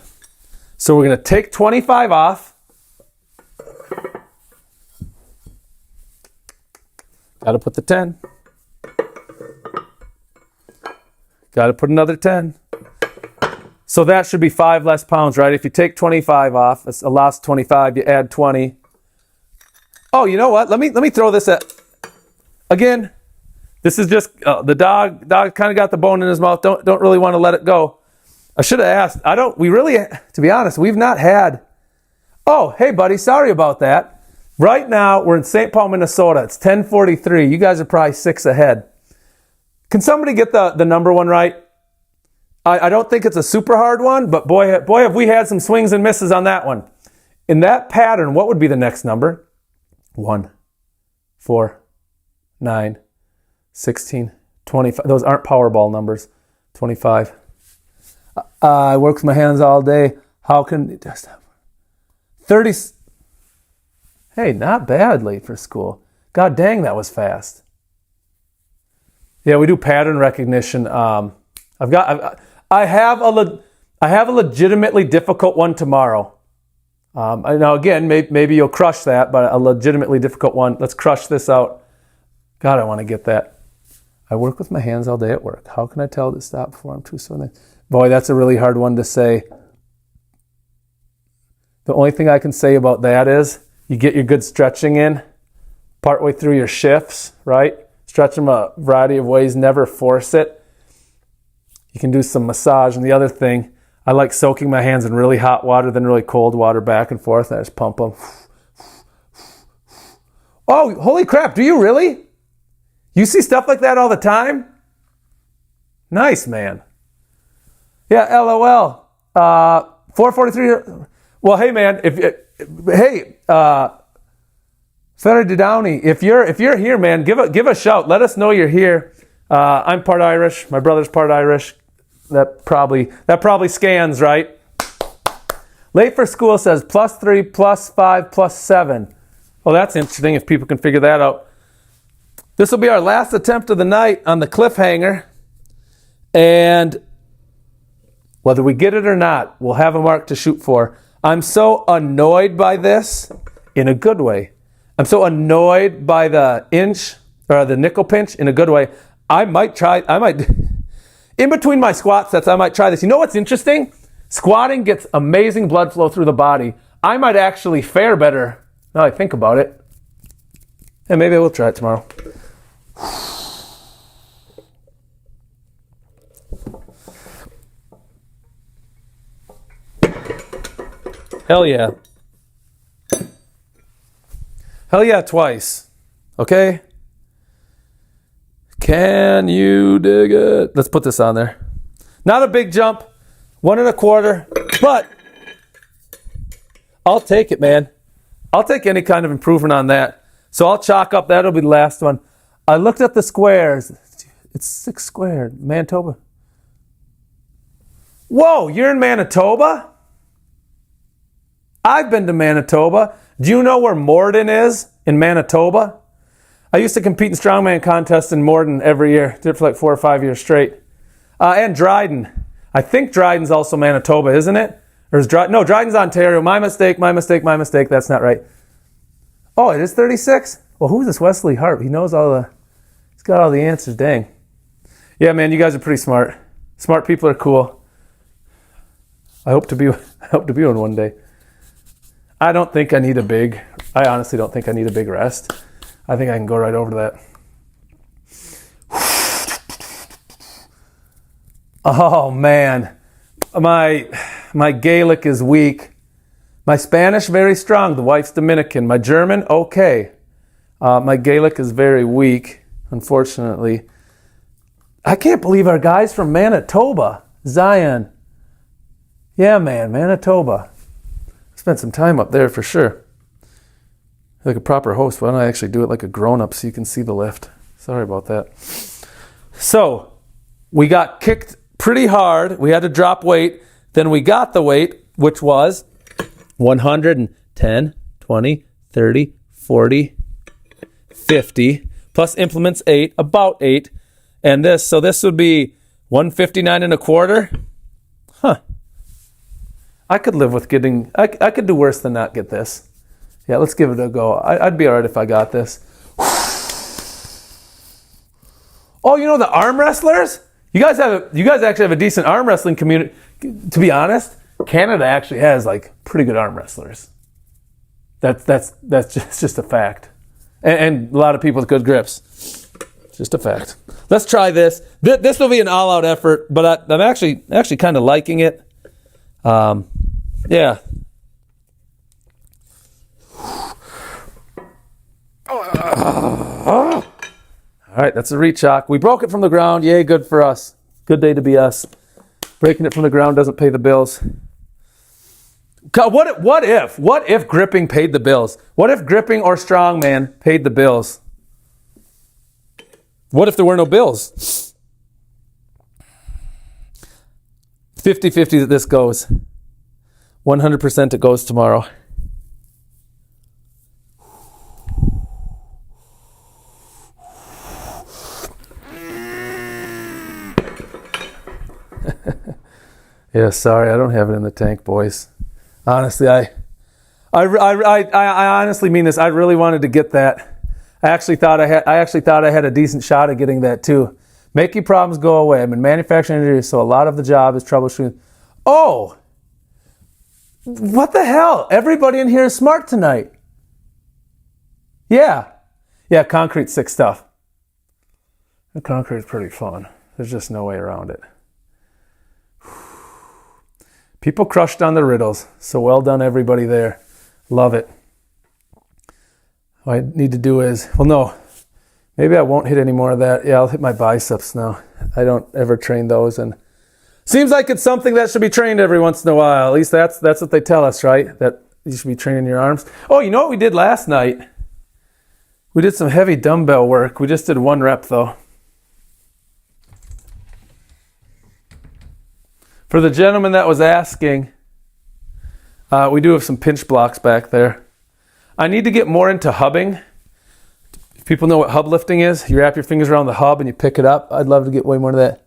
So we're going to take 25 off. Got to put the 10. Got to put another 10. So that should be 5 less pounds, right? If you take 25 off, it's a lost 25, you add 20. Oh, you know what? Let me throw this at, again, this is just, the dog kind of got the bone in his mouth. Don't really want to let it go. I should have asked. To be honest, we've not had, oh, hey buddy, sorry about that. Right now, we're in St. Paul, Minnesota. It's 10:43. You guys are probably 6 ahead. Can somebody get the number one right? I don't think it's a super hard one, but boy, have we had some swings and misses on that one. In that pattern, what would be the next number? 1, 4, 9, 16, 25. Those aren't Powerball numbers. 25. I work with my hands all day. How can... 30. Hey, not bad late for school. God dang, that was fast. Yeah, we do pattern recognition. I have a legitimately difficult one tomorrow. Now again, maybe you'll crush that, but a legitimately difficult one. Let's crush this out. God, I want to get that. I work with my hands all day at work. How can I tell to stop before I'm too sore? Boy, that's a really hard one to say. The only thing I can say about that is you get your good stretching in partway through your shifts, right? Stretch them a variety of ways. Never force it. You can do some massage. And the other thing, I like soaking my hands in really hot water, then really cold water back and forth. And I just pump them. Oh, holy crap. Do you really? You see stuff like that all the time? Nice, man. Yeah, LOL. 443. Well, hey, man. Senator Downey, if you're here, man, give a shout. Let us know you're here. I'm part Irish. My brother's part Irish. That probably scans, right? Late for school says +3, +5, +7. Well, that's interesting if people can figure that out. This will be our last attempt of the night on the cliffhanger. And whether we get it or not, we'll have a mark to shoot for. I'm so annoyed by this in a good way. I'm so annoyed by the inch or the nickel pinch in a good way. I might, in between my squat sets, I might try this. You know what's interesting? Squatting gets amazing blood flow through the body. I might actually fare better now I think about it. And maybe I will try it tomorrow. Hell yeah. Hell yeah, twice. Okay? Can you dig it? Let's put this on there. Not a big jump. 1 1/4. But I'll take it, man. I'll take any kind of improvement on that. So I'll chalk up. That'll be the last one. I looked at the squares. It's 6 squared. Manitoba. Whoa, you're in Manitoba? I've been to Manitoba. Do you know where Morden is in Manitoba? I used to compete in strongman contests in Morden every year. Did it for like 4 or 5 years straight. And Dryden. I think Dryden's also Manitoba, isn't it? Or is no, Dryden's Ontario. My mistake. That's not right. Oh, it is 36? Well, who's this Wesley Hart? He's got all the answers. Dang. Yeah, man, you guys are pretty smart. Smart people are cool. I hope to be one one day. I honestly don't think I need a big rest. I think I can go right over to that. Oh man, my Gaelic is weak. My Spanish very strong. The wife's Dominican. My German okay. My Gaelic is very weak, unfortunately. I can't believe our guy's from Manitoba, Zion. Yeah, man, Manitoba. Spent some time up there for sure. Like a proper host, why don't I actually do it like a grown-up so you can see the lift? Sorry about that. So, we got kicked pretty hard. We had to drop weight. Then we got the weight, which was 110, 20, 30, 40, 50, plus implements 8, about 8. And this would be 159 1/4. Huh. I could live with getting, I could do worse than not get this. Yeah, let's give it a go. I'd be all right if I got this. Oh, you know the arm wrestlers? You guys actually have a decent arm wrestling community. To be honest, Canada actually has like pretty good arm wrestlers. That's just a fact. And a lot of people with good grips. Just a fact. Let's try this. This will be an all-out effort, but I'm actually kind of liking it. Yeah. All right, that's a rechalk. We broke it from the ground. Yay, good for us. Good day to be us. Breaking it from the ground doesn't pay the bills. What if gripping paid the bills? What if gripping or strongman paid the bills? What if there were no bills? 50-50 that this goes. 100% it goes tomorrow. Yeah, sorry, I don't have it in the tank, boys. Honestly, I honestly mean this. I really wanted to get that. I actually thought I had a decent shot at getting that too. Make your problems go away. I'm in manufacturing engineering, so a lot of the job is troubleshooting. Oh, what the hell? Everybody in here is smart tonight. Yeah, concrete's sick stuff. The concrete's pretty fun. There's just no way around it. People crushed on the riddles, so well done everybody there. Love it. What I need to do is, well, no, maybe I won't hit any more of that. Yeah, I'll hit my biceps now. I don't ever train those, and seems like it's something that should be trained every once in a while. At least that's what they tell us, right? That you should be training your arms. Oh, you know what we did last night? We did some heavy dumbbell work. We just did 1 rep though. For the gentleman that was asking, we do have some pinch blocks back there. I need to get more into hubbing. If people know what hub lifting is, you wrap your fingers around the hub and you pick it up. I'd love to get way more of that.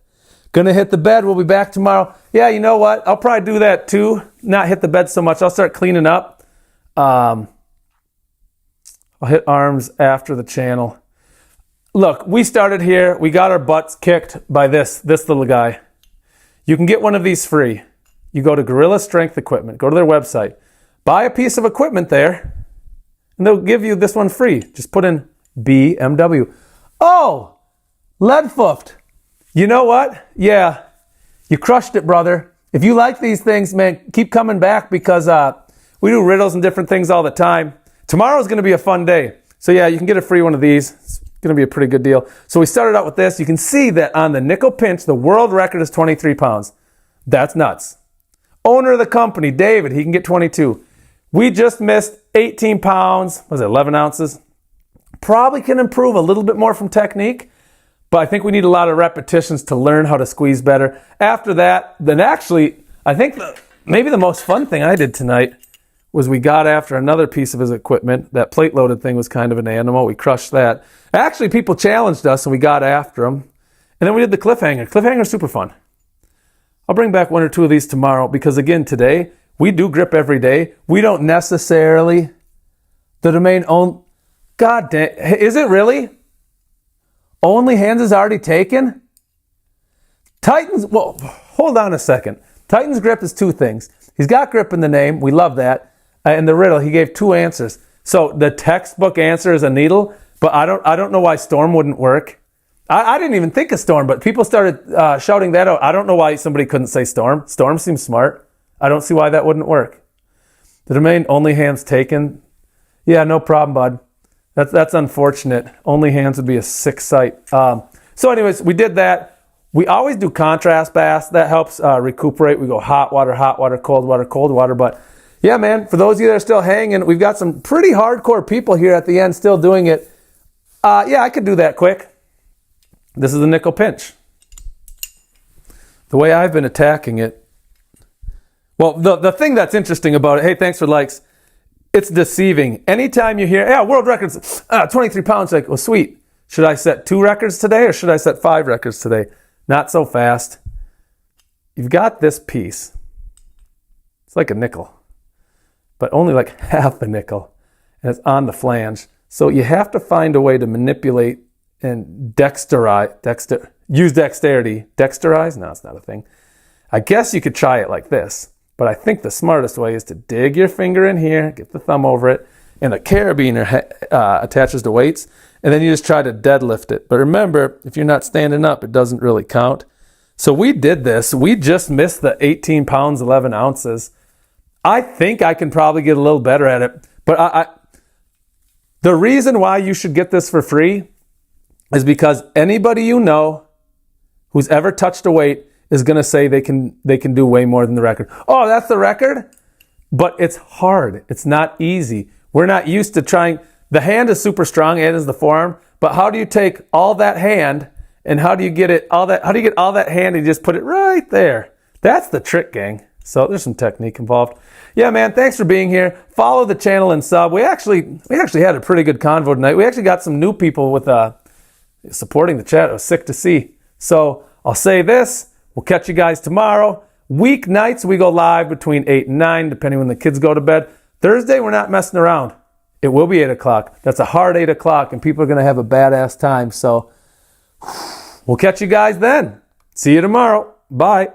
Gonna hit the bed. We'll be back tomorrow. Yeah, you know what? I'll probably do that too. Not hit the bed so much. I'll start cleaning up. I'll hit arms after the channel. Look, we started here. We got our butts kicked by this little guy. You can get one of these free. You go to Gorilla Strength Equipment. Go to their website. Buy a piece of equipment there, and they'll give you this one free. Just put in BMW. Oh, Leadfoot. You know what? Yeah, you crushed it, brother. If you like these things, man, keep coming back because we do riddles and different things all the time. Tomorrow's going to be a fun day. So yeah, you can get a free one of these. It's going to be a pretty good deal. So we started out with this. You can see that on the nickel pinch, the world record is 23 pounds. That's nuts. Owner of the company, David, he can get 22. We just missed 18 pounds. Was it 11 ounces? Probably can improve a little bit more from technique, but I think we need a lot of repetitions to learn how to squeeze better. After that, then actually, I think maybe the most fun thing I did tonight was we got after another piece of his equipment. That plate-loaded thing was kind of an animal. We crushed that. Actually, people challenged us, and we got after them. And then we did the cliffhanger. Cliffhanger's super fun. I'll bring back 1 or 2 of these tomorrow because, again, today, we do grip every day. We don't necessarily, the domain own, God damn, is it really? Only hands is already taken? Titan's, well, hold on a second. Titan's grip is 2 things. He's got grip in the name. We love that. And the riddle, he gave 2 answers. So the textbook answer is a needle, but I don't know why storm wouldn't work. I didn't even think of storm, but people started shouting that out. I don't know why somebody couldn't say storm. Storm seems smart. I don't see why that wouldn't work. The domain only hands taken. Yeah, no problem, bud. That's unfortunate. Only hands would be a sick site. So anyways, we did that. We always do contrast baths. That helps recuperate. We go hot water, cold water, cold water. But yeah, man, for those of you that are still hanging, we've got some pretty hardcore people here at the end still doing it. Yeah, I could do that quick. This is the nickel pinch. The way I've been attacking it. Well, the thing that's interesting about it, hey, thanks for likes. It's deceiving. Anytime you hear, yeah, world records, 23 pounds, like, well, sweet. Should I set 2 records today or should I set 5 records today? Not so fast. You've got this piece. It's like a nickel, but only like half a nickel, and it's on the flange. So you have to find a way to manipulate and use dexterity. Dexterize? No, it's not a thing. I guess you could try it like this, but I think the smartest way is to dig your finger in here, get the thumb over it, and a carabiner attaches to weights, and then you just try to deadlift it. But remember, if you're not standing up, it doesn't really count. So we did this. We just missed the 18 pounds, 11 ounces. I think I can probably get a little better at it. But the reason why you should get this for free is because anybody you know who's ever touched a weight is going to say they can do way more than the record. Oh, that's the record? But it's hard. It's not easy. We're not used to trying. The hand is super strong, and is the forearm. But how do you take all that hand and how do you get all that hand and just put it right there? That's the trick, gang. So there's some technique involved. Yeah, man, thanks for being here. Follow the channel and sub. We actually had a pretty good convo tonight. We actually got some new people with supporting the chat. It was sick to see. So I'll say this. We'll catch you guys tomorrow. Weeknights, we go live between 8 and 9, depending when the kids go to bed. Thursday, we're not messing around. It will be 8 o'clock. That's a hard 8 o'clock, and people are going to have a badass time. So we'll catch you guys then. See you tomorrow. Bye.